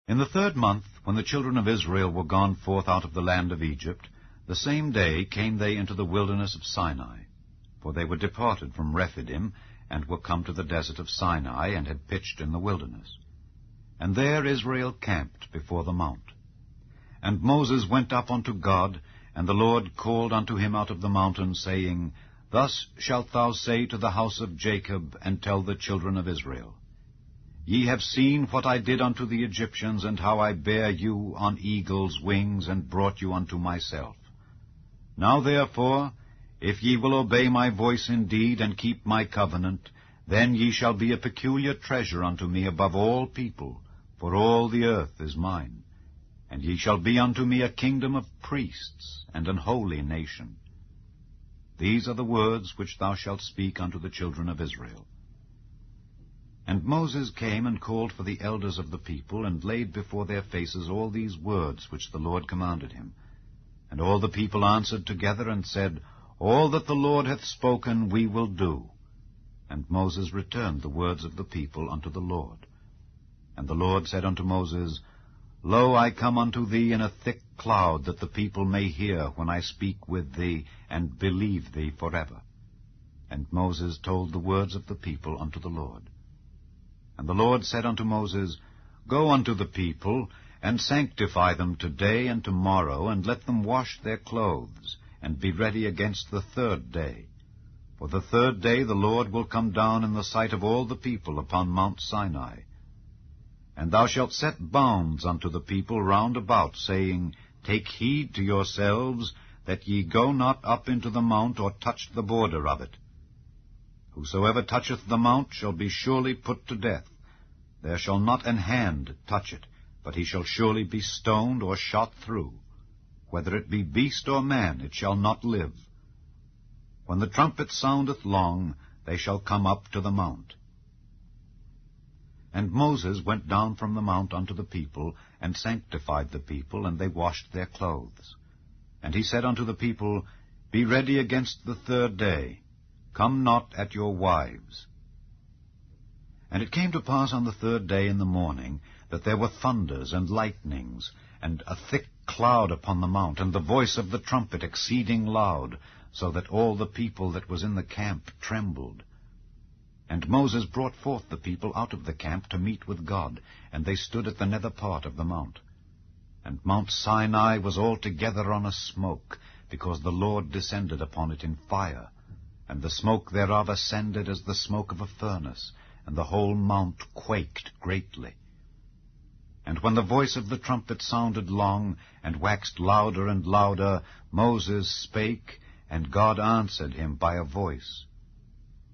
In the 3rd month, when the children of Israel were gone forth out of the land of Egypt, the same day came they into the wilderness of Sinai. For they were departed from Rephidim, and were come to the desert of Sinai, and had pitched in the wilderness. And there Israel camped before the mount. And Moses went up unto God, and the Lord called unto him out of the mountain, saying, Thus shalt thou say to the house of Jacob, and tell the children of Israel, Ye have seen what I did unto the Egyptians, and how I bare you on eagle's wings, and brought you unto myself. Now therefore, if ye will obey my voice indeed, and keep my covenant, then ye shall be a peculiar treasure unto me above all people, for all the earth is mine. And ye shall be unto me a kingdom of priests, and an holy nation. These are the words which thou shalt speak unto the children of Israel. And Moses came and called for the elders of the people, and laid before their faces all these words which the Lord commanded him. And all the people answered together, and said, All that the Lord hath spoken we will do. And Moses returned the words of the people unto the Lord. And the Lord said unto Moses, Lo, I come unto thee in a thick cloud, that the people may hear when I speak with thee, and believe thee forever. And Moses told the words of the people unto the Lord. And the Lord said unto Moses, Go unto the people, and sanctify them today and tomorrow, and let them wash their clothes, and be ready against the 3rd day. For the 3rd day the Lord will come down in the sight of all the people upon Mount Sinai. And thou shalt set bounds unto the people round about, saying, Take heed to yourselves, that ye go not up into the mount, or touch the border of it. Whosoever toucheth the mount shall be surely put to death. There shall not an hand touch it, but he shall surely be stoned or shot through. Whether it be beast or man, it shall not live. When the trumpet soundeth long, they shall come up to the mount. And Moses went down from the mount unto the people, and sanctified the people, and they washed their clothes. And he said unto the people, Be ready against the 3rd day. Come not at your wives. And it came to pass on the 3rd day in the morning, that there were thunders and lightnings, and a thick cloud upon the mount, and the voice of the trumpet exceeding loud, so that all the people that was in the camp trembled. And Moses brought forth the people out of the camp to meet with God, and they stood at the nether part of the mount. And Mount Sinai was altogether on a smoke, because the Lord descended upon it in fire, and the smoke thereof ascended as the smoke of a furnace, and the whole mount quaked greatly. And when the voice of the trumpet sounded long, and waxed louder and louder, Moses spake, and God answered him by a voice.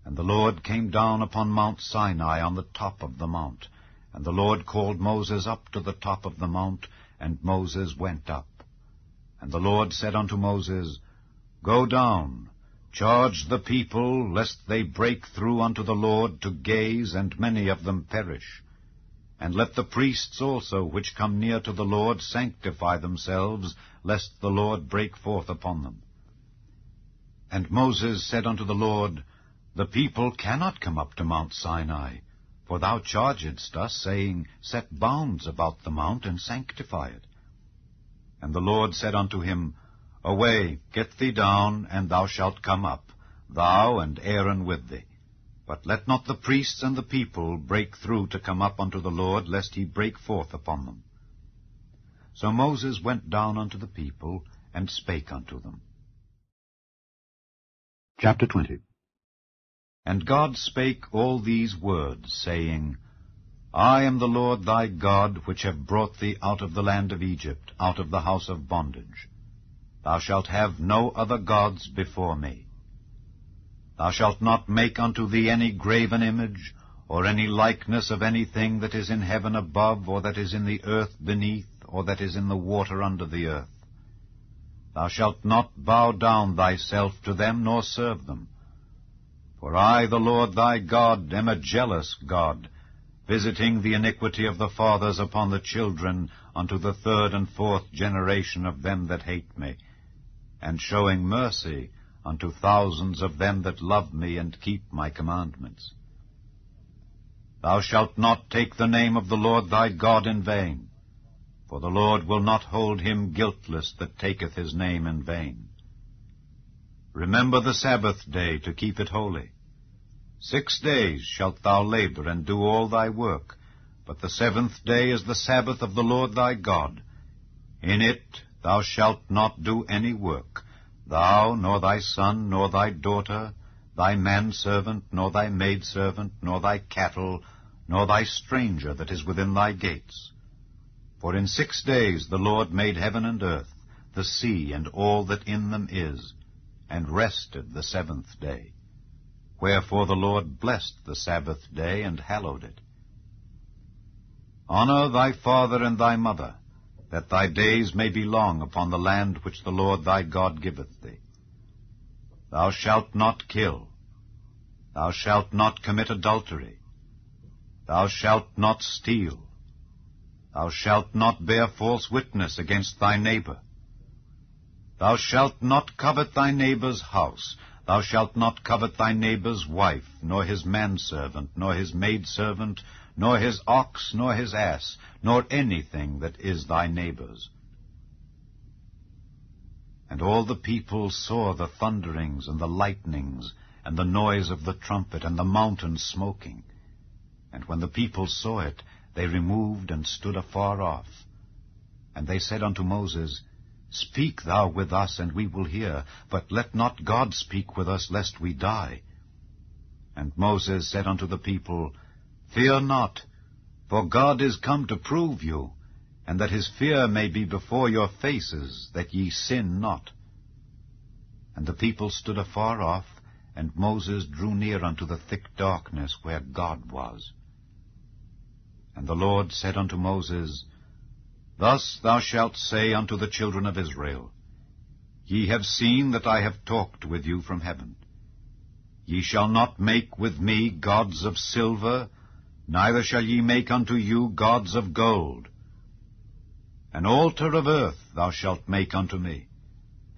And the Lord came down upon Mount Sinai on the top of the mount. And the Lord called Moses up to the top of the mount, and Moses went up. And the Lord said unto Moses, Go down, charge the people, lest they break through unto the Lord to gaze, and many of them perish. And let the priests also, which come near to the Lord, sanctify themselves, lest the Lord break forth upon them. And Moses said unto the Lord, The people cannot come up to Mount Sinai, for thou chargedst us, saying, Set bounds about the mount, and sanctify it. And the Lord said unto him, Away, get thee down, and thou shalt come up, thou and Aaron with thee. But let not the priests and the people break through to come up unto the Lord, lest he break forth upon them. So Moses went down unto the people, and spake unto them. Chapter 20. And God spake all these words, saying, I am the Lord thy God, which have brought thee out of the land of Egypt, out of the house of bondage. Thou shalt have no other gods before me. Thou shalt not make unto thee any graven image, or any likeness of anything that is in heaven above, or that is in the earth beneath, or that is in the water under the earth. Thou shalt not bow down thyself to them, nor serve them. For I, the Lord thy God, am a jealous God, visiting the iniquity of the fathers upon the children unto the 3rd and 4th generation of them that hate me, and showing mercy unto thousands of them that love me and keep my commandments. Thou shalt not take the name of the Lord thy God in vain, for the Lord will not hold him guiltless that taketh his name in vain. Remember the Sabbath day to keep it holy. 6 days shalt thou labor and do all thy work, but the 7th day is the Sabbath of the Lord thy God. In it thou shalt not do any work, thou, nor thy son, nor thy daughter, thy manservant, nor thy maidservant, nor thy cattle, nor thy stranger that is within thy gates. For in 6 days the Lord made heaven and earth, the sea, and all that in them is, and rested the 7th day. Wherefore the Lord blessed the Sabbath day, and hallowed it. Honor thy father and thy mother, that thy days may be long upon the land which the Lord thy God giveth thee. Thou shalt not kill. Thou shalt not commit adultery. Thou shalt not steal. Thou shalt not bear false witness against thy neighbor. Thou shalt not covet thy neighbor's house. Thou shalt not covet thy neighbor's wife, nor his manservant, nor his maidservant, nor his ox, nor his ass, nor anything that is thy neighbor's. And all the people saw the thunderings and the lightnings, and the noise of the trumpet, and the mountain smoking. And when the people saw it, they removed and stood afar off. And they said unto Moses, Speak thou with us, and we will hear, but let not God speak with us, lest we die. And Moses said unto the people, Fear not, for God is come to prove you, and that his fear may be before your faces, that ye sin not. And the people stood afar off, and Moses drew near unto the thick darkness where God was. And the Lord said unto Moses, Thus thou shalt say unto the children of Israel, Ye have seen that I have talked with you from heaven. Ye shall not make with me gods of silver, neither shall ye make unto you gods of gold. An altar of earth thou shalt make unto me,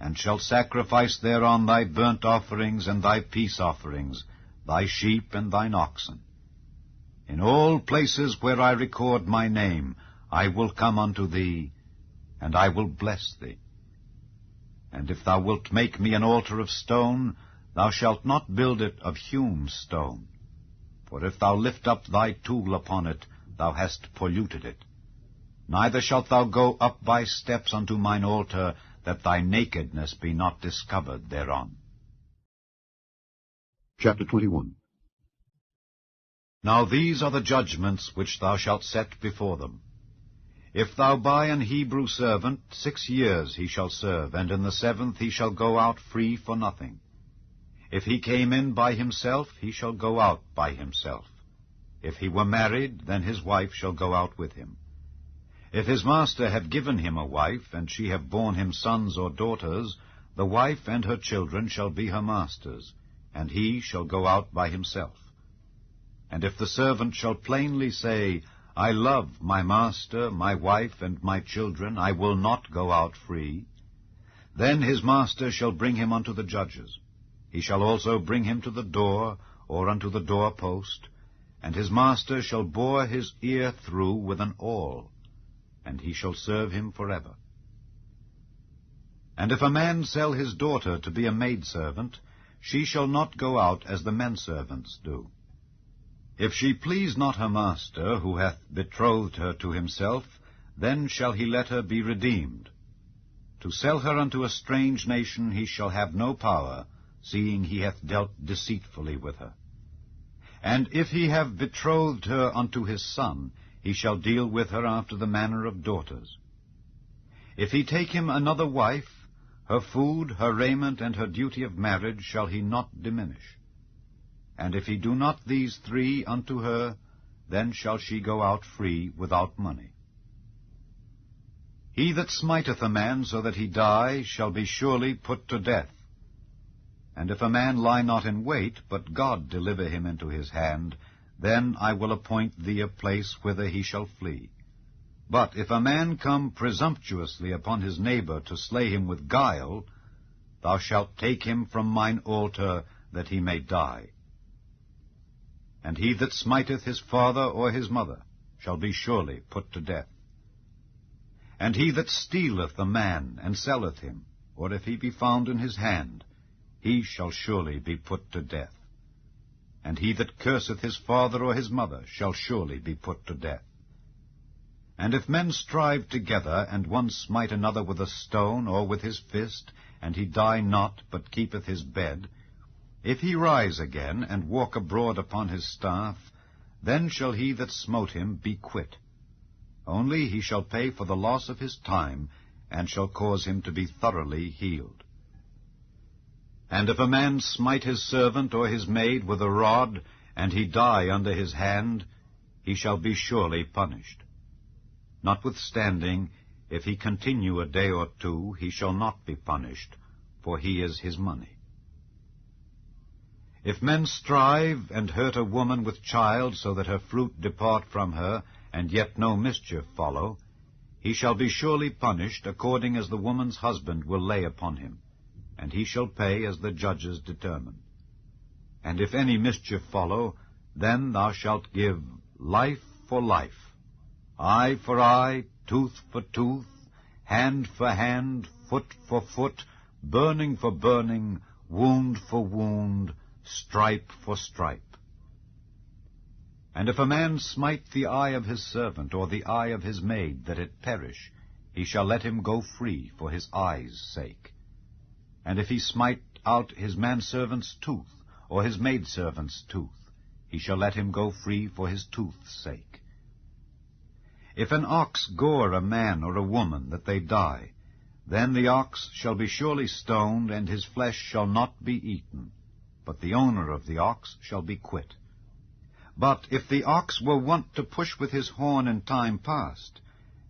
and shalt sacrifice thereon thy burnt offerings and thy peace offerings, thy sheep and thine oxen. In all places where I record my name, I will come unto thee, and I will bless thee. And if thou wilt make me an altar of stone, thou shalt not build it of hewn stone. For if thou lift up thy tool upon it, thou hast polluted it. Neither shalt thou go up by steps unto mine altar, that thy nakedness be not discovered thereon. Chapter 21. Now these are the judgments which thou shalt set before them. If thou buy an Hebrew servant, 6 years he shall serve, and in the 7th he shall go out free for nothing. If he came in by himself, he shall go out by himself. If he were married, then his wife shall go out with him. If his master have given him a wife, and she have borne him sons or daughters, the wife and her children shall be her master's, and he shall go out by himself. And if the servant shall plainly say, I love my master, my wife, and my children, I will not go out free, then his master shall bring him unto the judges. He shall also bring him to the door, or unto the doorpost, and his master shall bore his ear through with an awl, and he shall serve him forever. And if a man sell his daughter to be a maidservant, she shall not go out as the menservants do. If she please not her master, who hath betrothed her to himself, then shall he let her be redeemed. To sell her unto a strange nation he shall have no power, seeing he hath dealt deceitfully with her. And if he have betrothed her unto his son, he shall deal with her after the manner of daughters. If he take him another wife, her food, her raiment, and her duty of marriage shall he not diminish. And if he do not these 3 unto her, then shall she go out free without money. He that smiteth a man so that he die shall be surely put to death. And if a man lie not in wait, but God deliver him into his hand, then I will appoint thee a place whither he shall flee. But if a man come presumptuously upon his neighbor to slay him with guile, thou shalt take him from mine altar, that he may die. And he that smiteth his father or his mother shall be surely put to death. And he that stealeth a man and selleth him, or if he be found in his hand, he shall surely be put to death. And he that curseth his father or his mother shall surely be put to death. And if men strive together, and one smite another with a stone or with his fist, and he die not, but keepeth his bed, if he rise again, and walk abroad upon his staff, then shall he that smote him be quit. Only he shall pay for the loss of his time, and shall cause him to be thoroughly healed. And if a man smite his servant or his maid with a rod, and he die under his hand, he shall be surely punished. Notwithstanding, if he continue a day or 2, he shall not be punished, for he is his money. If men strive and hurt a woman with child, so that her fruit depart from her, and yet no mischief follow, he shall be surely punished according as the woman's husband will lay upon him, and he shall pay as the judges determine. And if any mischief follow, then thou shalt give life for life, eye for eye, tooth for tooth, hand for hand, foot for foot, burning for burning, wound for wound, stripe for stripe. And if a man smite the eye of his servant, or the eye of his maid, that it perish, he shall let him go free for his eye's sake. And if he smite out his manservant's tooth, or his maidservant's tooth, he shall let him go free for his tooth's sake. If an ox gore a man or a woman, that they die, then the ox shall be surely stoned, and his flesh shall not be eaten, but the owner of the ox shall be quit. But if the ox were wont to push with his horn in time past,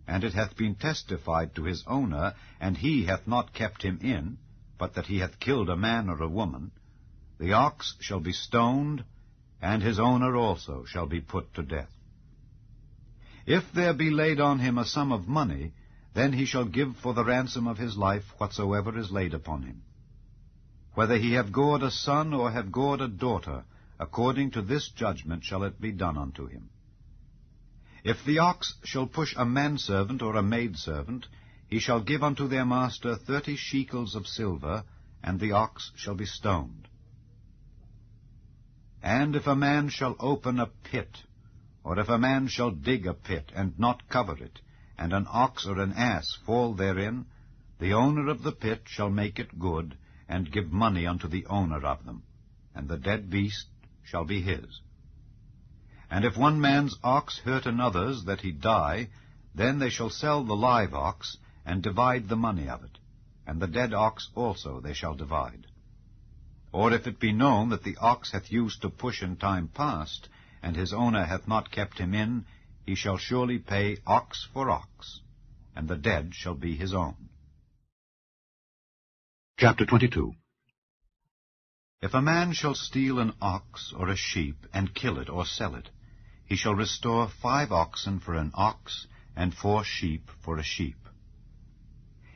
and it hath been testified to his owner, and he hath not kept him in, but that he hath killed a man or a woman, the ox shall be stoned, and his owner also shall be put to death. If there be laid on him a sum of money, then he shall give for the ransom of his life whatsoever is laid upon him. Whether he have gored a son or have gored a daughter, according to this judgment shall it be done unto him. If the ox shall push a manservant or a maidservant, he shall give unto their master 30 shekels of silver, and the ox shall be stoned. And if a man shall open a pit, or if a man shall dig a pit, and not cover it, and an ox or an ass fall therein, the owner of the pit shall make it good, and give money unto the owner of them, and the dead beast shall be his. And if one man's ox hurt another's, that he die, then they shall sell the live ox, and divide the money of it, and the dead ox also they shall divide. Or if it be known that the ox hath used to push in time past, and his owner hath not kept him in, he shall surely pay ox for ox, and the dead shall be his own. Chapter 22. If a man shall steal an ox or a sheep, and kill it or sell it, he shall restore 5 oxen for an ox, and 4 sheep for a sheep.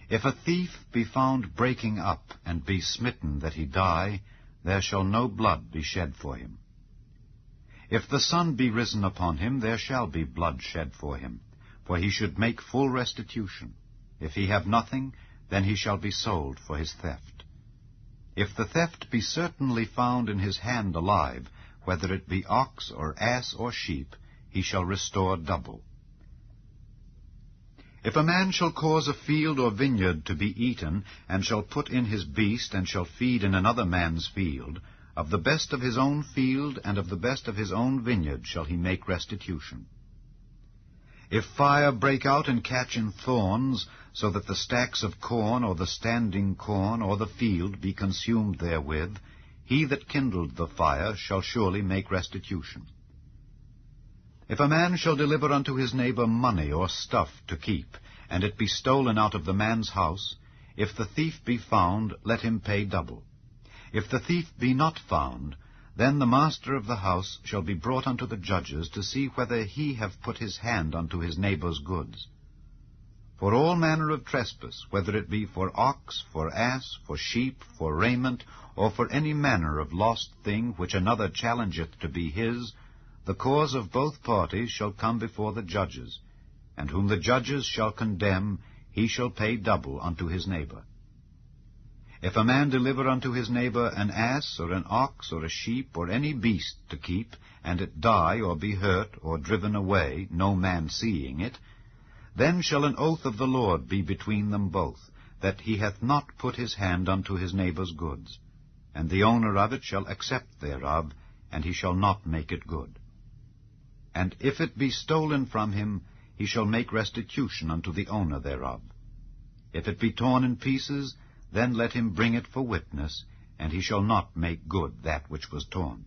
If a thief be found breaking up, and be smitten that he die, there shall no blood be shed for him. If the sun be risen upon him, there shall be blood shed for him, for he should make full restitution. If he have nothing, then he shall be sold for his theft. If the theft be certainly found in his hand alive, whether it be ox or ass or sheep, he shall restore double. If a man shall cause a field or vineyard to be eaten, and shall put in his beast, and shall feed in another man's field, of the best of his own field and of the best of his own vineyard shall he make restitution. If fire break out and catch in thorns, so that the stacks of corn or the standing corn or the field be consumed therewith, he that kindled the fire shall surely make restitution. If a man shall deliver unto his neighbor money or stuff to keep, and it be stolen out of the man's house, if the thief be found, let him pay double. If the thief be not found, then the master of the house shall be brought unto the judges to see whether he have put his hand unto his neighbor's goods. For all manner of trespass, whether it be for ox, for ass, for sheep, for raiment, or for any manner of lost thing which another challengeth to be his, the cause of both parties shall come before the judges, and whom the judges shall condemn, he shall pay double unto his neighbor. If a man deliver unto his neighbor an ass, or an ox, or a sheep, or any beast to keep, and it die, or be hurt, or driven away, no man seeing it, then shall an oath of the Lord be between them both, that he hath not put his hand unto his neighbor's goods, and the owner of it shall accept thereof, and he shall not make it good. And if it be stolen from him, he shall make restitution unto the owner thereof. If it be torn in pieces, then let him bring it for witness, and he shall not make good that which was torn.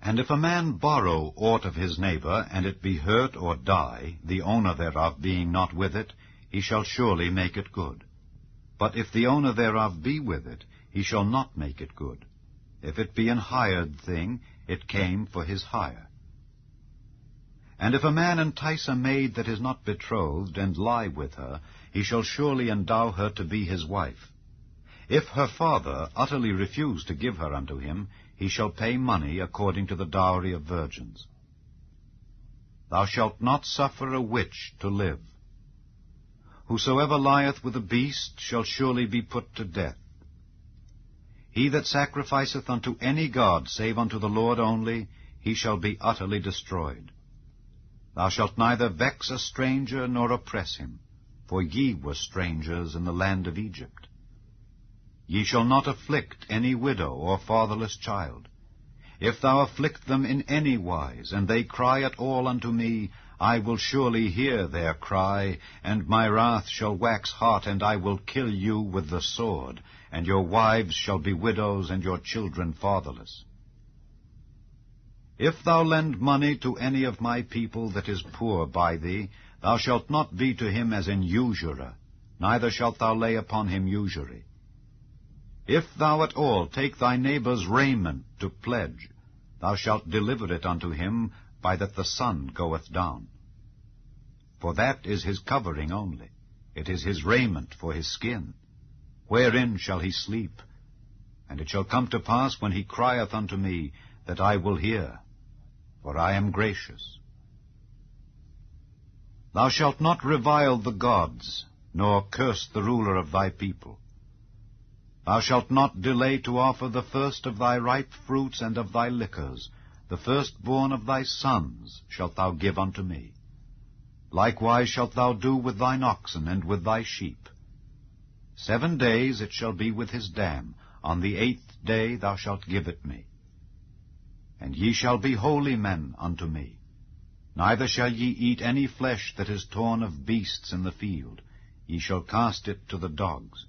And if a man borrow aught of his neighbor, and it be hurt or die, the owner thereof being not with it, he shall surely make it good. But if the owner thereof be with it, he shall not make it good. If it be an hired thing, it came for his hire. And if a man entice a maid that is not betrothed, and lie with her, he shall surely endow her to be his wife. If her father utterly refuse to give her unto him, he shall pay money according to the dowry of virgins. Thou shalt not suffer a witch to live. Whosoever lieth with a beast shall surely be put to death. He that sacrificeth unto any god save unto the Lord only, he shall be utterly destroyed. Thou shalt neither vex a stranger nor oppress him, for ye were strangers in the land of Egypt. Ye shall not afflict any widow or fatherless child. If thou afflict them in any wise, and they cry at all unto me, I will surely hear their cry, and my wrath shall wax hot, and I will kill you with the sword, and your wives shall be widows, and your children fatherless. If thou lend money to any of my people that is poor by thee, thou shalt not be to him as an usurer, neither shalt thou lay upon him usury. If thou at all take thy neighbor's raiment to pledge, thou shalt deliver it unto him by that the sun goeth down. For that is his covering only, it is his raiment for his skin. Wherein shall he sleep? And it shall come to pass, when he crieth unto me, that I will hear, for I am gracious. Thou shalt not revile the gods, nor curse the ruler of thy people. Thou shalt not delay to offer the first of thy ripe fruits and of thy liquors. The firstborn of thy sons shalt thou give unto me. Likewise shalt thou do with thine oxen and with thy sheep. 7 days it shall be with his dam. On the 8th day thou shalt give it me. And ye shall be holy men unto me. Neither shall ye eat any flesh that is torn of beasts in the field. Ye shall cast it to the dogs.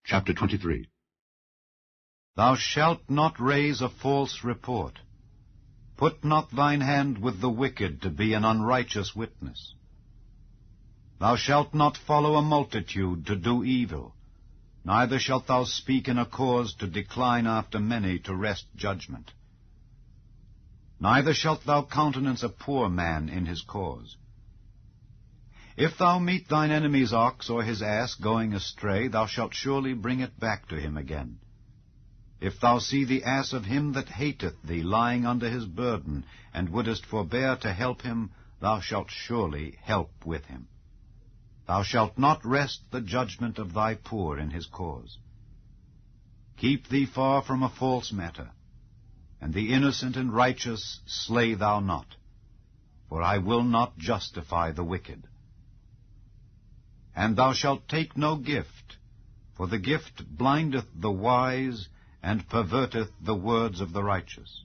Chapter 23. Thou shalt not raise a false report. Put not thine hand with the wicked to be an unrighteous witness. Thou shalt not follow a multitude to do evil, neither shalt thou speak in a cause to decline after many to wrest judgment. Neither shalt thou countenance a poor man in his cause. If thou meet thine enemy's ox or his ass going astray, thou shalt surely bring it back to him again. If thou see the ass of him that hateth thee lying under his burden, and wouldest forbear to help him, thou shalt surely help with him. Thou shalt not wrest the judgment of thy poor in his cause. Keep thee far from a false matter, and the innocent and righteous slay thou not, for I will not justify the wicked. And thou shalt take no gift, for the gift blindeth the wise, and perverteth the words of the righteous.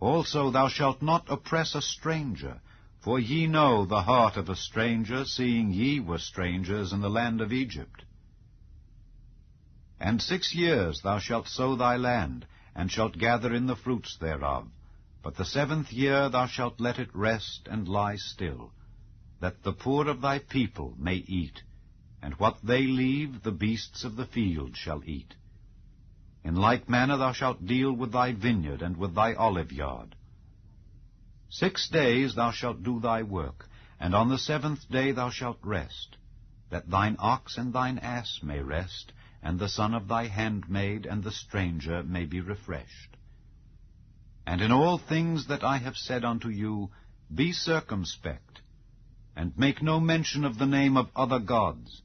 Also thou shalt not oppress a stranger, for ye know the heart of a stranger, seeing ye were strangers in the land of Egypt. And 6 years thou shalt sow thy land, and shalt gather in the fruits thereof. But the 7th year thou shalt let it rest and lie still, that the poor of thy people may eat, and what they leave the beasts of the field shall eat. In like manner thou shalt deal with thy vineyard and with thy olive yard. 6 days thou shalt do thy work, and on the 7th day thou shalt rest, that thine ox and thine ass may rest, and the son of thy handmaid and the stranger may be refreshed. And in all things that I have said unto you, be circumspect, and make no mention of the name of other gods,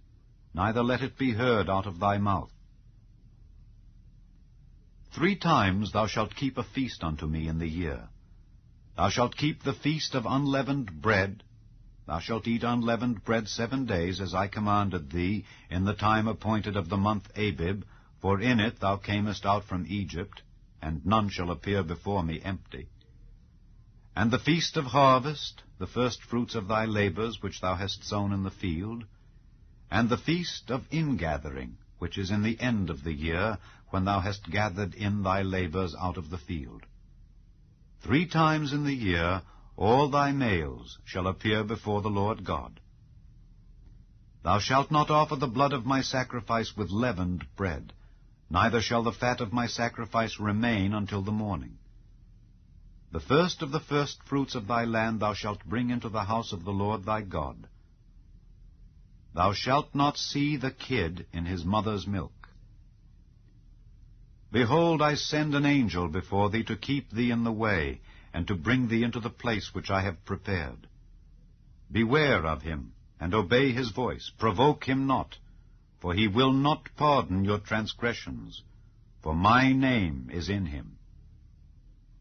neither let it be heard out of thy mouth. 3 times thou shalt keep a feast unto me in the year. Thou shalt keep the feast of unleavened bread. Thou shalt eat unleavened bread 7 days, as I commanded thee, in the time appointed of the month Abib, for in it thou camest out from Egypt, and none shall appear before me empty. And the feast of harvest, the first fruits of thy labors which thou hast sown in the field, and the feast of ingathering, which is in the end of the year, when thou hast gathered in thy labors out of the field. 3 times in the year all thy males shall appear before the Lord God. Thou shalt not offer the blood of my sacrifice with leavened bread, neither shall the fat of my sacrifice remain until the morning. The first of the first fruits of thy land thou shalt bring into the house of the Lord thy God. Thou shalt not see the kid in his mother's milk. Behold, I send an angel before thee to keep thee in the way, and to bring thee into the place which I have prepared. Beware of him, and obey his voice. Provoke him not, for he will not pardon your transgressions, for my name is in him.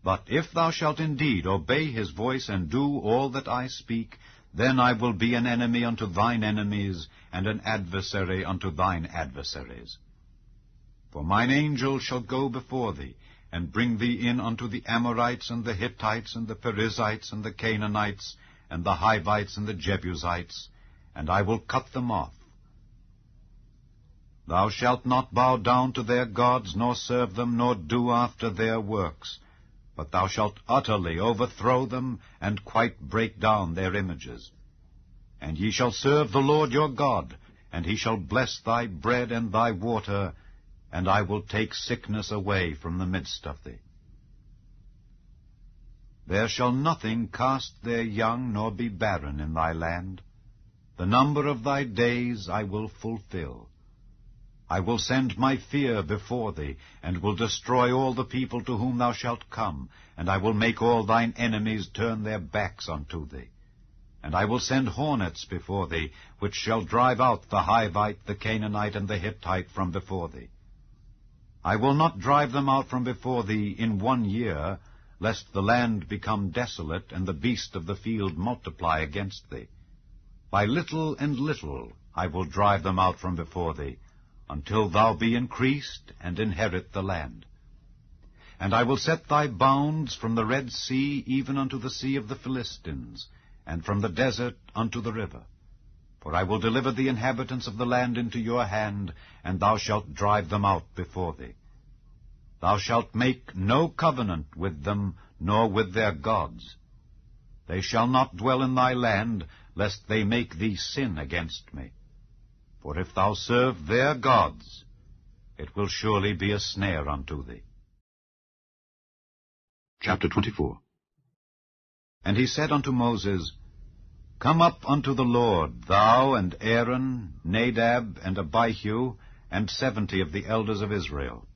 But if thou shalt indeed obey his voice, and do all that I speak, then I will be an enemy unto thine enemies, and an adversary unto thine adversaries. For mine angel shall go before thee, and bring thee in unto the Amorites, and the Hittites, and the Perizzites, and the Canaanites, and the Hivites, and the Jebusites, and I will cut them off. Thou shalt not bow down to their gods, nor serve them, nor do after their works, but thou shalt utterly overthrow them, and quite break down their images. And ye shall serve the Lord your God, and he shall bless thy bread and thy water, and I will take sickness away from the midst of thee. There shall nothing cast their young, nor be barren in thy land. The number of thy days I will fulfill. I will send my fear before thee, and will destroy all the people to whom thou shalt come, and I will make all thine enemies turn their backs unto thee. And I will send hornets before thee, which shall drive out the Hivite, the Canaanite, and the Hittite from before thee. I will not drive them out from before thee in 1 year, lest the land become desolate, and the beast of the field multiply against thee. By little and little I will drive them out from before thee, until thou be increased, and inherit the land. And I will set thy bounds from the Red Sea even unto the sea of the Philistines, and from the desert unto the river. For I will deliver the inhabitants of the land into your hand, and thou shalt drive them out before thee. Thou shalt make no covenant with them, nor with their gods. They shall not dwell in thy land, lest they make thee sin against me. For if thou serve their gods, it will surely be a snare unto thee. Chapter 24. And he said unto Moses, Come up unto the Lord, thou and Aaron, Nadab, and Abihu, and 70 of the elders of Israel,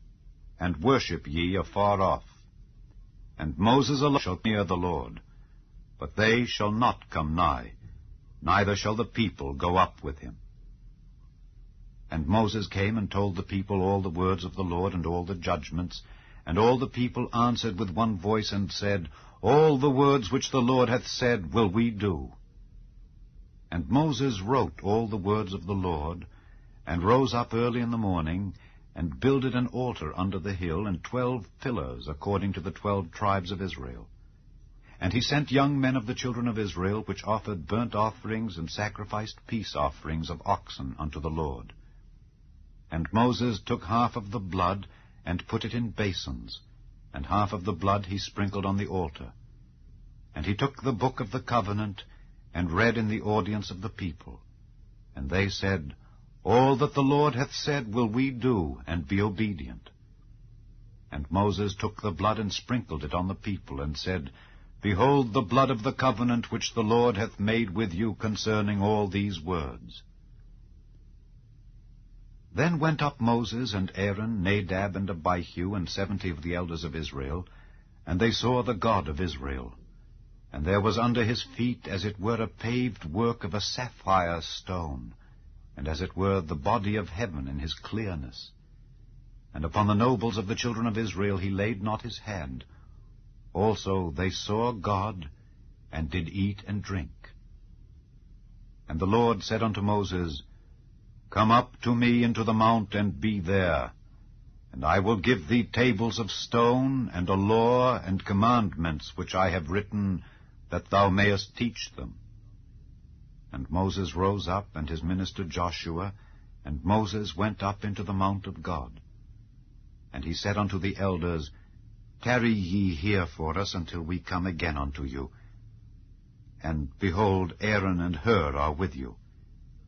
and worship ye afar off. And Moses alone shall near the Lord, but they shall not come nigh, neither shall the people go up with him. And Moses came and told the people all the words of the Lord and all the judgments, and all the people answered with one voice and said, All the words which the Lord hath said will we do. And Moses wrote all the words of the Lord, and rose up early in the morning, and builded an altar under the hill, and 12 pillars according to the 12 tribes of Israel. And he sent young men of the children of Israel, which offered burnt offerings and sacrificed peace offerings of oxen unto the Lord. And Moses took half of the blood, and put it in basins, and half of the blood he sprinkled on the altar. And he took the book of the covenant, and read in the audience of the people. And they said, All that the Lord hath said will we do, and be obedient. And Moses took the blood and sprinkled it on the people, and said, Behold the blood of the covenant which the Lord hath made with you concerning all these words. Then went up Moses and Aaron, Nadab and Abihu, and 70 of the elders of Israel, and they saw the God of Israel. And there was under his feet as it were a paved work of a sapphire stone, and as it were the body of heaven in his clearness. And upon the nobles of the children of Israel he laid not his hand. Also they saw God, and did eat and drink. And the Lord said unto Moses, Come up to me into the mount, and be there. And I will give thee tables of stone, and a law and commandments which I have written, that thou mayest teach them. And Moses rose up, and his minister Joshua, and Moses went up into the mount of God. And he said unto the elders, Tarry ye here for us until we come again unto you. And behold, Aaron and Hur are with you.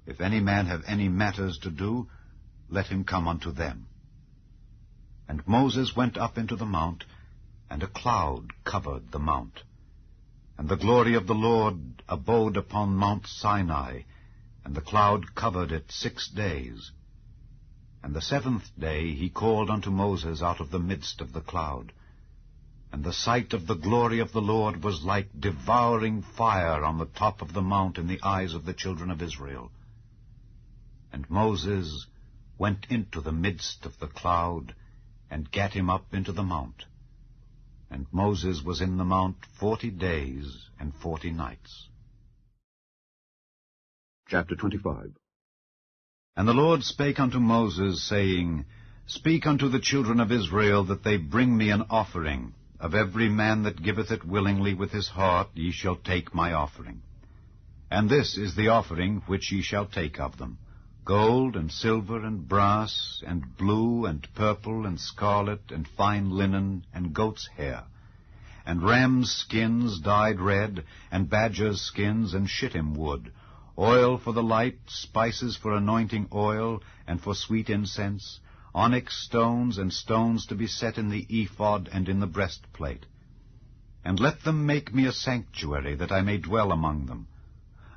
If any man have any matters to do, let him come unto them. And Moses went up into the mount, and a cloud covered the mount. And the glory of the Lord abode upon Mount Sinai, and the cloud covered it 6 days. And the 7th day he called unto Moses out of the midst of the cloud. And the sight of the glory of the Lord was like devouring fire on the top of the mount in the eyes of the children of Israel. And Moses went into the midst of the cloud, and gat him up into the mount. And Moses was in the mount 40 days and 40 nights. Chapter 25. And the Lord spake unto Moses, saying, Speak unto the children of Israel, that they bring me an offering. Of every man that giveth it willingly with his heart ye shall take my offering. And this is the offering which ye shall take of them: gold, and silver, and brass, and blue, and purple, and scarlet, and fine linen, and goat's hair, and rams' skins dyed red, and badgers' skins, and shittim wood, oil for the light, spices for anointing oil, and for sweet incense, onyx stones, and stones to be set in the ephod and in the breastplate. And let them make me a sanctuary, that I may dwell among them.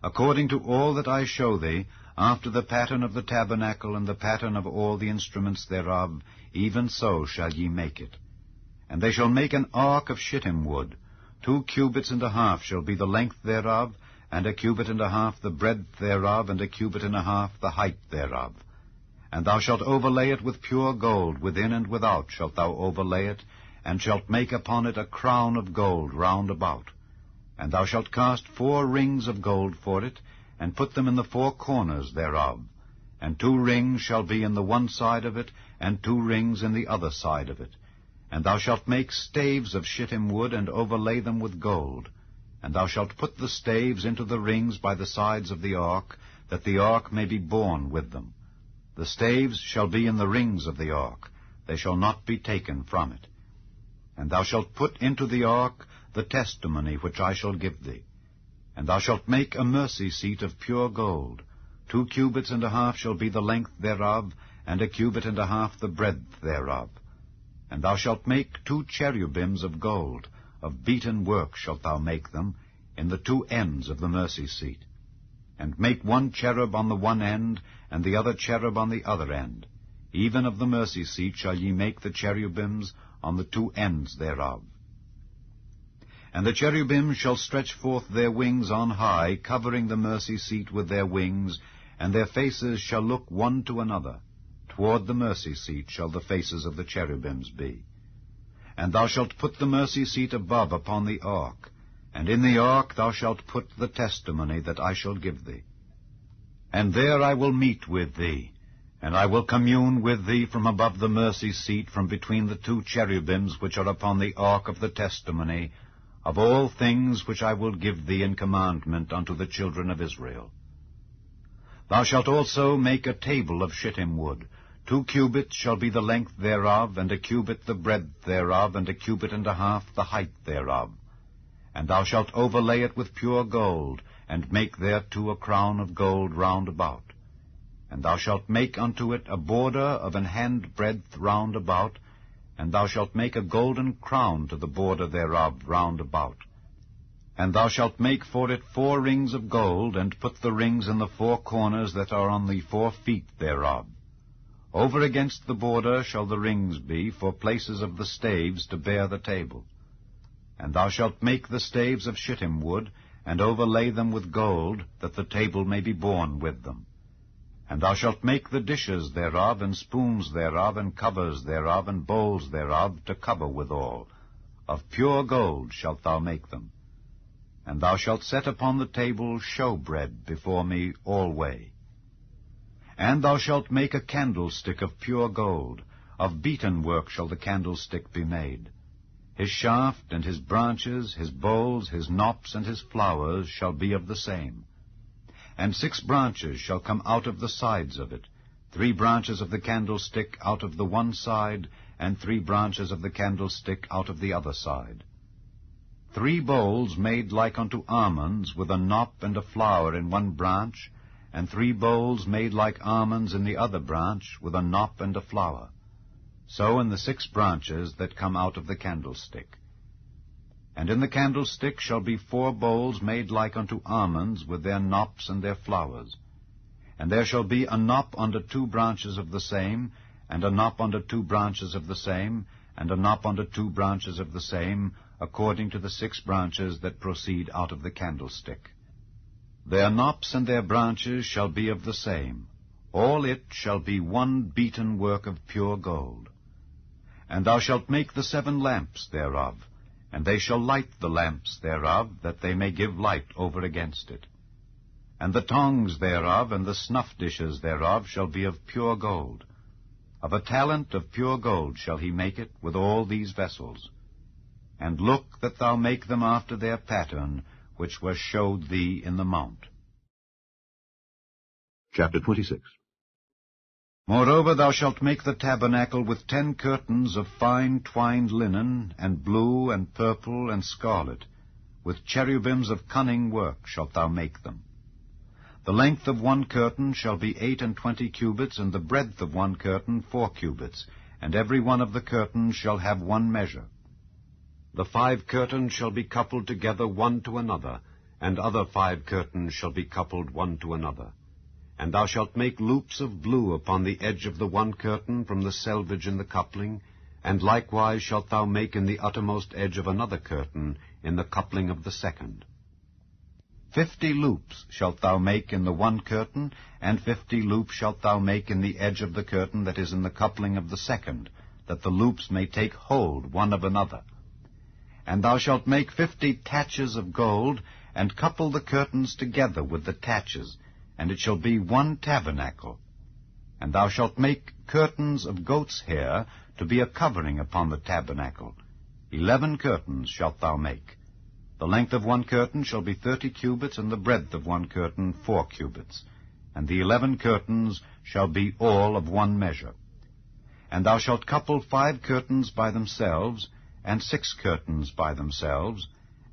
according to all that I show thee, after the pattern of the tabernacle and the pattern of all the instruments thereof, even so shall ye make it. And they shall make an ark of shittim wood. 2 cubits and a half shall be the length thereof, and 1 cubit and a half the breadth thereof, and 1 cubit and a half the height thereof. And thou shalt overlay it with pure gold, within and without shalt thou overlay it, and shalt make upon it a crown of gold round about. And thou shalt cast 4 rings of gold for it, and put them in the 4 corners thereof. And 2 rings shall be in the one side of it, and 2 rings in the other side of it. And thou shalt make staves of shittim wood, and overlay them with gold. And thou shalt put the staves into the rings by the sides of the ark, that the ark may be borne with them. The staves shall be in the rings of the ark, they shall not be taken from it. And thou shalt put into the ark the testimony which I shall give thee. And thou shalt make a mercy seat of pure gold. 2 cubits and a half shall be the length thereof, and 1 cubit and a half the breadth thereof. And thou shalt make 2 cherubims of gold, of beaten work shalt thou make them, in the 2 ends of the mercy seat. And make 1 cherub on the one end, and the other cherub on the other end. Even of the mercy seat shall ye make the cherubims on the 2 ends thereof. And the cherubims shall stretch forth their wings on high, covering the mercy seat with their wings, and their faces shall look one to another. Toward the mercy seat shall the faces of the cherubims be. And thou shalt put the mercy seat above upon the ark, and in the ark thou shalt put the testimony that I shall give thee. And there I will meet with thee, and I will commune with thee from above the mercy seat, from between the 2 cherubims which are upon the ark of the testimony, of all things which I will give thee in commandment unto the children of Israel. Thou shalt also make a table of shittim wood. 2 cubits shall be the length thereof, and 1 cubit the breadth thereof, and 1 cubit and a half the height thereof. And thou shalt overlay it with pure gold, and make thereto a crown of gold round about. And thou shalt make unto it a border of an hand breadth round about, and thou shalt make a golden crown to the border thereof round about. And thou shalt make for it 4 rings of gold, and put the rings in the 4 corners that are on the 4 feet thereof. Over against the border shall the rings be, for places of the staves to bear the table. And thou shalt make the staves of shittim wood, and overlay them with gold, that the table may be borne with them. And thou shalt make the dishes thereof, and spoons thereof, and covers thereof, and bowls thereof, to cover withal. Of pure gold shalt thou make them. And thou shalt set upon the table showbread before me alway. And thou shalt make a candlestick of pure gold. Of beaten work shall the candlestick be made. His shaft and his branches, his bowls, his knops, and his flowers shall be of the same. And 6 branches shall come out of the sides of it, 3 branches of the candlestick out of the one side, and 3 branches of the candlestick out of the other side. 3 bowls made like unto almonds, with a knop and a flower in one branch, and 3 bowls made like almonds in the other branch, with a knop and a flower. So in the 6 branches that come out of the candlestick. And in the candlestick shall be 4 bowls made like unto almonds, with their knops and their flowers. And there shall be a knop under 2 branches of the same, and a knop under 2 branches of the same, and a knop under 2 branches of the same, according to the 6 branches that proceed out of the candlestick. Their knops and their branches shall be of the same. All it shall be one beaten work of pure gold. And thou shalt make the 7 lamps thereof, and they shall light the lamps thereof, that they may give light over against it. And the tongs thereof and the snuff dishes thereof shall be of pure gold. Of a talent of pure gold shall he make it with all these vessels. And look that thou make them after their pattern, which was showed thee in the mount. Chapter 26. Moreover, thou shalt make the tabernacle with 10 curtains of fine twined linen, and blue, and purple, and scarlet. With cherubims of cunning work shalt thou make them. The length of 1 curtain shall be 28 cubits, and the breadth of 1 curtain 4 cubits, and every one of the curtains shall have 1 measure. The 5 curtains shall be coupled together one to another, and other 5 curtains shall be coupled one to another. And thou shalt make loops of blue upon the edge of the one curtain from the selvage in the coupling, and likewise shalt thou make in the uttermost edge of another curtain in the coupling of the second. 50 loops shalt thou make in the one curtain, and 50 loops shalt thou make in the edge of the curtain that is in the coupling of the second, that the loops may take hold one of another. And thou shalt make 50 taches of gold, and couple the curtains together with the taches, and it shall be one tabernacle. And thou shalt make curtains of goat's hair to be a covering upon the tabernacle. 11 curtains shalt thou make. The length of one curtain shall be 30 cubits, and the breadth of one curtain 4 cubits. And the 11 curtains shall be all of one measure. And thou shalt couple 5 curtains by themselves, and 6 curtains by themselves,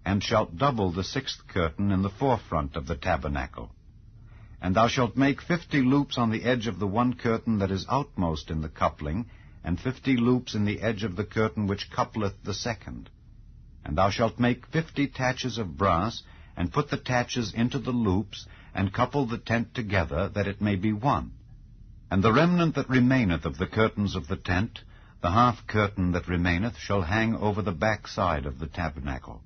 and shalt double the 6th curtain in the forefront of the tabernacle. And thou shalt make 50 loops on the edge of the one curtain that is outmost in the coupling, and 50 loops in the edge of the curtain which coupleth the second. And thou shalt make 50 taches of brass, and put the taches into the loops, and couple the tent together, that it may be one. And the remnant that remaineth of the curtains of the tent, the half curtain that remaineth, shall hang over the back side of the tabernacle.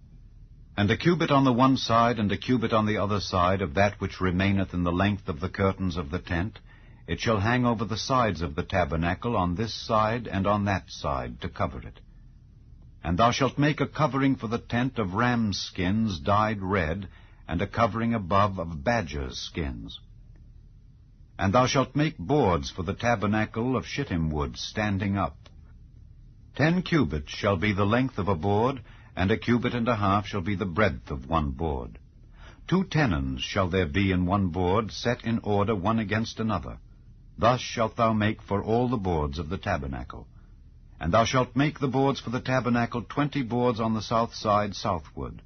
And a cubit on the one side, and a cubit on the other side of that which remaineth in the length of the curtains of the tent, it shall hang over the sides of the tabernacle on this side and on that side, to cover it. And thou shalt make a covering for the tent of rams' skins dyed red, and a covering above of badgers' skins. And thou shalt make boards for the tabernacle of shittim wood standing up. 10 cubits shall be the length of a board, and a cubit and a half shall be the breadth of one board. 2 tenons shall there be in one board, set in order one against another. Thus shalt thou make for all the boards of the tabernacle. And thou shalt make the boards for the tabernacle 20 boards on the south side southward.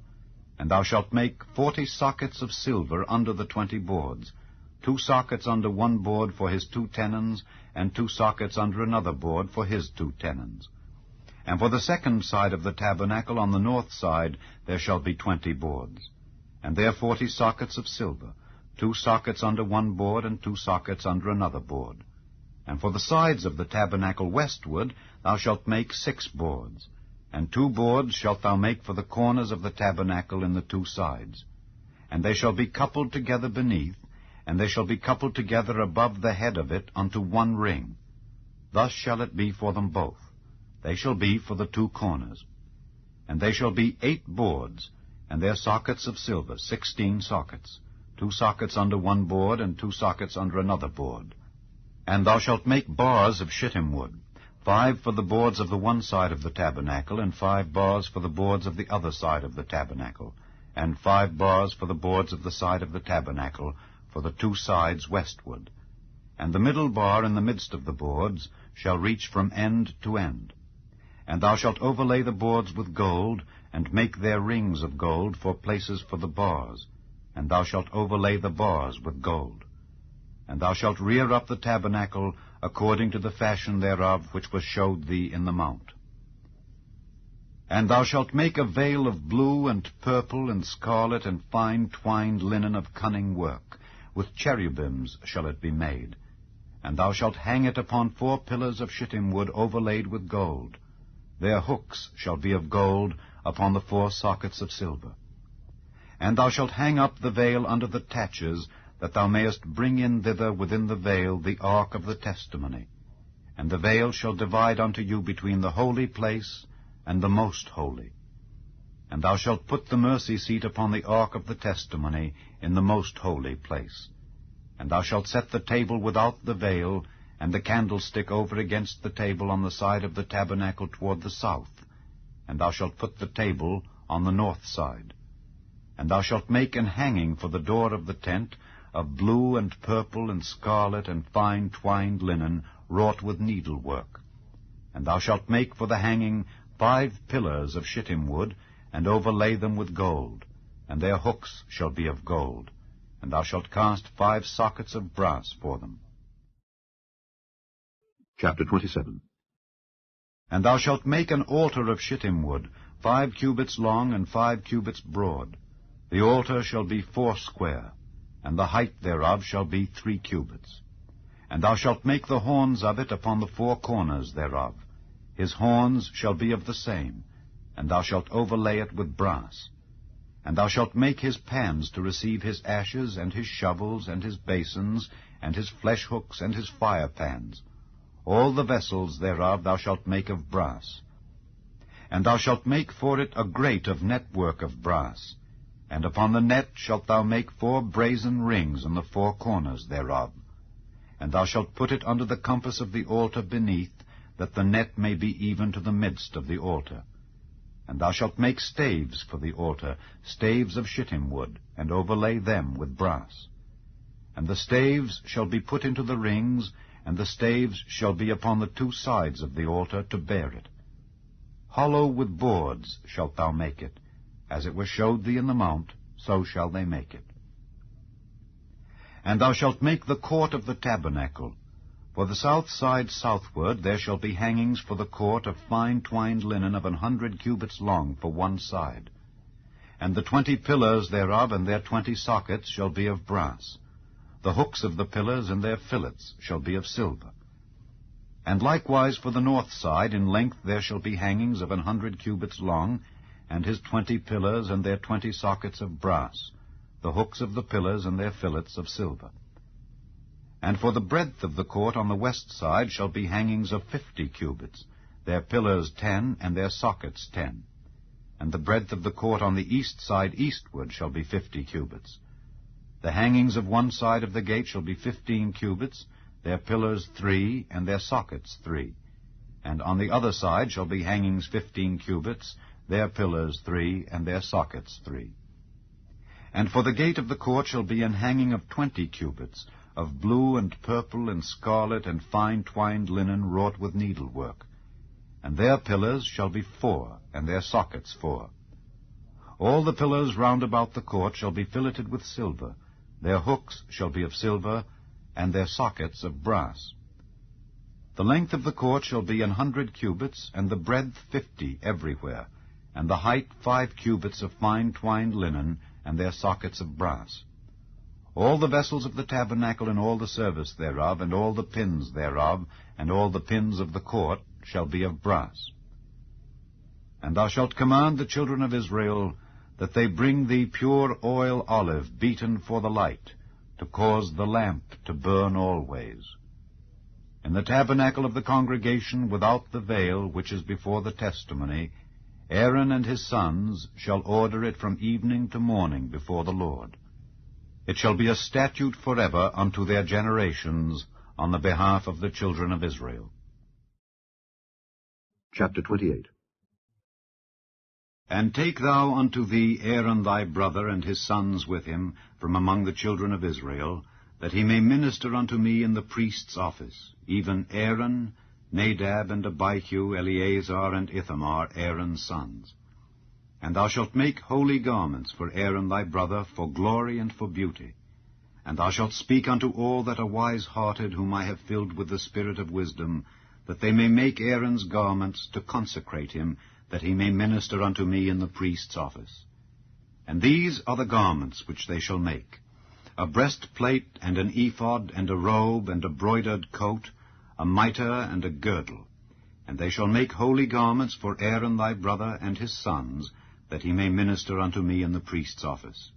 And thou shalt make 40 sockets of silver under the 20 boards, 2 sockets under one board for his 2 tenons, and 2 sockets under another board for his 2 tenons. And for the second side of the tabernacle on the north side there shall be 20 boards. And there 40 sockets of silver, 2 sockets under one board, and 2 sockets under another board. And for the sides of the tabernacle westward thou shalt make 6 boards, and 2 boards shalt thou make for the corners of the tabernacle in the 2 sides. And they shall be coupled together beneath, and they shall be coupled together above the head of it unto one ring. Thus shall it be for them both. They shall be for the 2 corners. And they shall be 8 boards, and their sockets of silver, 16 sockets, 2 sockets under one board, and 2 sockets under another board. And thou shalt make bars of shittim wood, 5 for the boards of the one side of the tabernacle, and 5 bars for the boards of the other side of the tabernacle, and 5 bars for the boards of the side of the tabernacle, for the 2 sides westward. And the middle bar in the midst of the boards shall reach from end to end. And thou shalt overlay the boards with gold, and make their rings of gold for places for the bars, and thou shalt overlay the bars with gold. And thou shalt rear up the tabernacle according to the fashion thereof which was showed thee in the mount. And thou shalt make a veil of blue and purple and scarlet and fine twined linen of cunning work. With cherubims shall it be made. And thou shalt hang it upon 4 pillars of shittim wood overlaid with gold. Their hooks shall be of gold upon the 4 sockets of silver. And thou shalt hang up the veil under the taches, that thou mayest bring in thither within the veil the ark of the testimony. And the veil shall divide unto you between the holy place and the most holy. And thou shalt put the mercy seat upon the ark of the testimony in the most holy place. And thou shalt set the table without the veil, and the candlestick over against the table on the side of the tabernacle toward the south. And thou shalt put the table on the north side. And thou shalt make an hanging for the door of the tent of blue and purple and scarlet and fine twined linen wrought with needlework. And thou shalt make for the hanging 5 pillars of shittim wood, and overlay them with gold, and their hooks shall be of gold. And thou shalt cast 5 sockets of brass for them. Chapter 27. And thou shalt make an altar of shittim wood, 5 cubits long and 5 cubits broad. The altar shall be 4 square, and the height thereof shall be 3 cubits. And thou shalt make the horns of it upon the 4 corners thereof. His horns shall be of the same, and thou shalt overlay it with brass. And thou shalt make his pans to receive his ashes, and his shovels, and his basins, and his flesh hooks, and his fire pans. All the vessels thereof thou shalt make of brass. And thou shalt make for it a grate of network of brass. And upon the net shalt thou make 4 brazen rings in the 4 corners thereof. And thou shalt put it under the compass of the altar beneath, that the net may be even to the midst of the altar. And thou shalt make staves for the altar, staves of shittim wood, and overlay them with brass. And the staves shall be put into the rings, and the staves shall be upon the 2 sides of the altar to bear it. Hollow with boards shalt thou make it, as it was showed thee in the mount, so shall they make it. And thou shalt make the court of the tabernacle. For the south side southward there shall be hangings for the court of fine twined linen of 100 cubits long for 1 side. And the 20 pillars thereof and their 20 sockets shall be of brass. The hooks of the pillars and their fillets shall be of silver. And likewise for the north side in length there shall be hangings of 100 cubits long, and his 20 pillars and their 20 sockets of brass, the hooks of the pillars and their fillets of silver. And for the breadth of the court on the west side shall be hangings of 50 cubits, their pillars 10, and their sockets 10. And the breadth of the court on the east side eastward shall be 50 cubits. The hangings of one side of the gate shall be 15 cubits, their pillars 3, and their sockets 3. And on the other side shall be hangings 15 cubits, their pillars 3, and their sockets 3. And for the gate of the court shall be an hanging of 20 cubits, of blue and purple and scarlet and fine twined linen wrought with needlework. And their pillars shall be 4, and their sockets 4. All the pillars round about the court shall be filleted with silver. Their hooks shall be of silver, and their sockets of brass. The length of the court shall be 100 cubits, and the breadth 50 everywhere, and the height 5 cubits of fine twined linen, and their sockets of brass. All the vessels of the tabernacle and all the service thereof, and all the pins thereof, and all the pins of the court shall be of brass. And thou shalt command the children of Israel that they bring thee pure oil olive beaten for the light, to cause the lamp to burn always. In the tabernacle of the congregation without the veil, which is before the testimony, Aaron and his sons shall order it from evening to morning before the Lord. It shall be a statute forever unto their generations on the behalf of the children of Israel. Chapter 28. And take thou unto thee Aaron thy brother and his sons with him from among the children of Israel, that he may minister unto me in the priest's office, even Aaron, Nadab, and Abihu, Eleazar, and Ithamar, Aaron's sons. And thou shalt make holy garments for Aaron thy brother, for glory and for beauty. And thou shalt speak unto all that are wise-hearted, whom I have filled with the spirit of wisdom, that they may make Aaron's garments to consecrate him, that he may minister unto me in the priest's office. And these are the garments which they shall make: a breastplate, and an ephod, and a robe, and a broidered coat, a mitre, and a girdle. And they shall make holy garments for Aaron thy brother and his sons, that he may minister unto me in the priest's office.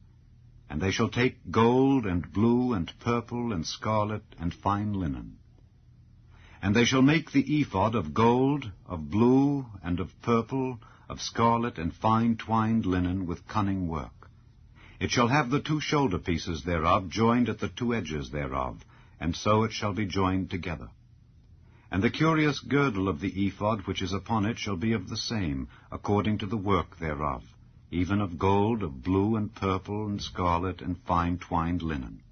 And they shall take gold, and blue, and purple, and scarlet, and fine linen. And they shall make the ephod of gold, of blue, and of purple, of scarlet, and fine twined linen with cunning work. It shall have the 2 shoulder pieces thereof joined at the 2 edges thereof, and so it shall be joined together. And the curious girdle of the ephod which is upon it shall be of the same, according to the work thereof, even of gold, of blue, and purple, and scarlet, and fine twined linen.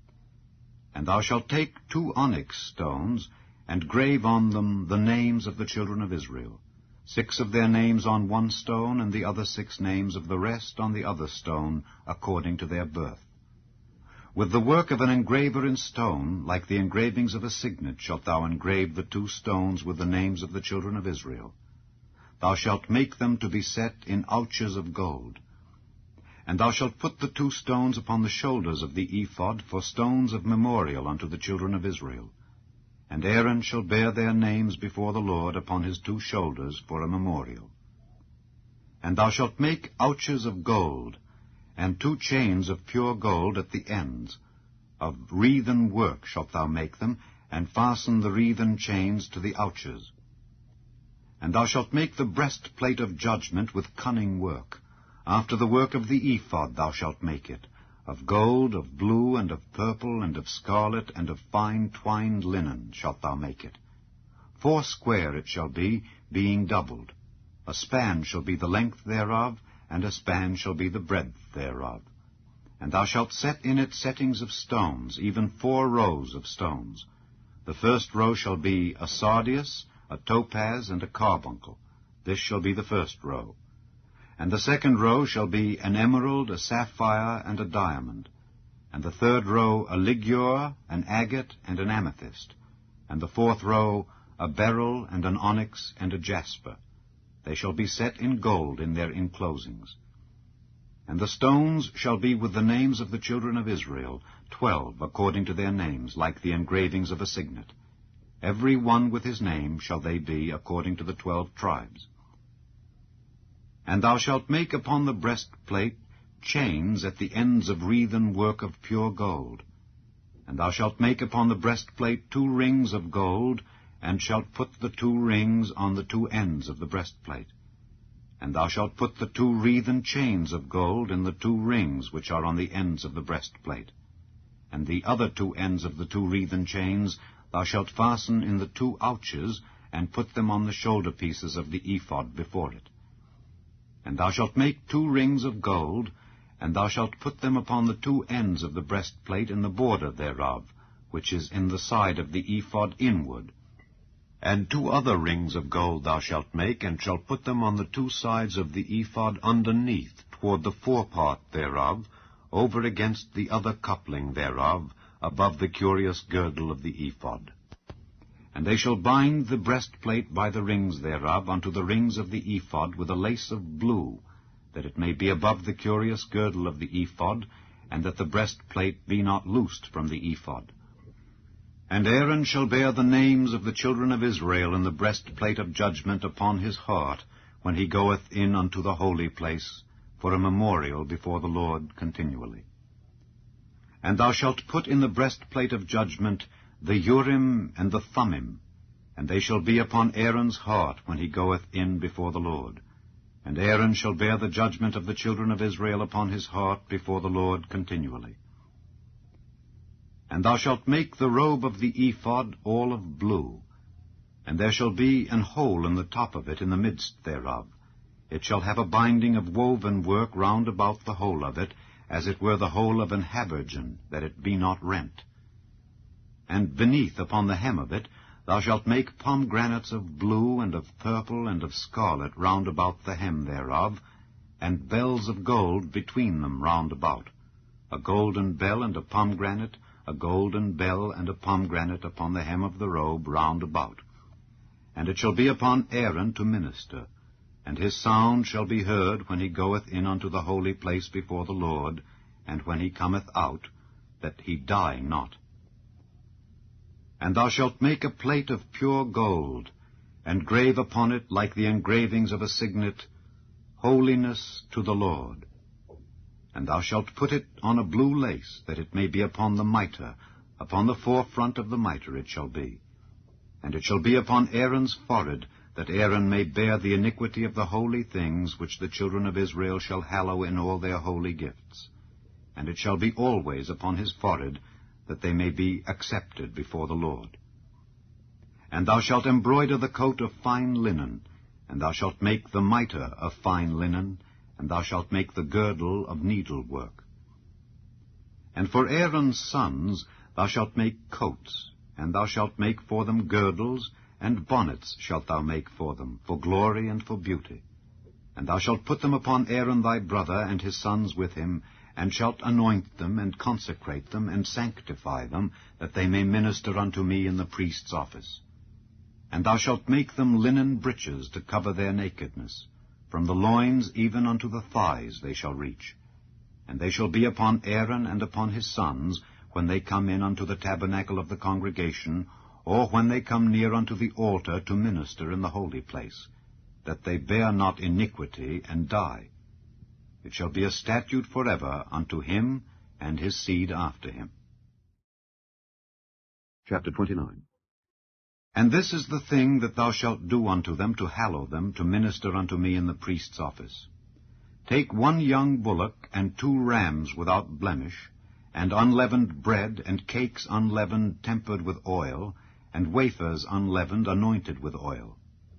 And thou shalt take 2 onyx stones, and grave on them the names of the children of Israel, 6 of their names on one stone, and the other 6 names of the rest on the other stone, according to their birth. With the work of an engraver in stone, like the engravings of a signet, shalt thou engrave the 2 stones with the names of the children of Israel. Thou shalt make them to be set in ouches of gold. And thou shalt put the 2 stones upon the shoulders of the ephod for stones of memorial unto the children of Israel. And Aaron shall bear their names before the Lord upon his 2 shoulders for a memorial. And thou shalt make ouches of gold, and 2 chains of pure gold at the ends. Of wreathen work shalt thou make them, and fasten the wreathen chains to the ouches. And thou shalt make the breastplate of judgment with cunning work. After the work of the ephod thou shalt make it, of gold, of blue, and of purple, and of scarlet, and of fine twined linen shalt thou make it. 4 square it shall be, being doubled. A span shall be the length thereof, and a span shall be the breadth thereof. And thou shalt set in it settings of stones, even 4 rows of stones. The first row shall be a sardius, a topaz, and a carbuncle. This shall be the first row. And the second row shall be an emerald, a sapphire, and a diamond. And the third row a ligure, an agate, and an amethyst. And the 4th row a beryl, and an onyx, and a jasper. They shall be set in gold in their enclosings. And the stones shall be with the names of the children of Israel, 12 according to their names, like the engravings of a signet. Every one with his name shall they be, according to the 12 tribes. And thou shalt make upon the breastplate chains at the ends of wreathen work of pure gold. And thou shalt make upon the breastplate 2 rings of gold, and shalt put the 2 rings on the 2 ends of the breastplate. And thou shalt put the 2 wreathen chains of gold in the 2 rings which are on the ends of the breastplate. And the other 2 ends of the 2 wreathen chains thou shalt fasten in the 2 ouches, and put them on the shoulder pieces of the ephod before it. And thou shalt make 2 rings of gold, and thou shalt put them upon the 2 ends of the breastplate in the border thereof, which is in the side of the ephod inward. And 2 other rings of gold thou shalt make, and shalt put them on the 2 sides of the ephod underneath, toward the forepart thereof, over against the other coupling thereof, above the curious girdle of the ephod. And they shall bind the breastplate by the rings thereof unto the rings of the ephod with a lace of blue, that it may be above the curious girdle of the ephod, and that the breastplate be not loosed from the ephod. And Aaron shall bear the names of the children of Israel in the breastplate of judgment upon his heart, when he goeth in unto the holy place, for a memorial before the Lord continually. And thou shalt put in the breastplate of judgment the Urim and the Thummim, and they shall be upon Aaron's heart when he goeth in before the Lord. And Aaron shall bear the judgment of the children of Israel upon his heart before the Lord continually. And thou shalt make the robe of the ephod all of blue, and there shall be an hole in the top of it in the midst thereof. It shall have a binding of woven work round about the whole of it, as it were the hole of an habergeon, that it be not rent. And beneath upon the hem of it thou shalt make pomegranates of blue, and of purple, and of scarlet round about the hem thereof, and bells of gold between them round about, a golden bell and a pomegranate, a golden bell and a pomegranate upon the hem of the robe round about. And it shall be upon Aaron to minister, and his sound shall be heard when he goeth in unto the holy place before the Lord, and when he cometh out, that he die not. And thou shalt make a plate of pure gold, and grave upon it, like the engravings of a signet, Holiness to the Lord. And thou shalt put it on a blue lace, that it may be upon the mitre, upon the forefront of the mitre it shall be. And it shall be upon Aaron's forehead, that Aaron may bear the iniquity of the holy things which the children of Israel shall hallow in all their holy gifts. And it shall be always upon his forehead, that they may be accepted before the Lord. And thou shalt embroider the coat of fine linen, and thou shalt make the mitre of fine linen, and thou shalt make the girdle of needlework. And for Aaron's sons thou shalt make coats, and thou shalt make for them girdles, and bonnets shalt thou make for them, for glory and for beauty. And thou shalt put them upon Aaron thy brother, and his sons with him, and shalt anoint them, and consecrate them, and sanctify them, that they may minister unto me in the priest's office. And thou shalt make them linen breeches to cover their nakedness. From the loins even unto the thighs they shall reach. And they shall be upon Aaron and upon his sons, when they come in unto the tabernacle of the congregation, or when they come near unto the altar to minister in the holy place, that they bear not iniquity and die. It shall be a statute forever unto him and his seed after him. Chapter 29. And this is the thing that thou shalt do unto them to hallow them, to minister unto me in the priest's office. Take 1 young bullock and 2 rams without blemish, and unleavened bread, and cakes unleavened tempered with oil, and wafers unleavened anointed with oil.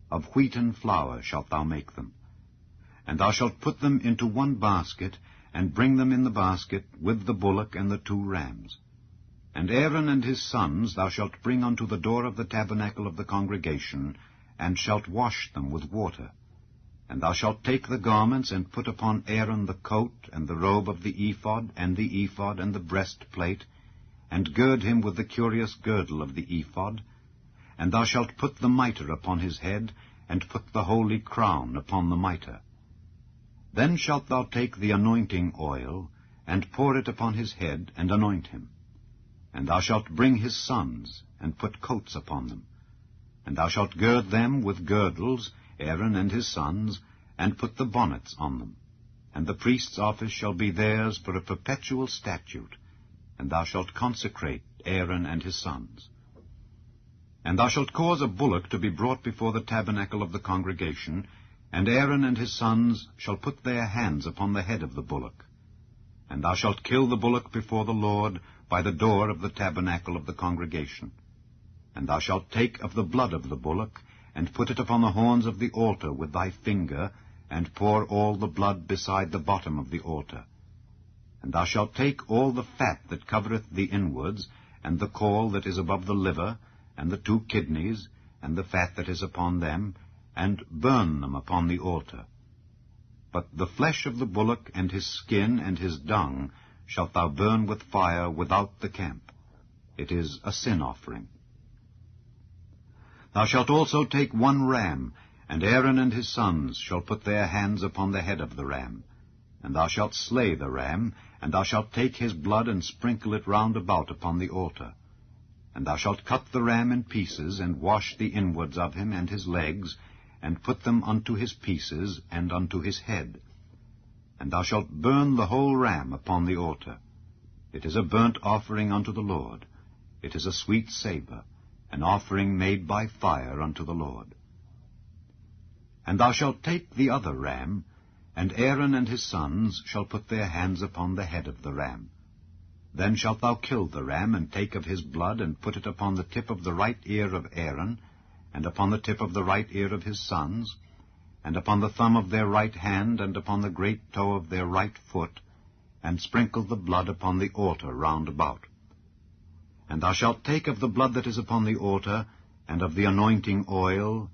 Of wheaten flour shalt thou make them. And thou shalt put them into 1 basket, and bring them in the basket with the bullock and the 2 rams. And Aaron and his sons thou shalt bring unto the door of the tabernacle of the congregation, and shalt wash them with water. And thou shalt take the garments, and put upon Aaron the coat, and the robe of the ephod, and the breastplate, and gird him with the curious girdle of the ephod. And thou shalt put the mitre upon his head, and put the holy crown upon the mitre. Then shalt thou take the anointing oil, and pour it upon his head, and anoint him. And thou shalt bring his sons, and put coats upon them. And thou shalt gird them with girdles, Aaron and his sons, and put the bonnets on them. And the priest's office shall be theirs for a perpetual statute, and thou shalt consecrate Aaron and his sons. And thou shalt cause a bullock to be brought before the tabernacle of the congregation, and Aaron and his sons shall put their hands upon the head of the bullock. And thou shalt kill the bullock before the Lord by the door of the tabernacle of the congregation. And thou shalt take of the blood of the bullock, and put it upon the horns of the altar with thy finger, and pour all the blood beside the bottom of the altar. And thou shalt take all the fat that covereth the inwards, and the caul that is above the liver, and the 2 kidneys, and the fat that is upon them, and burn them upon the altar. But the flesh of the bullock, and his skin, and his dung, shalt thou burn with fire without the camp. It is a sin offering. Thou shalt also take 1 ram, and Aaron and his sons shall put their hands upon the head of the ram. And thou shalt slay the ram, and thou shalt take his blood, and sprinkle it round about upon the altar. And thou shalt cut the ram in pieces, and wash the inwards of him and his legs, and put them unto his pieces, and unto his head. And thou shalt burn the whole ram upon the altar. It is a burnt offering unto the Lord. It is a sweet savour, an offering made by fire unto the Lord. And thou shalt take the other ram, and Aaron and his sons shall put their hands upon the head of the ram. Then shalt thou kill the ram, and take of his blood, and put it upon the tip of the right ear of Aaron, and upon the tip of the right ear of his sons, and upon the thumb of their right hand, and upon the great toe of their right foot, and sprinkle the blood upon the altar round about. And thou shalt take of the blood that is upon the altar, and of the anointing oil,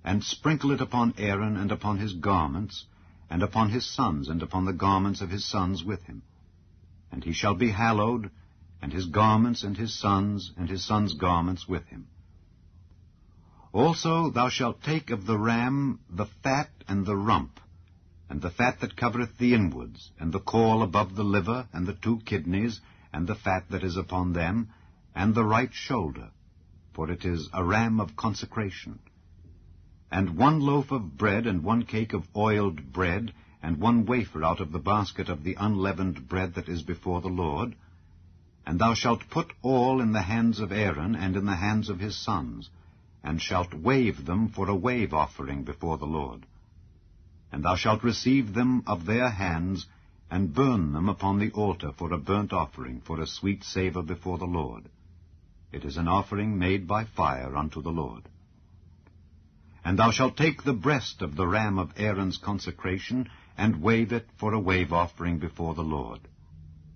and sprinkle it upon Aaron, and upon his garments, and upon his sons, and upon the garments of his sons with him. And he shall be hallowed, and his garments, and his sons' garments with him. Also thou shalt take of the ram the fat and the rump, and the fat that covereth the inwards, and the caul above the liver, and the 2 kidneys, and the fat that is upon them, and the right shoulder, for it is a ram of consecration. And 1 loaf of bread, and 1 cake of oiled bread, and 1 wafer out of the basket of the unleavened bread that is before the Lord. And thou shalt put all in the hands of Aaron, and in the hands of his sons, and shalt wave them for a wave offering before the Lord. And thou shalt receive them of their hands, and burn them upon the altar for a burnt offering, for a sweet savour before the Lord. It is an offering made by fire unto the Lord. And thou shalt take the breast of the ram of Aaron's consecration, and wave it for a wave offering before the Lord.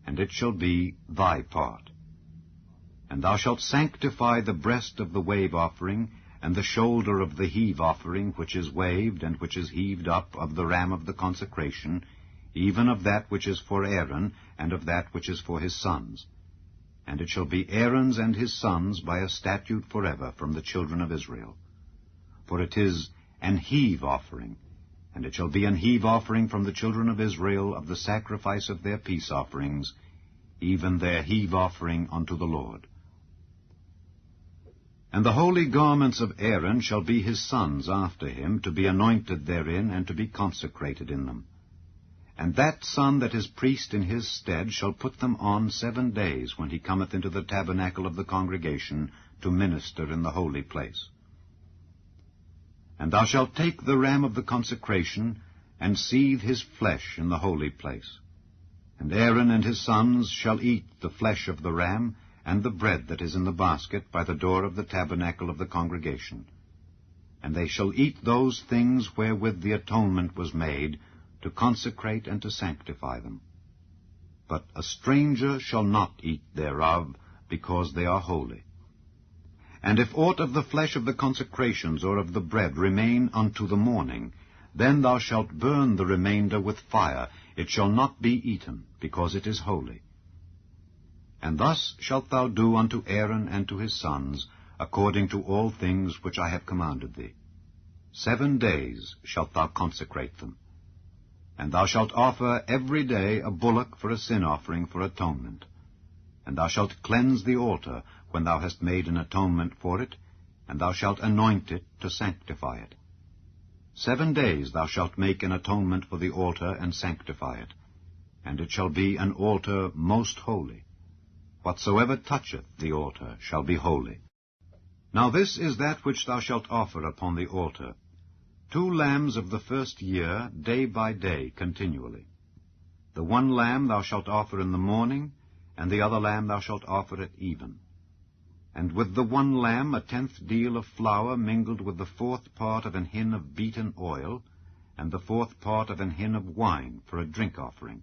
And it shall be thy part. And thou shalt sanctify the breast of the wave offering, and the shoulder of the heave offering, which is waved, and which is heaved up, of the ram of the consecration, even of that which is for Aaron, and of that which is for his sons. And it shall be Aaron's and his sons by a statute forever from the children of Israel. For it is an heave offering, And it shall be an heave offering from the children of Israel of the sacrifice of their peace offerings, even their heave offering unto the Lord. And the holy garments of Aaron shall be his sons after him, to be anointed therein, and to be consecrated in them. And that son that is priest in his stead shall put them on 7 days, when he cometh into the tabernacle of the congregation, to minister in the holy place. And thou shalt take the ram of the consecration, and seethe his flesh in the holy place. And Aaron and his sons shall eat the flesh of the ram, and the bread that is in the basket by the door of the tabernacle of the congregation. And they shall eat those things wherewith the atonement was made, to consecrate and to sanctify them. But a stranger shall not eat thereof, because they are holy. And if aught of the flesh of the consecrations or of the bread remain unto the morning, then thou shalt burn the remainder with fire. It shall not be eaten, because it is holy. And thus shalt thou do unto Aaron and to his sons, according to all things which I have commanded thee. 7 days shalt thou consecrate them. And thou shalt offer every day a bullock for a sin offering for atonement. And thou shalt cleanse the altar when thou hast made an atonement for it, and thou shalt anoint it to sanctify it. 7 days thou shalt make an atonement for the altar and sanctify it, and it shall be an altar most holy. Whatsoever toucheth the altar shall be holy. Now this is that which thou shalt offer upon the altar: 2 lambs of the first year, day by day, continually. The one lamb thou shalt offer in the morning, and the other lamb thou shalt offer at even. And with the one lamb 1/10 deal of flour mingled with the 4th part of an hin of beaten oil, and the 4th part of an hin of wine for a drink offering.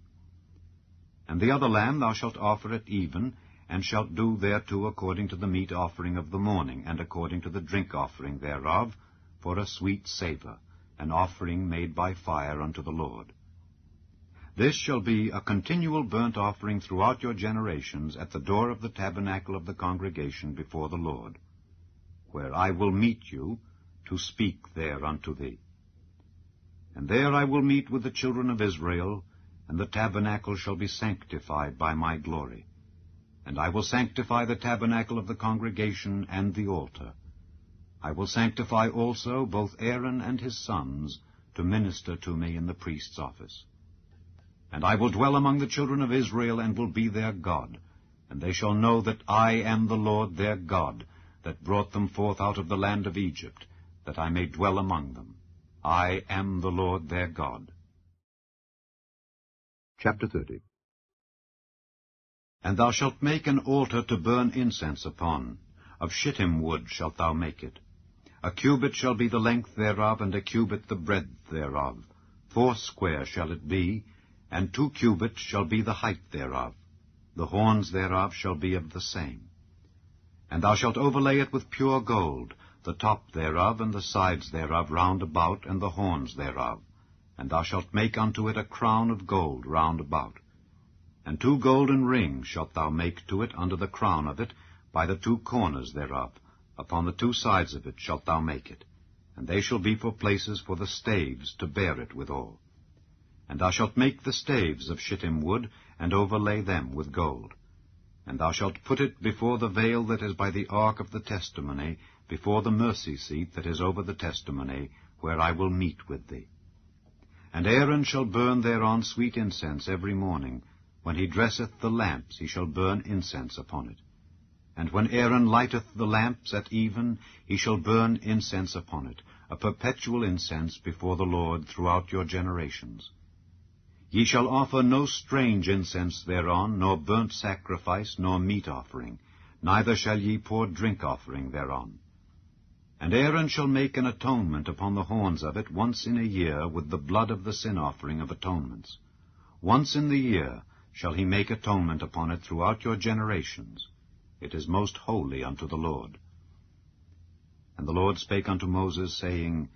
And the other lamb thou shalt offer at even, and shalt do thereto according to the meat offering of the morning, and according to the drink offering thereof, for a sweet savour, an offering made by fire unto the Lord. This shall be a continual burnt offering throughout your generations at the door of the tabernacle of the congregation before the Lord, where I will meet you to speak there unto thee. And there I will meet with the children of Israel, and the tabernacle shall be sanctified by my glory. And I will sanctify the tabernacle of the congregation and the altar. I will sanctify also both Aaron and his sons to minister to me in the priest's office. And I will dwell among the children of Israel, and will be their God. And they shall know that I am the Lord their God, that brought them forth out of the land of Egypt, that I may dwell among them. I am the Lord their God. Chapter 30. And thou shalt make an altar to burn incense upon. Of shittim wood shalt thou make it. 1 cubit shall be the length thereof, and 1 cubit the breadth thereof. 80 shall it be, and 2 cubits shall be the height thereof. The horns thereof shall be of the same. And thou shalt overlay it with pure gold, the top thereof, and the sides thereof round about, and the horns thereof. And thou shalt make unto it a crown of gold round about. And 2 golden rings shalt thou make to it under the crown of it, by the 2 corners thereof. Upon the 2 sides of it shalt thou make it, and they shall be for places for the staves to bear it withal. And thou shalt make the staves of shittim wood, and overlay them with gold. And thou shalt put it before the veil that is by the ark of the testimony, before the mercy seat that is over the testimony, where I will meet with thee. And Aaron shall burn thereon sweet incense every morning. When he dresseth the lamps, he shall burn incense upon it. And when Aaron lighteth the lamps at even, he shall burn incense upon it, a perpetual incense before the Lord throughout your generations. Ye shall offer no strange incense thereon, nor burnt sacrifice, nor meat offering, neither shall ye pour drink offering thereon. And Aaron shall make an atonement upon the horns of it once in a year with the blood of the sin offering of atonements. Once in the year shall he make atonement upon it throughout your generations. It is most holy unto the Lord. And the Lord spake unto Moses, saying,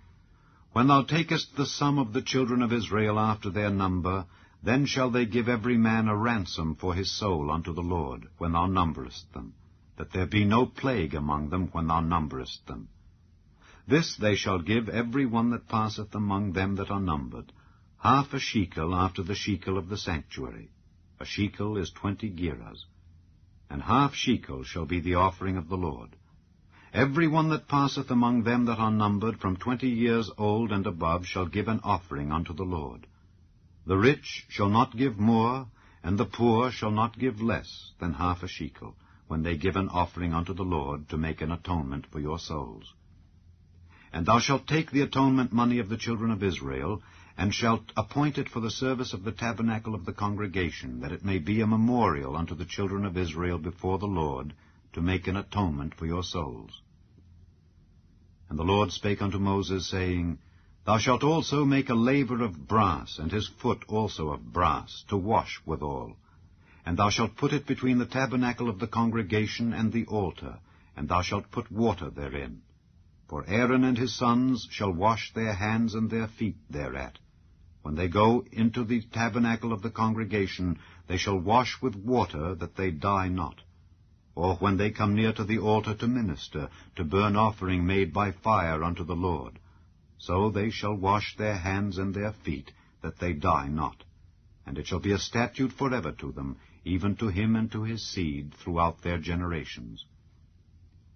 When thou takest the sum of the children of Israel after their number, then shall they give every man a ransom for his soul unto the Lord, when thou numberest them, that there be no plague among them when thou numberest them. This they shall give every one that passeth among them that are numbered, half a shekel after the shekel of the sanctuary. A shekel is 20 gerahs. And half shekel shall be the offering of the Lord. Every one that passeth among them that are numbered from 20 years old and above shall give an offering unto the Lord. The rich shall not give more, and the poor shall not give less than half a shekel, when they give an offering unto the Lord to make an atonement for your souls. And thou shalt take the atonement money of the children of Israel, and shalt appoint it for the service of the tabernacle of the congregation, that it may be a memorial unto the children of Israel before the Lord, to make an atonement for your souls. And the Lord spake unto Moses, saying, Thou shalt also make a laver of brass, and his foot also of brass, to wash withal. And thou shalt put it between the tabernacle of the congregation and the altar, and thou shalt put water therein. For Aaron and his sons shall wash their hands and their feet thereat. When they go into the tabernacle of the congregation, they shall wash with water, that they die not. Or when they come near to the altar to minister, to burn offering made by fire unto the Lord, so they shall wash their hands and their feet, that they die not. And it shall be a statute forever to them, even to him and to his seed throughout their generations.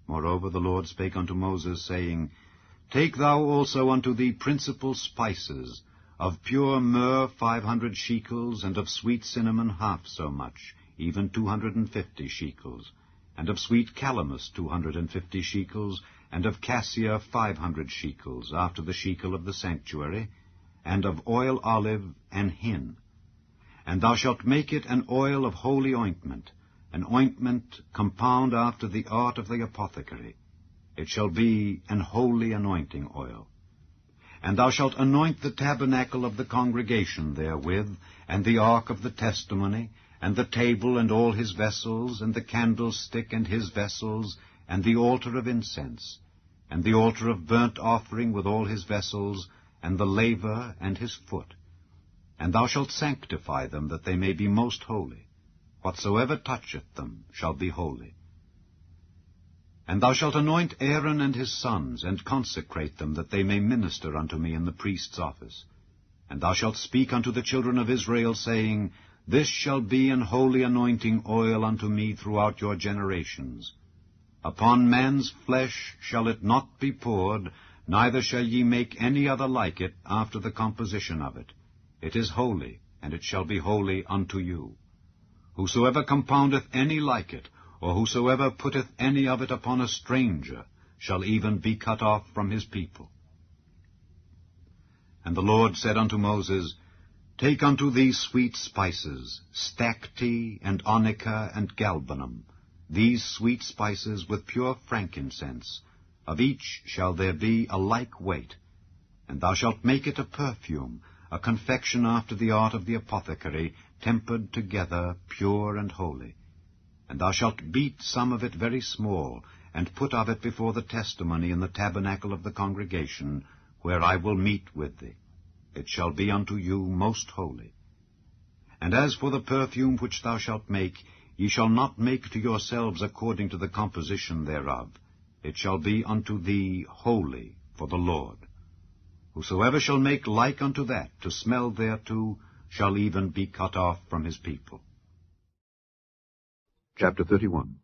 Moreover the Lord spake unto Moses, saying, Take thou also unto thee principal spices, of pure myrrh 500 shekels, and of sweet cinnamon half so much, even 250 shekels, and of sweet calamus 250 shekels, and of cassia 500 shekels, after the shekel of the sanctuary, and of oil olive and hin. And thou shalt make it an oil of holy ointment, an ointment compound after the art of the apothecary. It shall be an holy anointing oil. And thou shalt anoint the tabernacle of the congregation therewith, and the ark of the testimony, and the table and all his vessels, and the candlestick and his vessels, and the altar of incense, and the altar of burnt offering with all his vessels, and the laver and his foot. And thou shalt sanctify them, that they may be most holy. Whatsoever toucheth them shall be holy. And thou shalt anoint Aaron and his sons, and consecrate them, that they may minister unto me in the priest's office. And thou shalt speak unto the children of Israel, saying, This shall be an holy anointing oil unto me throughout your generations. Upon man's flesh shall it not be poured, neither shall ye make any other like it after the composition of it. It is holy, and it shall be holy unto you. Whosoever compoundeth any like it, or whosoever putteth any of it upon a stranger, shall even be cut off from his people. And the Lord said unto Moses, Take unto thee sweet spices, stacte, and onycha, and galbanum, these sweet spices with pure frankincense. Of each shall there be a like weight. And thou shalt make it a perfume, a confection after the art of the apothecary, tempered together, pure and holy. And thou shalt beat some of it very small, and put of it before the testimony in the tabernacle of the congregation, where I will meet with thee. It shall be unto you most holy. And as for the perfume which thou shalt make, ye shall not make to yourselves according to the composition thereof. It shall be unto thee holy for the Lord. Whosoever shall make like unto that, to smell thereto, shall even be cut off from his people. Chapter 31.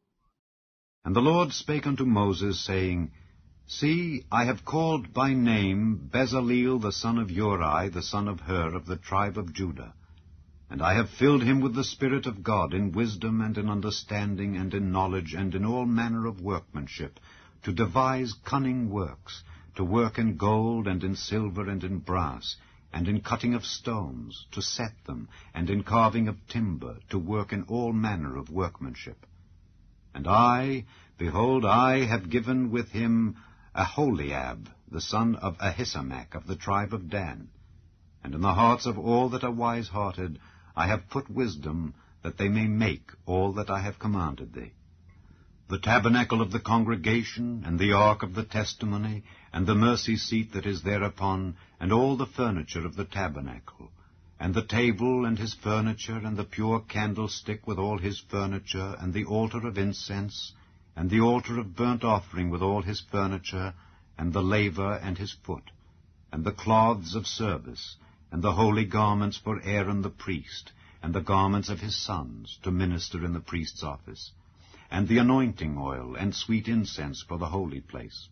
And the Lord spake unto Moses, saying, See, I have called by name Bezaleel the son of Uri, the son of Hur, of the tribe of Judah. And I have filled him with the Spirit of God, in wisdom and in understanding and in knowledge and in all manner of workmanship, to devise cunning works, to work in gold and in silver and in brass, and in cutting of stones, to set them, and in carving of timber, to work in all manner of workmanship. And I, behold, I have given with him Aholiab, the son of Ahisamach, of the tribe of Dan. And in the hearts of all that are wise-hearted I have put wisdom, that they may make all that I have commanded thee. The tabernacle of the congregation, and the ark of the testimony, and the mercy seat that is thereupon, and all the furniture of the tabernacle, and the table and his furniture, and the pure candlestick with all his furniture, and the altar of incense, and the altar of burnt offering with all his furniture, and the laver and his foot, and the cloths of service, and the holy garments for Aaron the priest, and the garments of his sons, to minister in the priest's office, and the anointing oil and sweet incense for the holy place.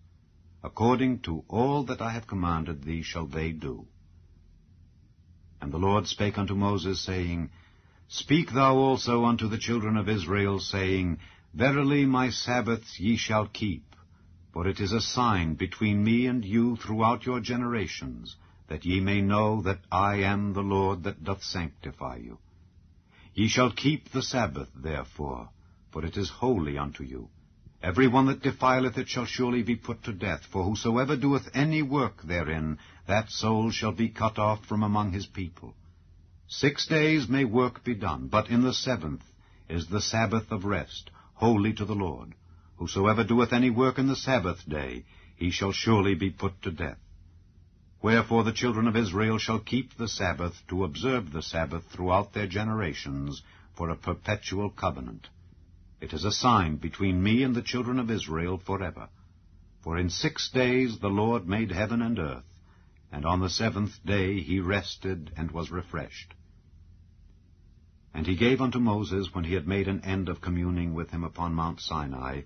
According to all that I have commanded thee shall they do. And the Lord spake unto Moses, saying, Speak thou also unto the children of Israel, saying, Verily my Sabbaths ye shall keep, for it is a sign between me and you throughout your generations, that ye may know that I am the Lord that doth sanctify you. Ye shall keep the Sabbath, therefore, for it is holy unto you. Every one that defileth it shall surely be put to death, for whosoever doeth any work therein, that soul shall be cut off from among his people. 6 days may work be done, but in the 7th is the Sabbath of rest, holy to the Lord. Whosoever doeth any work in the Sabbath day, he shall surely be put to death. Wherefore the children of Israel shall keep the Sabbath, to observe the Sabbath throughout their generations, for a perpetual covenant. It is a sign between me and the children of Israel forever. For in 6 days the Lord made heaven and earth, and on the 7th day he rested and was refreshed. And he gave unto Moses, when he had made an end of communing with him upon Mount Sinai,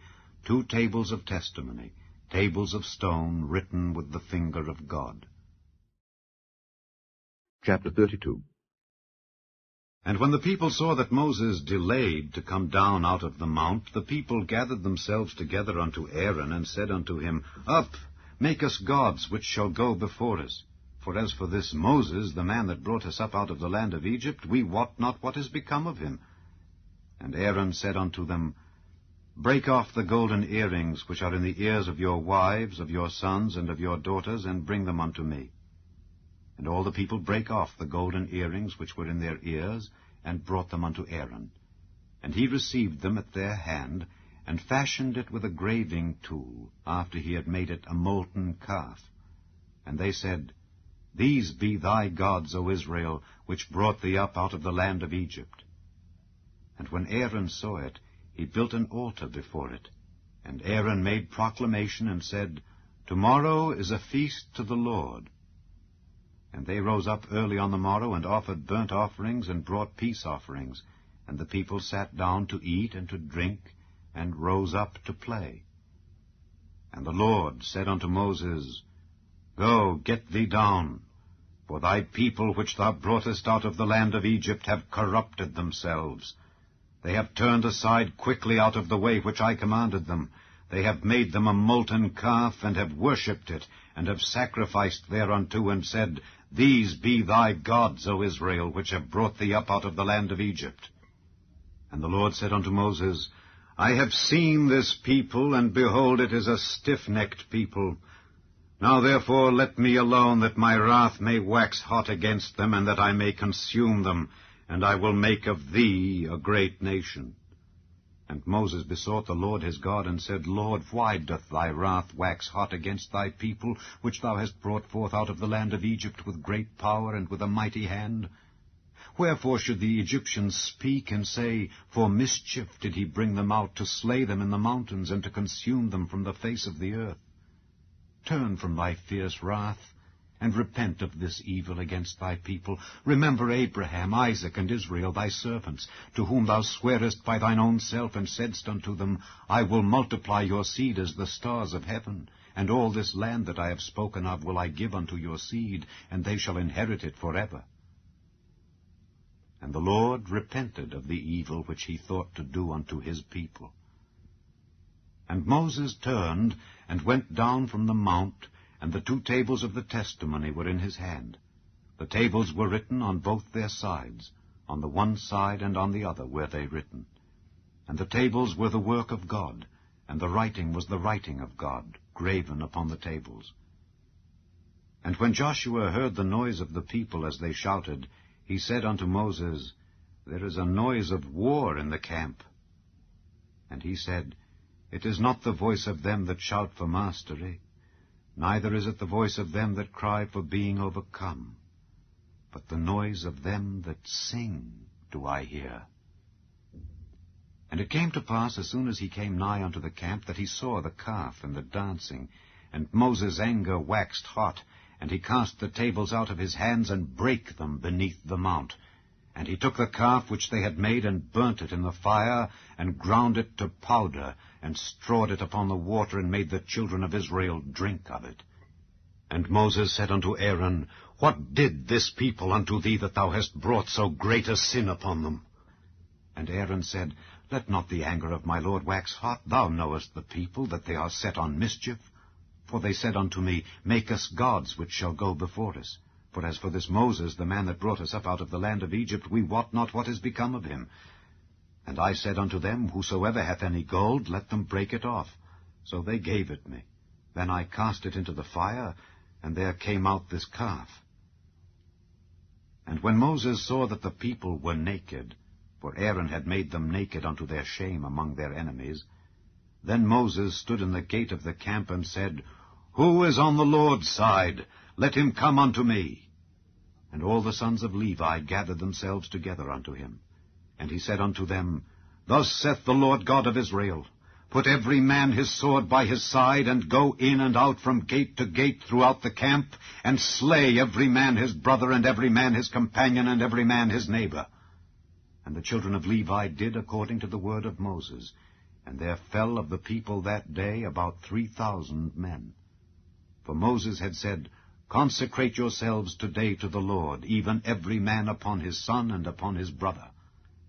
2 tables of testimony, tables of stone written with the finger of God. Chapter 32. And when the people saw that Moses delayed to come down out of the mount, the people gathered themselves together unto Aaron, and said unto him, Up, make us gods which shall go before us. For as for this Moses, the man that brought us up out of the land of Egypt, we wot not what is become of him. And Aaron said unto them, Break off the golden earrings which are in the ears of your wives, of your sons, and of your daughters, and bring them unto me. And all the people brake off the golden earrings which were in their ears, and brought them unto Aaron. And he received them at their hand, and fashioned it with a graving tool, after he had made it a molten calf. And they said, These be thy gods, O Israel, which brought thee up out of the land of Egypt. And when Aaron saw it, he built an altar before it. And Aaron made proclamation, and said, Tomorrow is a feast to the Lord. And they rose up early on the morrow, and offered burnt offerings, and brought peace offerings. And the people sat down to eat and to drink, and rose up to play. And the Lord said unto Moses, Go, get thee down, for thy people which thou broughtest out of the land of Egypt have corrupted themselves. They have turned aside quickly out of the way which I commanded them. They have made them a molten calf, and have worshipped it, and have sacrificed thereunto, and said, These be thy gods, O Israel, which have brought thee up out of the land of Egypt. And the Lord said unto Moses, I have seen this people, and behold, it is a stiff-necked people. Now therefore let me alone, that my wrath may wax hot against them, and that I may consume them, and I will make of thee a great nation. And Moses besought the Lord his God, and said, Lord, why doth thy wrath wax hot against thy people, which thou hast brought forth out of the land of Egypt with great power and with a mighty hand? Wherefore should the Egyptians speak and say, For mischief did he bring them out, to slay them in the mountains, and to consume them from the face of the earth? Turn from thy fierce wrath, and repent of this evil against thy people. Remember Abraham, Isaac, and Israel, thy servants, to whom thou swarest by thine own self, and saidst unto them, I will multiply your seed as the stars of heaven, and all this land that I have spoken of will I give unto your seed, and they shall inherit it forever. And the Lord repented of the evil which he thought to do unto his people. And Moses turned, and went down from the mount, and the 2 tables of the testimony were in his hand. The tables were written on both their sides, on the one side and on the other were they written. And the tables were the work of God, and the writing was the writing of God, graven upon the tables. And when Joshua heard the noise of the people as they shouted, he said unto Moses, There is a noise of war in the camp. And he said, It is not the voice of them that shout for mastery, neither is it the voice of them that cry for being overcome, but the noise of them that sing do I hear. And it came to pass, as soon as he came nigh unto the camp, that he saw the calf and the dancing. And Moses' anger waxed hot, and he cast the tables out of his hands, and brake them beneath the mount. And he took the calf which they had made, and burnt it in the fire, and ground it to powder, and strawed it upon the water, and made the children of Israel drink of it. And Moses said unto Aaron, What did this people unto thee, that thou hast brought so great a sin upon them? And Aaron said, Let not the anger of my lord wax hot. Thou knowest the people, that they are set on mischief. For they said unto me, Make us gods which shall go before us. For as for this Moses, the man that brought us up out of the land of Egypt, we wot not what is become of him. And I said unto them, Whosoever hath any gold, let them break it off. So they gave it me. Then I cast it into the fire, and there came out this calf. And when Moses saw that the people were naked, for Aaron had made them naked unto their shame among their enemies, then Moses stood in the gate of the camp, and said, Who is on the Lord's side? Let him come unto me. And all the sons of Levi gathered themselves together unto him. And he said unto them, Thus saith the Lord God of Israel, Put every man his sword by his side, and go in and out from gate to gate throughout the camp, and slay every man his brother, and every man his companion, and every man his neighbor. And the children of Levi did according to the word of Moses, and there fell of the people that day about 3,000 men. For Moses had said, Consecrate yourselves today to the Lord, even every man upon his son and upon his brother,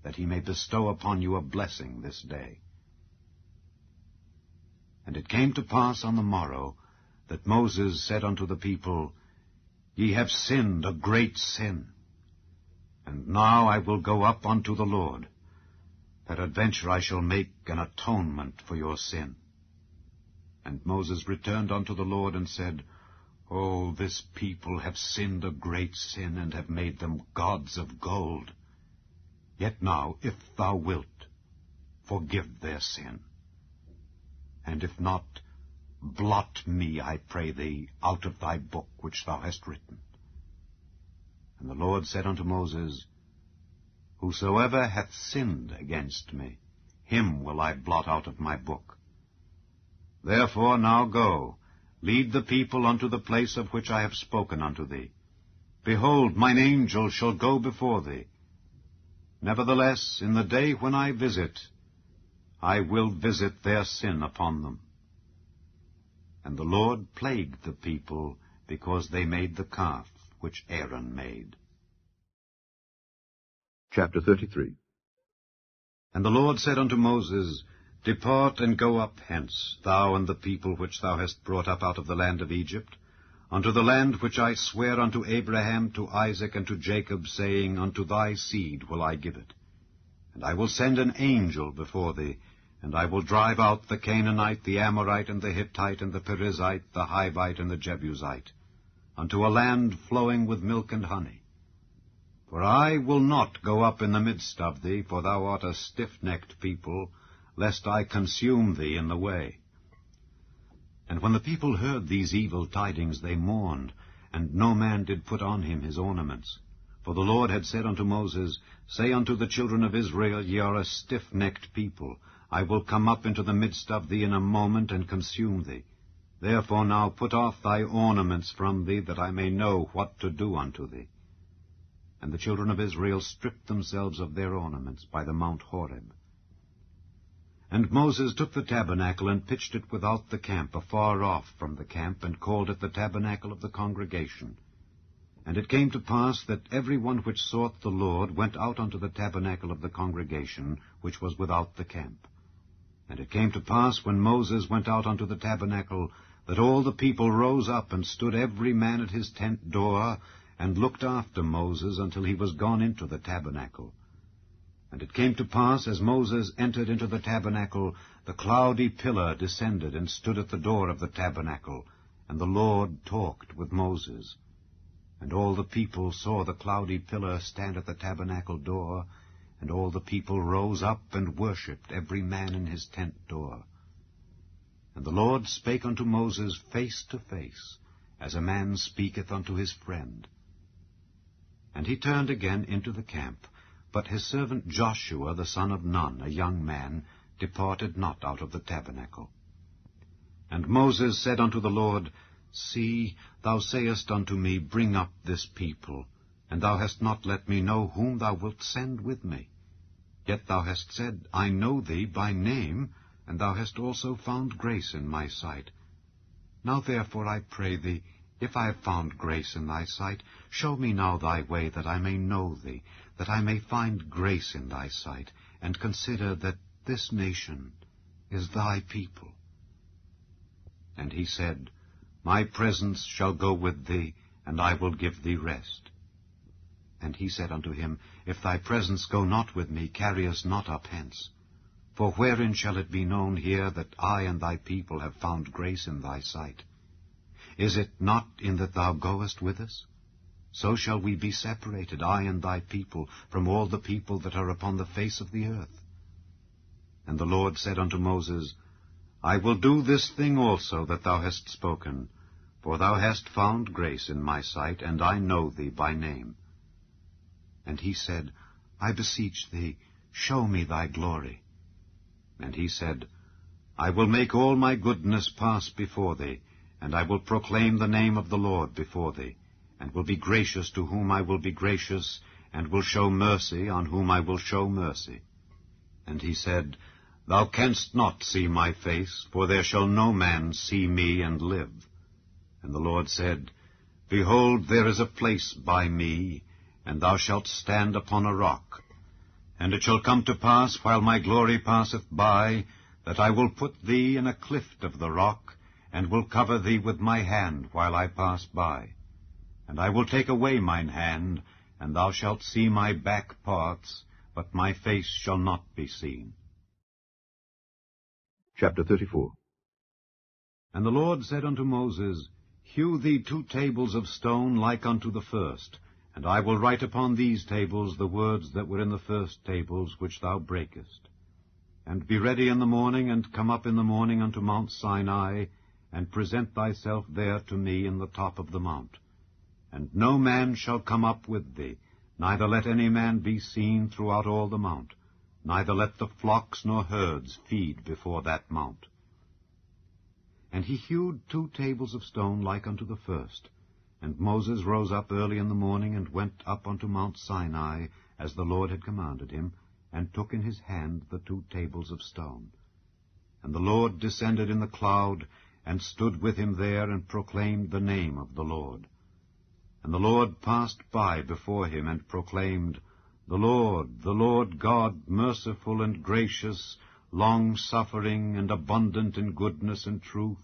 that he may bestow upon you a blessing this day. And it came to pass on the morrow that Moses said unto the people, Ye have sinned a great sin. And now I will go up unto the Lord. Peradventure I shall make an atonement for your sin. And Moses returned unto the Lord, and said, O, this people have sinned a great sin, and have made them gods of gold. Yet now, if thou wilt, forgive their sin. And if not, blot me, I pray thee, out of thy book which thou hast written. And the Lord said unto Moses, Whosoever hath sinned against me, him will I blot out of my book. Therefore now go, lead the people unto the place of which I have spoken unto thee. Behold, mine angel shall go before thee. Nevertheless, in the day when I visit, I will visit their sin upon them. And the Lord plagued the people, because they made the calf which Aaron made. Chapter 33. And the Lord said unto Moses, Depart and go up hence, thou and the people which thou hast brought up out of the land of Egypt, unto the land which I swear unto Abraham, to Isaac, and to Jacob, saying, Unto thy seed will I give it. And I will send an angel before thee, and I will drive out the Canaanite, the Amorite, and the Hittite, and the Perizzite, the Hivite, and the Jebusite, unto a land flowing with milk and honey. For I will not go up in the midst of thee, for thou art a stiff-necked people, lest I consume thee in the way. And when the people heard these evil tidings, they mourned, and no man did put on him his ornaments. For the Lord had said unto Moses, Say unto the children of Israel, Ye are a stiff-necked people. I will come up into the midst of thee in a moment, and consume thee. Therefore now put off thy ornaments from thee, that I may know what to do unto thee. And the children of Israel stripped themselves of their ornaments by the Mount Horeb. And Moses took the tabernacle, and pitched it without the camp, afar off from the camp, and called it the tabernacle of the congregation. And it came to pass that every one which sought the Lord went out unto the tabernacle of the congregation, which was without the camp. And it came to pass, when Moses went out unto the tabernacle, that all the people rose up, and stood every man at his tent door, and looked after Moses until he was gone into the tabernacle. And it came to pass, as Moses entered into the tabernacle, the cloudy pillar descended, and stood at the door of the tabernacle, and the Lord talked with Moses. And all the people saw the cloudy pillar stand at the tabernacle door, and all the people rose up and worshipped, every man in his tent door. And the Lord spake unto Moses face to face, as a man speaketh unto his friend. And he turned again into the camp, but his servant Joshua the son of Nun, a young man, departed not out of the tabernacle. And Moses said unto the Lord, See, thou sayest unto me, Bring up this people, and thou hast not let me know whom thou wilt send with me. Yet thou hast said, I know thee by name, and thou hast also found grace in my sight. Now therefore I pray thee, if I have found grace in thy sight, show me now thy way, that I may know thee, that I may find grace in thy sight, and consider that this nation is thy people. And he said, My presence shall go with thee, and I will give thee rest. And he said unto him, If thy presence go not with me, carry us not up hence. For wherein shall it be known here that I and thy people have found grace in thy sight? Is it not in that thou goest with us? So shall we be separated, I and thy people, from all the people that are upon the face of the earth. And the Lord said unto Moses, I will do this thing also that thou hast spoken, for thou hast found grace in my sight, and I know thee by name. And he said, I beseech thee, show me thy glory. And he said, I will make all my goodness pass before thee, and I will proclaim the name of the Lord before thee, and will be gracious to whom I will be gracious, and will show mercy on whom I will show mercy. And he said, Thou canst not see my face, for there shall no man see me and live. And the Lord said, Behold, there is a place by me, and thou shalt stand upon a rock. And it shall come to pass, while my glory passeth by, that I will put thee in a clift of the rock, and will cover thee with my hand while I pass by. And I will take away mine hand, and thou shalt see my back parts, but my face shall not be seen. Chapter 34. And the Lord said unto Moses, Hew thee 2 tables of stone like unto the first, and I will write upon these tables the words that were in the first tables which thou breakest. And be ready in the morning, and come up in the morning unto Mount Sinai, and present thyself there to me in the top of the mount. And no man shall come up with thee, neither let any man be seen throughout all the mount, neither let the flocks nor herds feed before that mount. And he hewed 2 tables of stone like unto the first. And Moses rose up early in the morning, and went up unto Mount Sinai, as the Lord had commanded him, and took in his hand the 2 tables of stone. And the Lord descended in the cloud, and stood with him there, and proclaimed the name of the Lord. And the Lord passed by before him, and proclaimed, the Lord God, merciful and gracious, long-suffering, and abundant in goodness and truth,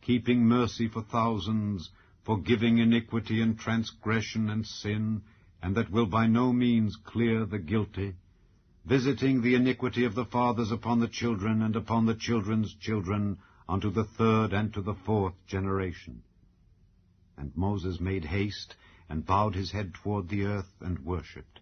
keeping mercy for thousands, forgiving iniquity and transgression and sin, and that will by no means clear the guilty, visiting the iniquity of the fathers upon the children and upon the children's children, unto the 3rd and to the 4th generation. And Moses made haste, and bowed his head toward the earth, and worshipped.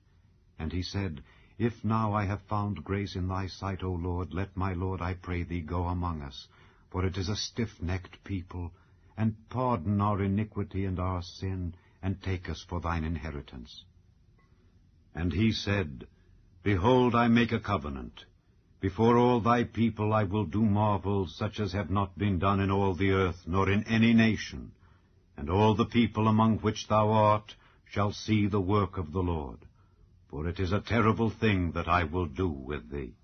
And he said, If now I have found grace in thy sight, O Lord, let my Lord, I pray thee, go among us, for it is a stiff-necked people, and pardon our iniquity and our sin, and take us for thine inheritance. And he said, Behold, I make a covenant. Before all thy people I will do marvels such as have not been done in all the earth, nor in any nation. And all the people among which thou art shall see the work of the Lord. For it is a terrible thing that I will do with thee.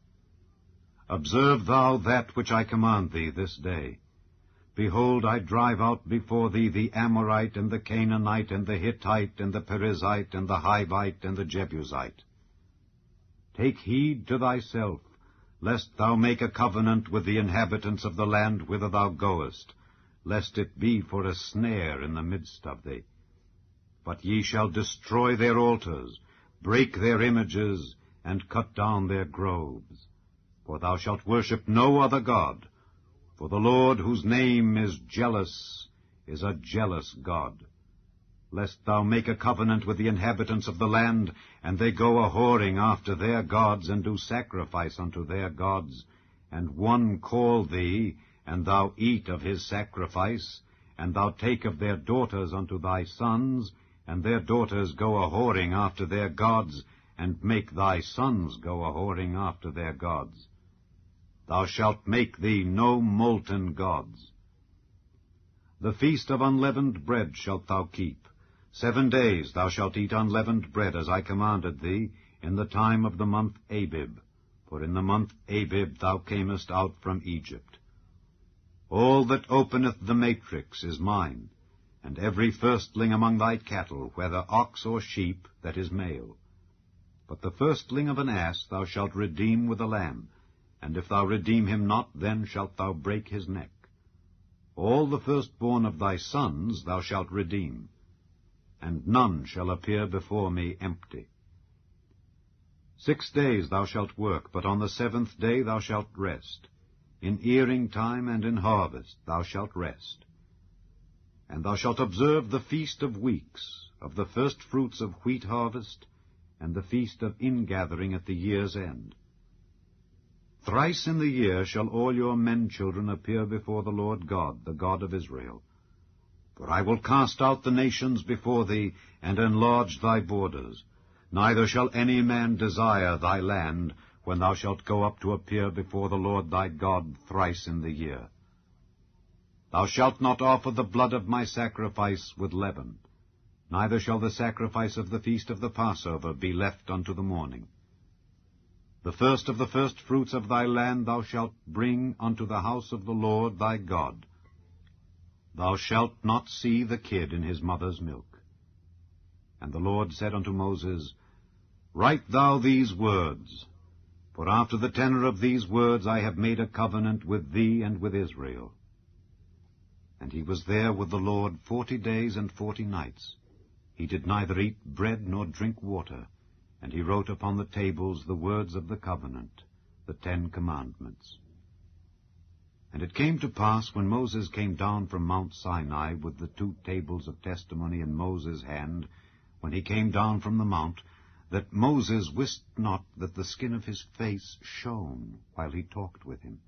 Observe thou that which I command thee this day. Behold, I drive out before thee the Amorite, and the Canaanite, and the Hittite, and the Perizzite, and the Hivite, and the Jebusite. Take heed to thyself, lest thou make a covenant with the inhabitants of the land whither thou goest, lest it be for a snare in the midst of thee. But ye shall destroy their altars, break their images, and cut down their groves. For thou shalt worship no other God, for the Lord, whose name is jealous, is a jealous God. Lest thou make a covenant with the inhabitants of the land, and they go a-whoring after their gods, and do sacrifice unto their gods, and one call thee, and thou eat of his sacrifice, and thou take of their daughters unto thy sons, and their daughters go a-whoring after their gods, and make thy sons go a-whoring after their gods. Thou shalt make thee no molten gods. The feast of unleavened bread shalt thou keep. 7 days thou shalt eat unleavened bread, as I commanded thee, in the time of the month Abib. For in the month Abib thou camest out from Egypt. All that openeth the matrix is mine, and every firstling among thy cattle, whether ox or sheep, that is male. But the firstling of an ass thou shalt redeem with a lamb, and if thou redeem him not, then shalt thou break his neck. All the firstborn of thy sons thou shalt redeem, and none shall appear before me empty. 6 days thou shalt work, but on the 7th day thou shalt rest. In earing time and in harvest thou shalt rest. And thou shalt observe the feast of weeks, of the firstfruits of wheat harvest, and the feast of ingathering at the year's end. Thrice in the year shall all your men-children appear before the Lord God, the God of Israel. For I will cast out the nations before thee, and enlarge thy borders. Neither shall any man desire thy land, when thou shalt go up to appear before the Lord thy God thrice in the year. Thou shalt not offer the blood of my sacrifice with leaven, neither shall the sacrifice of the feast of the Passover be left unto the morning. The first of the firstfruits of thy land thou shalt bring unto the house of the Lord thy God. Thou shalt not see the kid in his mother's milk. And the Lord said unto Moses, Write thou these words, for after the tenor of these words I have made a covenant with thee and with Israel. And he was there with the Lord 40 days and 40 nights. He did neither eat bread nor drink water, and he wrote upon the tables the words of the covenant, the 10 commandments. And it came to pass, when Moses came down from Mount Sinai with the 2 tables of testimony in Moses' hand, when he came down from the mount, that Moses wist not that the skin of his face shone while he talked with him.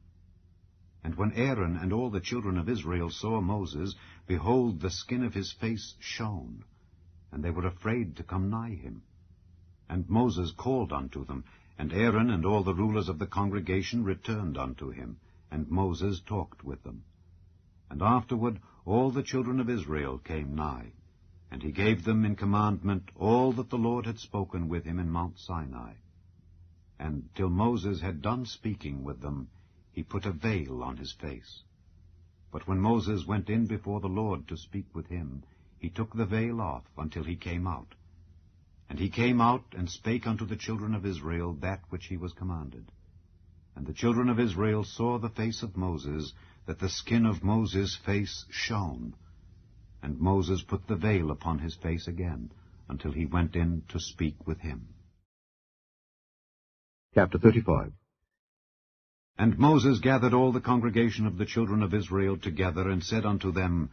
And when Aaron and all the children of Israel saw Moses, behold, the skin of his face shone, and they were afraid to come nigh him. And Moses called unto them, and Aaron and all the rulers of the congregation returned unto him, and Moses talked with them. And afterward all the children of Israel came nigh, and he gave them in commandment all that the Lord had spoken with him in Mount Sinai. And till Moses had done speaking with them, he put a veil on his face. But when Moses went in before the Lord to speak with him, he took the veil off until he came out. And he came out and spake unto the children of Israel that which he was commanded. And the children of Israel saw the face of Moses, that the skin of Moses' face shone. And Moses put the veil upon his face again, until he went in to speak with him. Chapter 35. And Moses gathered all the congregation of the children of Israel together, and said unto them,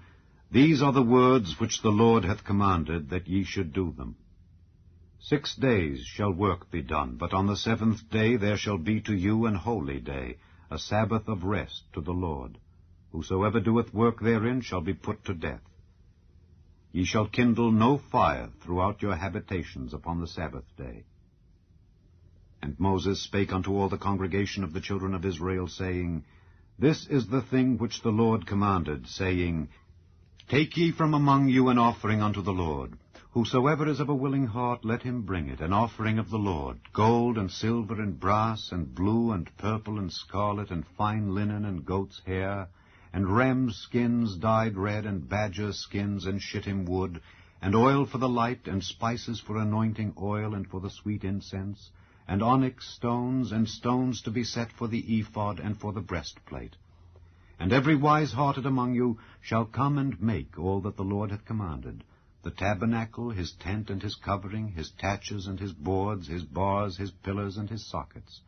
These are the words which the Lord hath commanded, that ye should do them. 6 days shall work be done, but on the 7th day there shall be to you an holy day, a Sabbath of rest to the Lord. Whosoever doeth work therein shall be put to death. Ye shall kindle no fire throughout your habitations upon the Sabbath day. And Moses spake unto all the congregation of the children of Israel, saying, This is the thing which the Lord commanded, saying, Take ye from among you an offering unto the Lord. Whosoever is of a willing heart, let him bring it, an offering of the Lord, gold and silver and brass and blue and purple and scarlet and fine linen and goat's hair, and rams' skins dyed red, and badger skins and shittim wood, and oil for the light, and spices for anointing oil and for the sweet incense, and onyx stones, and stones to be set for the ephod and for the breastplate. And every wise-hearted among you shall come and make all that the Lord hath commanded, the tabernacle, his tent and his covering, his taches and his boards, his bars, his pillars and his sockets,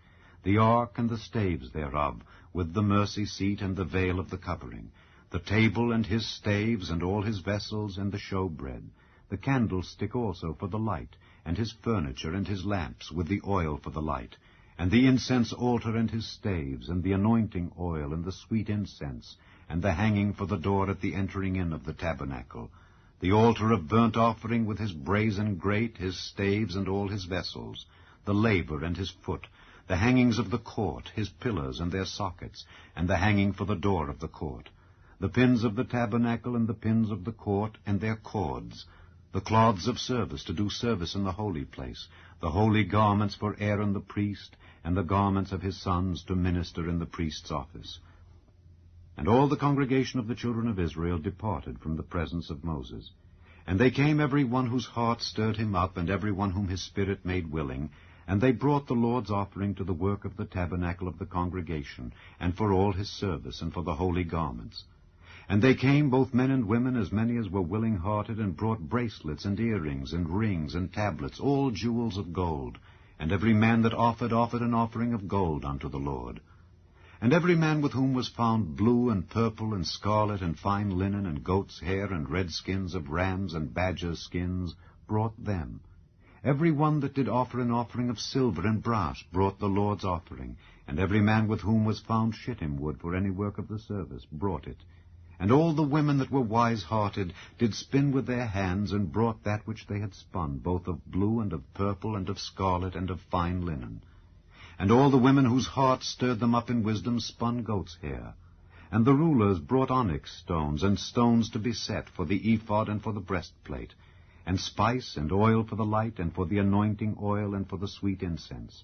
the ark and the staves thereof, with the mercy seat and the veil of the covering, the table and his staves and all his vessels and the showbread, the candlestick also for the light, and his furniture and his lamps, with the oil for the light, and the incense altar and his staves, and the anointing oil and the sweet incense, and the hanging for the door at the entering in of the tabernacle, the altar of burnt offering with his brazen grate, his staves and all his vessels, the laver and his foot, the hangings of the court, his pillars and their sockets, and the hanging for the door of the court, the pins of the tabernacle and the pins of the court and their cords, the cloths of service to do service in the holy place, the holy garments for Aaron the priest, and the garments of his sons to minister in the priest's office. And all the congregation of the children of Israel departed from the presence of Moses. And they came every one whose heart stirred him up, and every one whom his spirit made willing, and they brought the Lord's offering to the work of the tabernacle of the congregation, and for all his service, and for the holy garments. And they came, both men and women, as many as were willing-hearted, and brought bracelets, and earrings, and rings, and tablets, all jewels of gold. And every man that offered an offering of gold unto the Lord. And every man with whom was found blue and purple and scarlet and fine linen and goat's hair and red skins of rams and badgers' skins brought them. Every one that did offer an offering of silver and brass brought the Lord's offering. And every man with whom was found shittim wood for any work of the service brought it. And all the women that were wise-hearted did spin with their hands, and brought that which they had spun, both of blue and of purple and of scarlet and of fine linen. And all the women whose hearts stirred them up in wisdom spun goat's hair. And the rulers brought onyx stones, and stones to be set for the ephod and for the breastplate, and spice and oil for the light, and for the anointing oil, and for the sweet incense.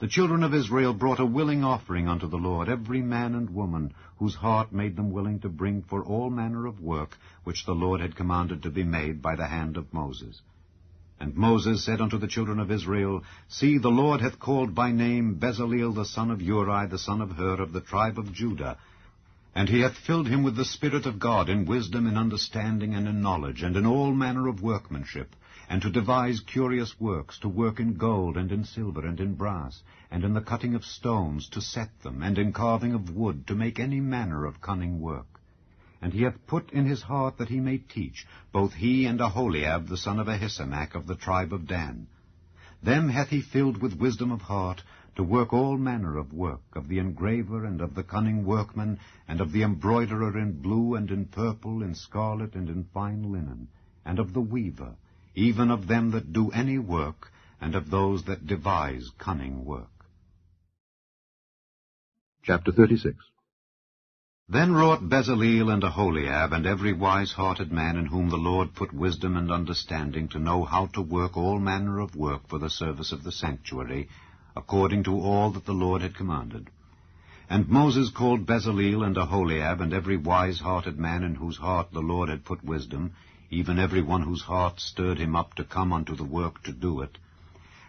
The children of Israel brought a willing offering unto the Lord, every man and woman, whose heart made them willing to bring for all manner of work, which the Lord had commanded to be made by the hand of Moses. And Moses said unto the children of Israel, See, the Lord hath called by name Bezaleel the son of Uri, the son of Hur, of the tribe of Judah. And he hath filled him with the Spirit of God, in wisdom, in understanding, and in knowledge, and in all manner of workmanship, and to devise curious works, to work in gold, and in silver, and in brass, and in the cutting of stones, to set them, and in carving of wood, to make any manner of cunning work. And he hath put in his heart that he may teach, both he and Aholiab the son of Ahisamach of the tribe of Dan. Them hath he filled with wisdom of heart, to work all manner of work, of the engraver, and of the cunning workman, and of the embroiderer in blue, and in purple, in scarlet, and in fine linen, and of the weaver, even of them that do any work, and of those that devise cunning work. Chapter 36. Then wrought Bezaleel and Aholiab, and every wise-hearted man in whom the Lord put wisdom and understanding, to know how to work all manner of work for the service of the sanctuary, according to all that the Lord had commanded. And Moses called Bezaleel and Aholiab, and every wise-hearted man in whose heart the Lord had put wisdom, even every one whose heart stirred him up to come unto the work to do it.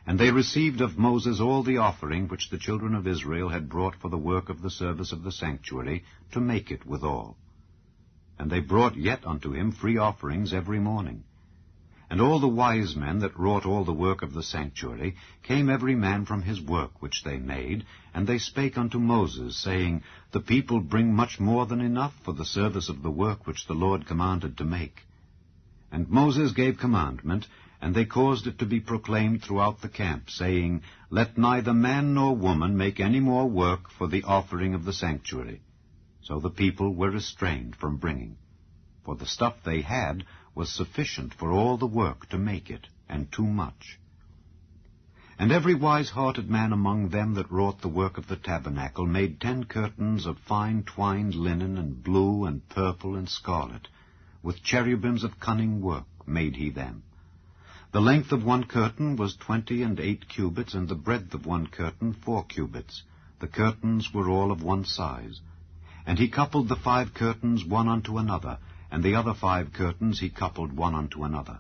And they received of Moses all the offering which the children of Israel had brought for the work of the service of the sanctuary, to make it withal. And they brought yet unto him free offerings every morning. And all the wise men that wrought all the work of the sanctuary came every man from his work which they made, and they spake unto Moses, saying, The people bring much more than enough for the service of the work which the Lord commanded to make. And Moses gave commandment, and they caused it to be proclaimed throughout the camp, saying, Let neither man nor woman make any more work for the offering of the sanctuary. So the people were restrained from bringing. For the stuff they had was sufficient for all the work to make it, and too much. And every wise-hearted man among them that wrought the work of the tabernacle made 10 curtains of fine twined linen, and blue, and purple, and scarlet. With cherubims of cunning work made he them. The length of one curtain was 28 cubits, and the breadth of one curtain 4 cubits. The curtains were all of one size. And he coupled the 5 curtains one unto another, and the other 5 curtains he coupled one unto another.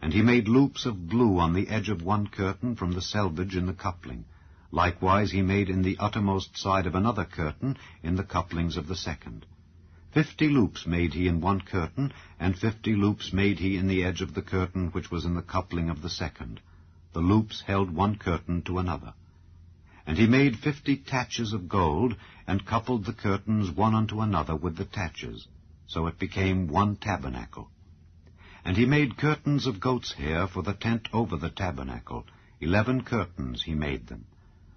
And he made loops of blue on the edge of one curtain from the selvage in the coupling. Likewise he made in the uttermost side of another curtain in the couplings of the second. 50 loops made he in one curtain, and 50 loops made he in the edge of the curtain which was in the coupling of the second. The loops held one curtain to another. And he made 50 taches of gold, and coupled the curtains one unto another with the taches. So it became one tabernacle. And he made curtains of goat's hair for the tent over the tabernacle. 11 curtains he made them.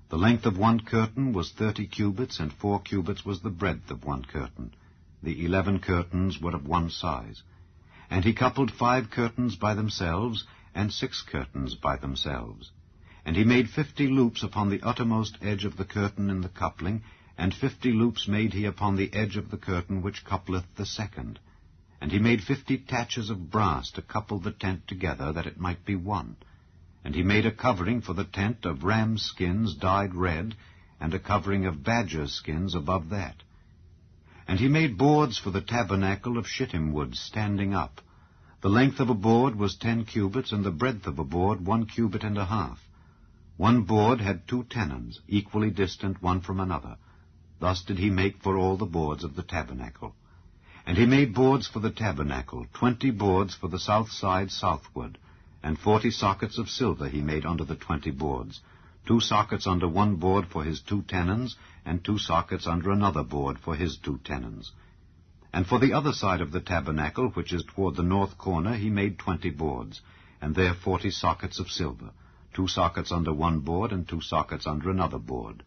The length of one curtain was 30 cubits, and 4 cubits was the breadth of one curtain. The 11 curtains were of one size. And he coupled 5 curtains by themselves, and 6 curtains by themselves. And he made 50 loops upon the uttermost edge of the curtain in the coupling, and 50 loops made he upon the edge of the curtain which coupleth the second. And he made 50 taches of brass to couple the tent together, that it might be one. And he made a covering for the tent of rams' skins dyed red, and a covering of badgers' skins above that. And he made boards for the tabernacle of shittim wood standing up. The length of a board was 10 cubits, and the breadth of a board 1 cubit and a half. One board had 2 tenons, equally distant one from another. Thus did he make for all the boards of the tabernacle. And he made boards for the tabernacle, 20 boards for the south side southward, and 40 sockets of silver he made under the 20 boards, 2 sockets under one board for his 2 tenons, and 2 sockets under another board for his 2 tenons. And for the other side of the tabernacle, which is toward the north corner, he made 20 boards, and there 40 sockets of silver, 2 sockets under one board, and 2 sockets under another board.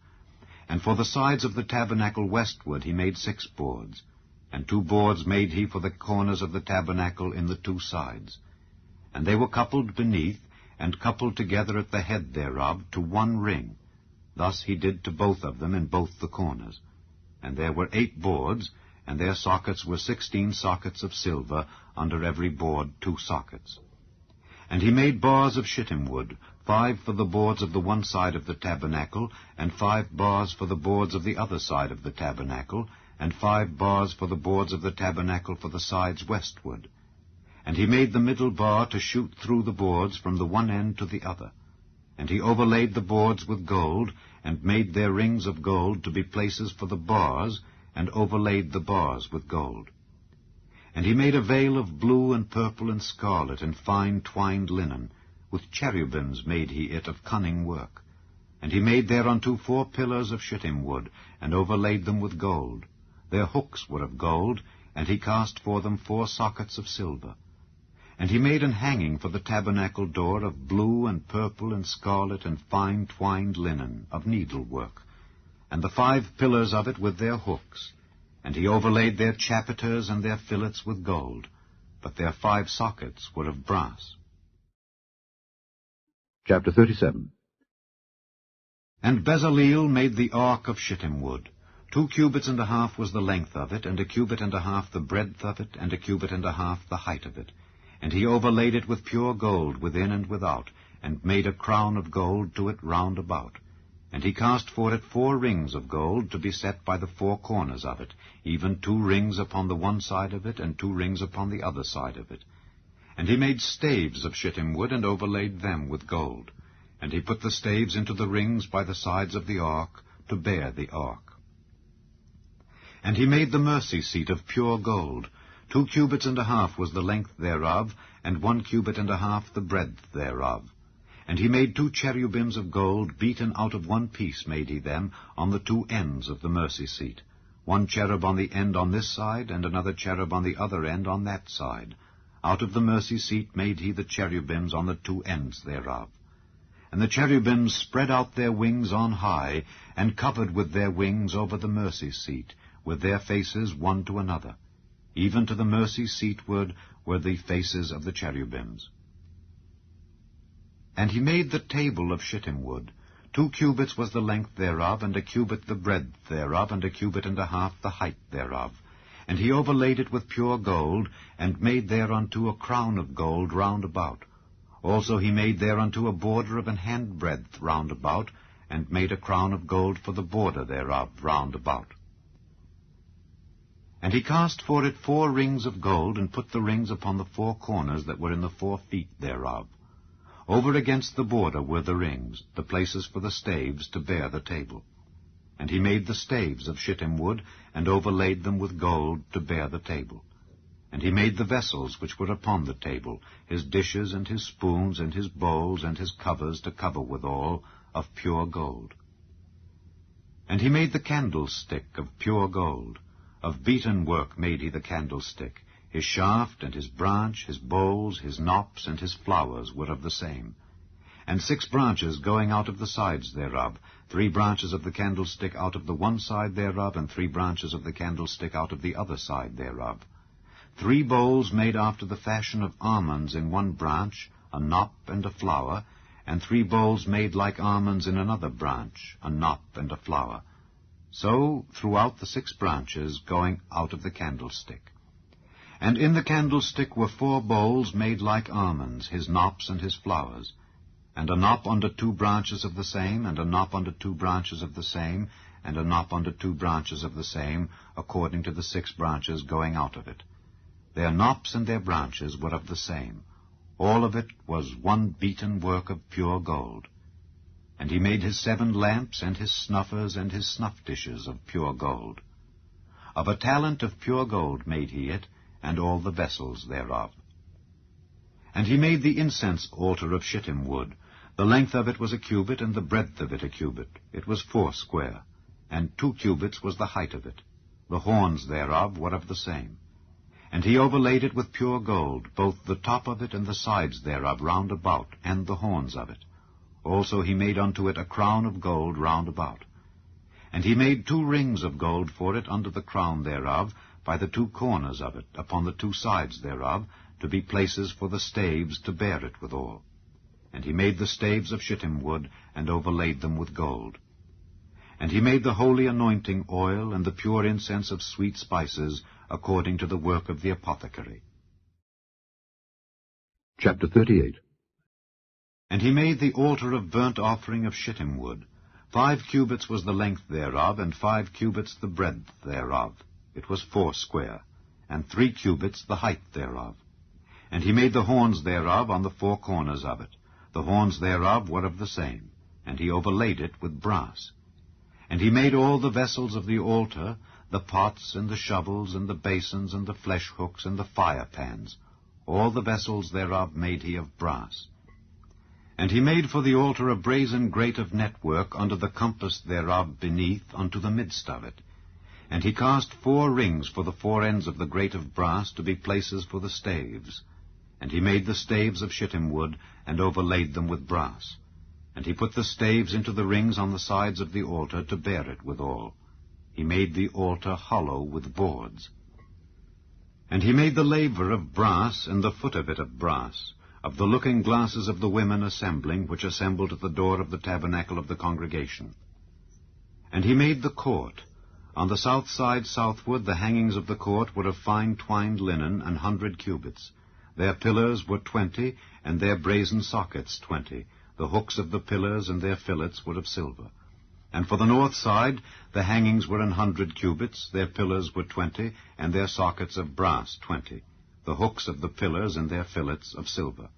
And for the sides of the tabernacle westward he made 6 boards, and 2 boards made he for the corners of the tabernacle in the 2 sides. And they were coupled beneath, and coupled together at the head thereof, to 1 ring. Thus he did to both of them in both the corners. And there were 8 boards, and their sockets were 16 sockets of silver, under every board 2 sockets. And he made bars of shittim wood, 5 for the boards of the one side of the tabernacle, and 5 bars for the boards of the other side of the tabernacle, and 5 bars for the boards of the tabernacle for the sides westward. And he made the middle bar to shoot through the boards from the one end to the other. And he overlaid the boards with gold, and made their rings of gold to be places for the bars, and overlaid the bars with gold. And he made a veil of blue and purple and scarlet and fine twined linen. With cherubims made he it of cunning work. And he made thereunto 4 pillars of shittim wood, and overlaid them with gold. Their hooks were of gold, and he cast for them 4 sockets of silver. And he made an hanging for the tabernacle door of blue and purple and scarlet and fine twined linen, of needlework, and the 5 pillars of it with their hooks. And he overlaid their chapiters and their fillets with gold, but their 5 sockets were of brass. Chapter 37. And Bezaleel made the ark of shittim wood. 2 cubits and a half was the length of it, and 1 cubit and a half the breadth of it, and 1 cubit and a half the height of it. And he overlaid it with pure gold within and without, and made a crown of gold to it round about. And he cast for it 4 rings of gold to be set by the 4 corners of it, even 2 rings upon the one side of it, and 2 rings upon the other side of it. And he made staves of shittim wood, and overlaid them with gold. And he put the staves into the rings by the sides of the ark, to bear the ark. And he made the mercy seat of pure gold. 2 cubits and a half was the length thereof, and 1 cubit and a half the breadth thereof. And he made 2 cherubims of gold, beaten out of 1 piece made he them, on the 2 ends of the mercy seat. 1 cherub on the end on this side, and another cherub on the other end on that side. Out of the mercy seat made he the cherubims on the 2 ends thereof. And the cherubims spread out their wings on high, and covered with their wings over the mercy seat, with their faces one to another. Even to the mercy seatward were the faces of the cherubims. And he made the table of shittim wood. 2 cubits was the length thereof, and 1 cubit the breadth thereof, and 1 cubit and a half the height thereof. And he overlaid it with pure gold, and made thereunto a crown of gold round about. Also he made thereunto a border of an handbreadth round about, and made a crown of gold for the border thereof round about. And he cast for it 4 rings of gold, and put the rings upon the 4 corners that were in the 4 feet thereof. Over against the border were the rings, the places for the staves to bear the table. And he made the staves of shittim wood, and overlaid them with gold to bear the table. And he made the vessels which were upon the table, his dishes and his spoons and his bowls and his covers to cover withal, of pure gold. And he made the candlestick of pure gold. Of beaten work made he the candlestick. His shaft and his branch, his bowls, his knops, and his flowers were of the same. And 6 branches going out of the sides thereof, 3 branches of the candlestick out of the one side thereof, and 3 branches of the candlestick out of the other side thereof. 3 bowls made after the fashion of almonds in one branch, a knop and a flower, and 3 bowls made like almonds in another branch, a knop and a flower. So throughout the 6 branches going out of the candlestick. And in the candlestick were 4 bowls made like almonds, his knops and his flowers, and a knop under 2 branches of the same, and a knop under 2 branches of the same, and a knop under 2 branches of the same, according to the 6 branches going out of it. Their knops and their branches were of the same. All of it was one beaten work of pure gold. And he made his 7 lamps, and his snuffers, and his snuff dishes of pure gold. Of a talent of pure gold made he it, and all the vessels thereof. And he made the incense altar of shittim wood. The length of it was a cubit, and the breadth of it a cubit. It was 4 square, and 2 cubits was the height of it. The horns thereof were of the same. And he overlaid it with pure gold, both the top of it and the sides thereof round about, and the horns of it. Also he made unto it a crown of gold round about. And he made 2 rings of gold for it under the crown thereof, by the 2 corners of it, upon the 2 sides thereof, to be places for the staves to bear it withal. And he made the staves of shittim wood, and overlaid them with gold. And he made the holy anointing oil, and the pure incense of sweet spices, according to the work of the apothecary. Chapter 38. And he made the altar of burnt offering of shittim wood. 5 cubits was the length thereof, and 5 cubits the breadth thereof. It was 4 square, and 3 cubits the height thereof. And he made the horns thereof on the 4 corners of it. The horns thereof were of the same, and he overlaid it with brass. And he made all the vessels of the altar, the pots, and the shovels, and the basins, and the flesh hooks, and the fire pans. All the vessels thereof made he of brass. And he made for the altar a brazen grate of network under the compass thereof beneath unto the midst of it. And he cast 4 rings for the 4 ends of the grate of brass to be places for the staves. And he made the staves of shittim wood, and overlaid them with brass. And he put the staves into the rings on the sides of the altar to bear it withal. He made the altar hollow with boards. And he made the laver of brass, and the foot of it of brass, of the looking glasses of the women assembling, which assembled at the door of the tabernacle of the congregation. And he made the court. On the south side southward the hangings of the court were of fine twined linen, 100 cubits. Their pillars were 20, and their brazen sockets 20. The hooks of the pillars and their fillets were of silver. And for the north side the hangings were 100 cubits, their pillars were 20, and their sockets of brass 20. The hooks of the pillars and their fillets of silver.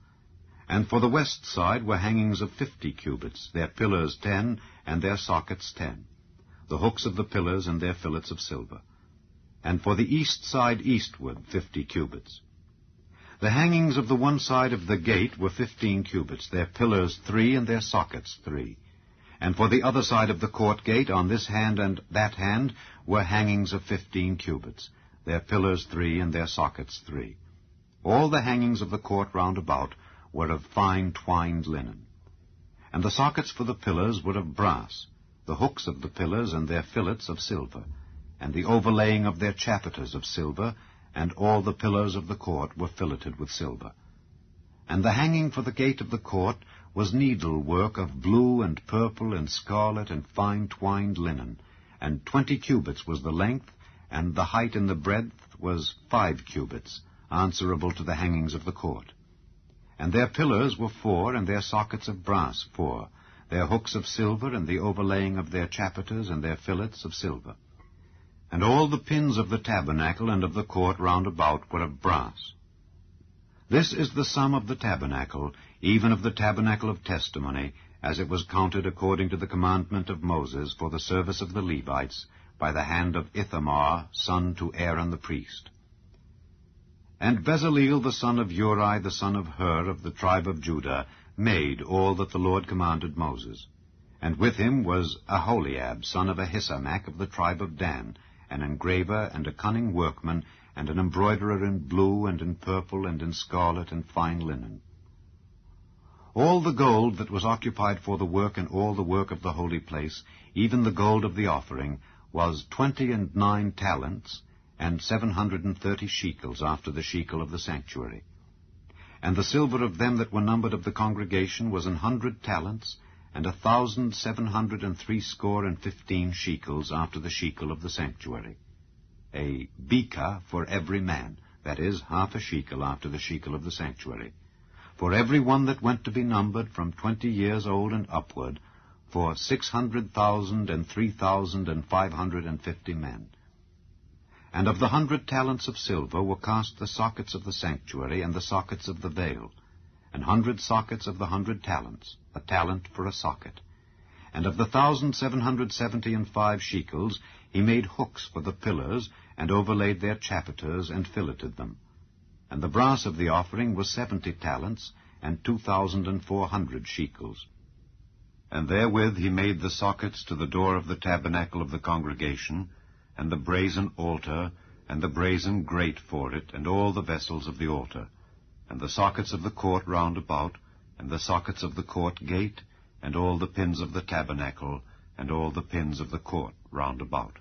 And for the west side were hangings of 50 cubits, their pillars 10, and their sockets 10. The hooks of the pillars and their fillets of silver. And for the east side eastward 50 cubits. The hangings of the one side of the gate were 15 cubits, their pillars 3, and their sockets 3. And for the other side of the court gate, on this hand and that hand, were hangings of 15 cubits, their pillars 3, and their sockets 3. All the hangings of the court round about were of fine twined linen. And the sockets for the pillars were of brass, the hooks of the pillars and their fillets of silver, and the overlaying of their chapiters of silver, and all the pillars of the court were filleted with silver. And the hanging for the gate of the court was needlework of blue and purple and scarlet and fine twined linen, and 20 cubits was the length, and the height and the breadth was 5 cubits, answerable to the hangings of the court. And their pillars were 4, and their sockets of brass 4, their hooks of silver, and the overlaying of their chapiters and their fillets of silver. And all the pins of the tabernacle and of the court round about were of brass. This is the sum of the tabernacle, even of the tabernacle of testimony, as it was counted according to the commandment of Moses for the service of the Levites, by the hand of Ithamar, son to Aaron the priest. And Bezaleel the son of Uri, the son of Hur, of the tribe of Judah, made all that the Lord commanded Moses. And with him was Aholiab, son of Ahisamach, of the tribe of Dan, an engraver and a cunning workman, and an embroiderer in blue and in purple and in scarlet and fine linen. All the gold that was occupied for the work and all the work of the holy place, even the gold of the offering, was 29 talents, and 730 shekels after the shekel of the sanctuary. And the silver of them that were numbered of the congregation was 100 talents, and 1,760 shekels after the shekel of the sanctuary. A beka for every man, that is, half a shekel after the shekel of the sanctuary, for every one that went to be numbered from 20 years old and upward, for 600,000 and 3,550 men. And of the 100 talents of silver were cast the sockets of the sanctuary and the sockets of the veil, and 100 sockets of the 100 talents, a talent for a socket. And of the 1,775 shekels he made hooks for the pillars, and overlaid their chapiters, and filleted them. And the brass of the offering was 70 talents, and 2,400 shekels. And therewith he made the sockets to the door of the tabernacle of the congregation, and the brazen altar, and the brazen grate for it, and all the vessels of the altar, and the sockets of the court round about, and the sockets of the court gate, and all the pins of the tabernacle, and all the pins of the court round about.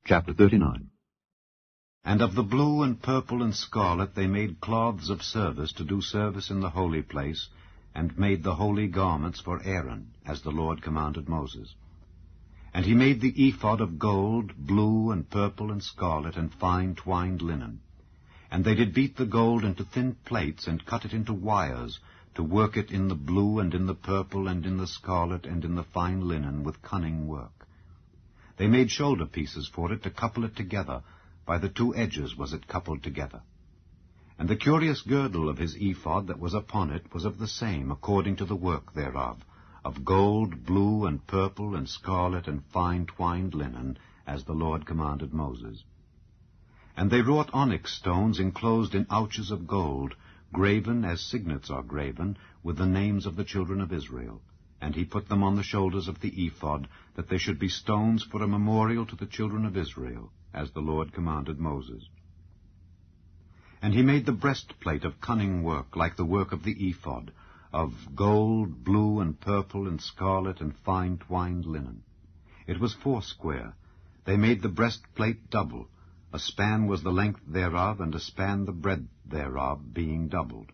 Chapter 39. And of the blue and purple and scarlet they made cloths of service to do service in the holy place, and made the holy garments for Aaron, as the Lord commanded Moses. And he made the ephod of gold, blue and purple and scarlet, and fine twined linen. And they did beat the gold into thin plates, and cut it into wires, to work it in the blue, and in the purple, and in the scarlet, and in the fine linen, with cunning work. They made shoulder pieces for it to couple it together. By the two edges was it coupled together. And the curious girdle of his ephod that was upon it was of the same, according to the work thereof, of gold, blue, and purple, and scarlet, and fine twined linen, as the Lord commanded Moses. And they wrought onyx stones enclosed in ouches of gold, graven as signets are graven, with the names of the children of Israel. And he put them on the shoulders of the ephod, that they should be stones for a memorial to the children of Israel, as the Lord commanded Moses. And he made the breastplate of cunning work, like the work of the ephod, of gold, blue, and purple, and scarlet, and fine twined linen. It was foursquare. They made the breastplate double. A span was the length thereof, and a span the breadth thereof, being doubled.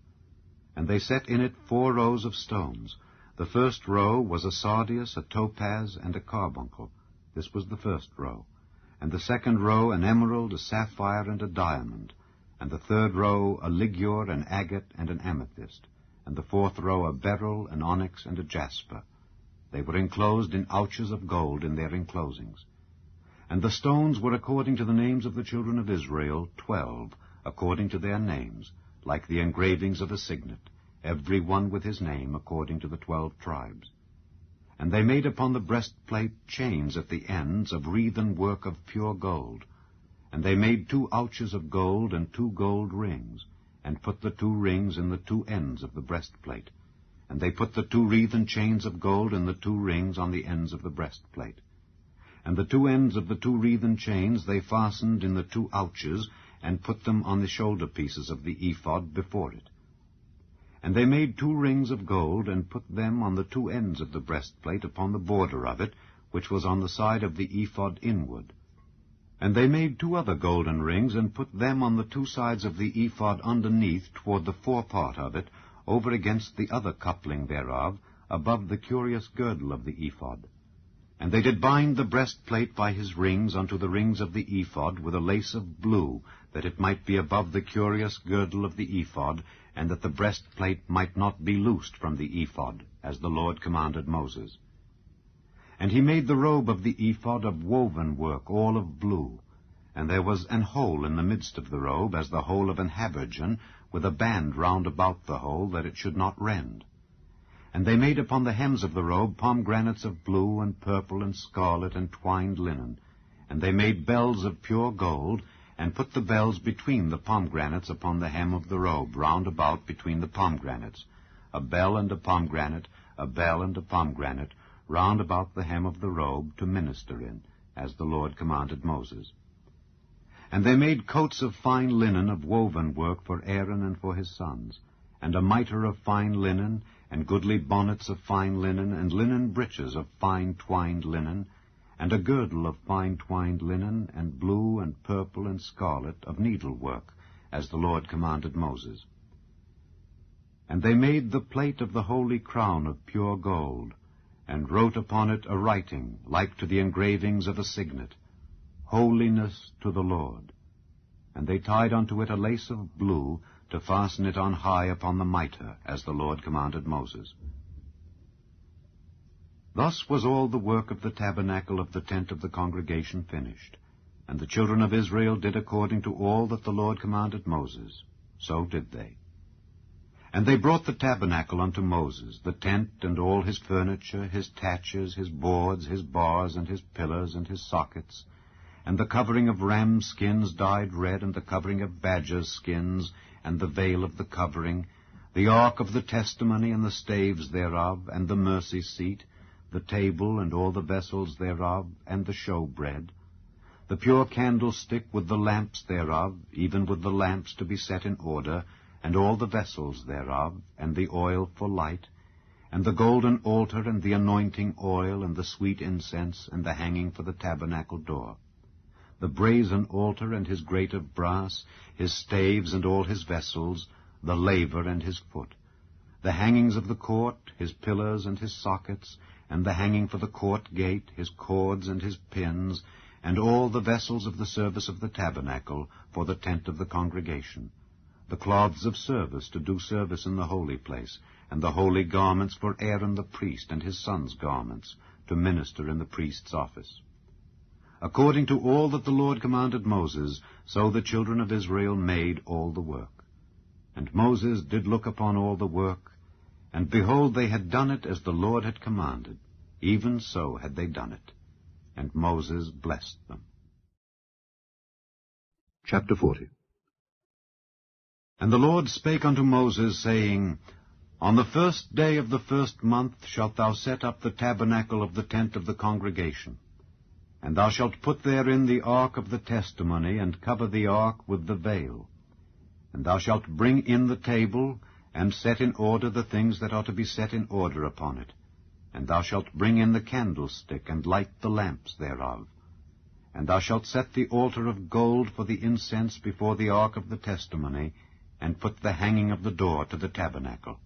And they set in it 4 rows of stones. The first row was a sardius, a topaz, and a carbuncle. This was the first row. And the second row an emerald, a sapphire, and a diamond. And the third row a ligure, an agate, and an amethyst. And the fourth row a beryl, an onyx, and a jasper. They were enclosed in ouches of gold in their enclosings. And the stones were according to the names of the children of Israel, 12, according to their names, like the engravings of a signet, every one with his name, according to the 12 tribes. And they made upon the breastplate chains at the ends of wreathen work of pure gold. And they made 2 ouches of gold and 2 gold rings, and put the 2 rings in the 2 ends of the breastplate. And they put the 2 wreathen chains of gold in the 2 rings on the ends of the breastplate. And the 2 ends of the 2 wreathen chains they fastened in the 2 ouches, and put them on the shoulder pieces of the ephod before it. And they made 2 rings of gold, and put them on the 2 ends of the breastplate upon the border of it, which was on the side of the ephod inward. And they made 2 other golden rings, and put them on the 2 sides of the ephod underneath toward the forepart of it, over against the other coupling thereof, above the curious girdle of the ephod. And they did bind the breastplate by his rings unto the rings of the ephod with a lace of blue, that it might be above the curious girdle of the ephod, and that the breastplate might not be loosed from the ephod, as the Lord commanded Moses. And he made the robe of the ephod of woven work, all of blue. And there was an hole in the midst of the robe, as the hole of an habergeon, with a band round about the hole, that it should not rend. And they made upon the hems of the robe pomegranates of blue and purple and scarlet and twined linen. And they made bells of pure gold, and put the bells between the pomegranates upon the hem of the robe, round about between the pomegranates, a bell and a pomegranate, a bell and a pomegranate, round about the hem of the robe, to minister in, as the Lord commanded Moses. And they made coats of fine linen of woven work for Aaron and for his sons, and a mitre of fine linen, and goodly bonnets of fine linen, and linen breeches of fine twined linen, and a girdle of fine twined linen, and blue and purple and scarlet of needlework, as the Lord commanded Moses. And they made the plate of the holy crown of pure gold, and wrote upon it a writing like to the engravings of a signet, Holiness to the Lord. And they tied unto it a lace of blue, to fasten it on high upon the mitre, as the Lord commanded Moses. Thus was all the work of the tabernacle of the tent of the congregation finished, and the children of Israel did according to all that the Lord commanded Moses. So did they. And they brought the tabernacle unto Moses, the tent and all his furniture, his taches, his boards, his bars, and his pillars, and his sockets, and the covering of ram skins dyed red, and the covering of badgers' skins, and the veil of the covering, the ark of the testimony, and the staves thereof, and the mercy seat, the table, and all the vessels thereof, and the showbread, the pure candlestick with the lamps thereof, even with the lamps to be set in order, and all the vessels thereof, and the oil for light, and the golden altar, and the anointing oil, and the sweet incense, and the hanging for the tabernacle door, the brazen altar, and his grate of brass, his staves, and all his vessels, the laver and his foot, the hangings of the court, his pillars and his sockets, and the hanging for the court gate, his cords and his pins, and all the vessels of the service of the tabernacle for the tent of the congregation, the cloths of service to do service in the holy place, and the holy garments for Aaron the priest and his sons' garments, to minister in the priest's office. According to all that the Lord commanded Moses, so the children of Israel made all the work. And Moses did look upon all the work, and behold, they had done it as the Lord had commanded. Even so had they done it. And Moses blessed them. Chapter 40. And the Lord spake unto Moses, saying, On the 1st day of the 1st month shalt thou set up the tabernacle of the tent of the congregation. And thou shalt put therein the ark of the testimony, and cover the ark with the veil. And thou shalt bring in the table, and set in order the things that are to be set in order upon it. And thou shalt bring in the candlestick, and light the lamps thereof. And thou shalt set the altar of gold for the incense before the ark of the testimony, and put the hanging of the door to the tabernacle.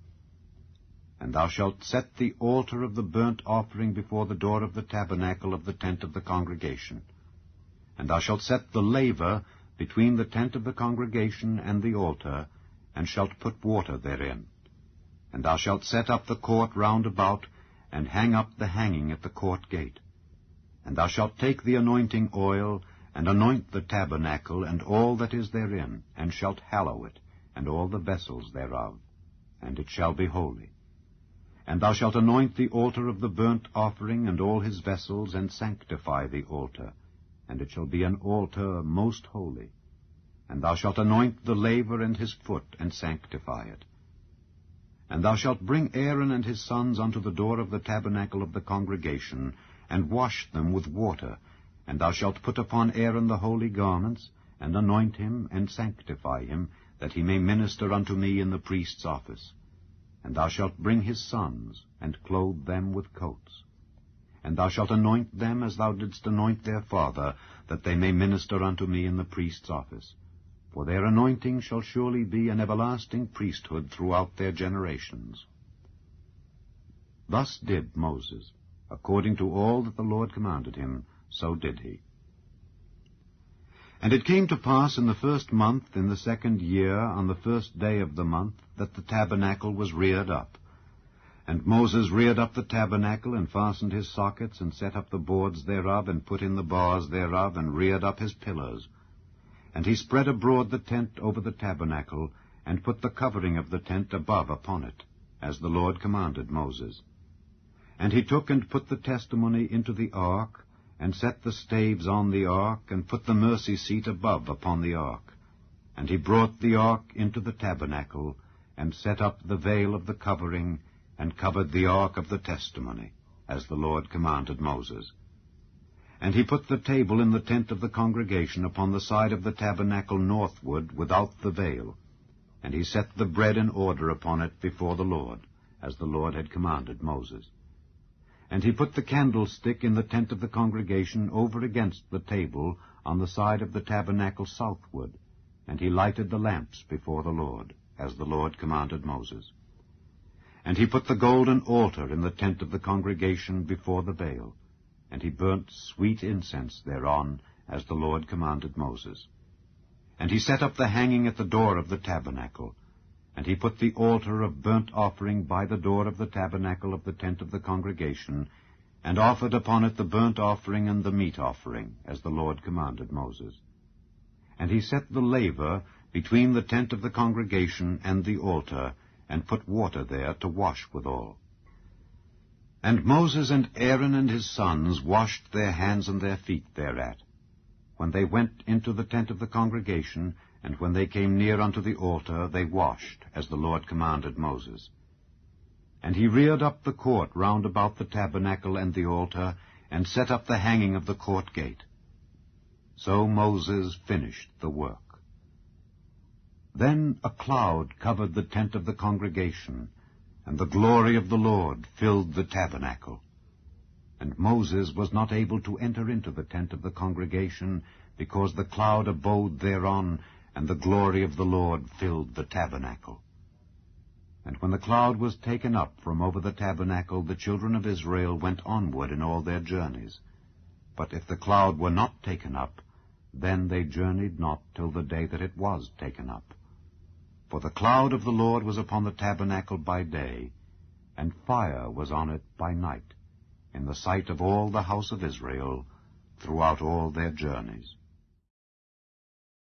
And thou shalt set the altar of the burnt offering before the door of the tabernacle of the tent of the congregation. And thou shalt set the laver between the tent of the congregation and the altar, and shalt put water therein. And thou shalt set up the court round about, and hang up the hanging at the court gate. And thou shalt take the anointing oil, and anoint the tabernacle, and all that is therein, and shalt hallow it, and all the vessels thereof, and it shall be holy. And thou shalt anoint the altar of the burnt offering, and all his vessels, and sanctify the altar, and it shall be an altar most holy. And thou shalt anoint the laver and his foot, and sanctify it. And thou shalt bring Aaron and his sons unto the door of the tabernacle of the congregation, and wash them with water. And thou shalt put upon Aaron the holy garments, and anoint him, and sanctify him, that he may minister unto me in the priest's office. And thou shalt bring his sons, and clothe them with coats. And thou shalt anoint them as thou didst anoint their father, that they may minister unto me in the priest's office. For their anointing shall surely be an everlasting priesthood throughout their generations. Thus did Moses. According to all that the Lord commanded him, so did he. And it came to pass in the 1st month, in the 2nd year, on the 1st day of the month, that the tabernacle was reared up. And Moses reared up the tabernacle, and fastened his sockets, and set up the boards thereof, and put in the bars thereof, and reared up his pillars. And he spread abroad the tent over the tabernacle, and put the covering of the tent above upon it, as the Lord commanded Moses. And he took and put the testimony into the ark, and set the staves on the ark, and put the mercy seat above upon the ark. And he brought the ark into the tabernacle, and set up the veil of the covering, and covered the ark of the testimony, as the Lord commanded Moses. And he put the table in the tent of the congregation upon the side of the tabernacle northward, without the veil. And he set the bread in order upon it before the Lord, as the Lord had commanded Moses. And he put the candlestick in the tent of the congregation over against the table on the side of the tabernacle southward, and he lighted the lamps before the Lord, as the Lord commanded Moses. And he put the golden altar in the tent of the congregation before the veil, and he burnt sweet incense thereon, as the Lord commanded Moses. And he set up the hanging at the door of the tabernacle, and he put the altar of burnt offering by the door of the tabernacle of the tent of the congregation, and offered upon it the burnt offering and the meat offering, as the Lord commanded Moses. And he set the laver between the tent of the congregation and the altar, and put water there to wash withal. And Moses and Aaron and his sons washed their hands and their feet thereat, when they went into the tent of the congregation, and when they came near unto the altar, they washed, as the Lord commanded Moses. And he reared up the court round about the tabernacle and the altar, and set up the hanging of the court gate. So Moses finished the work. Then a cloud covered the tent of the congregation, and the glory of the Lord filled the tabernacle. And Moses was not able to enter into the tent of the congregation, because the cloud abode thereon, and the glory of the Lord filled the tabernacle. And when the cloud was taken up from over the tabernacle, the children of Israel went onward in all their journeys. But if the cloud were not taken up, then they journeyed not till the day that it was taken up. For the cloud of the Lord was upon the tabernacle by day, and fire was on it by night, in the sight of all the house of Israel, throughout all their journeys.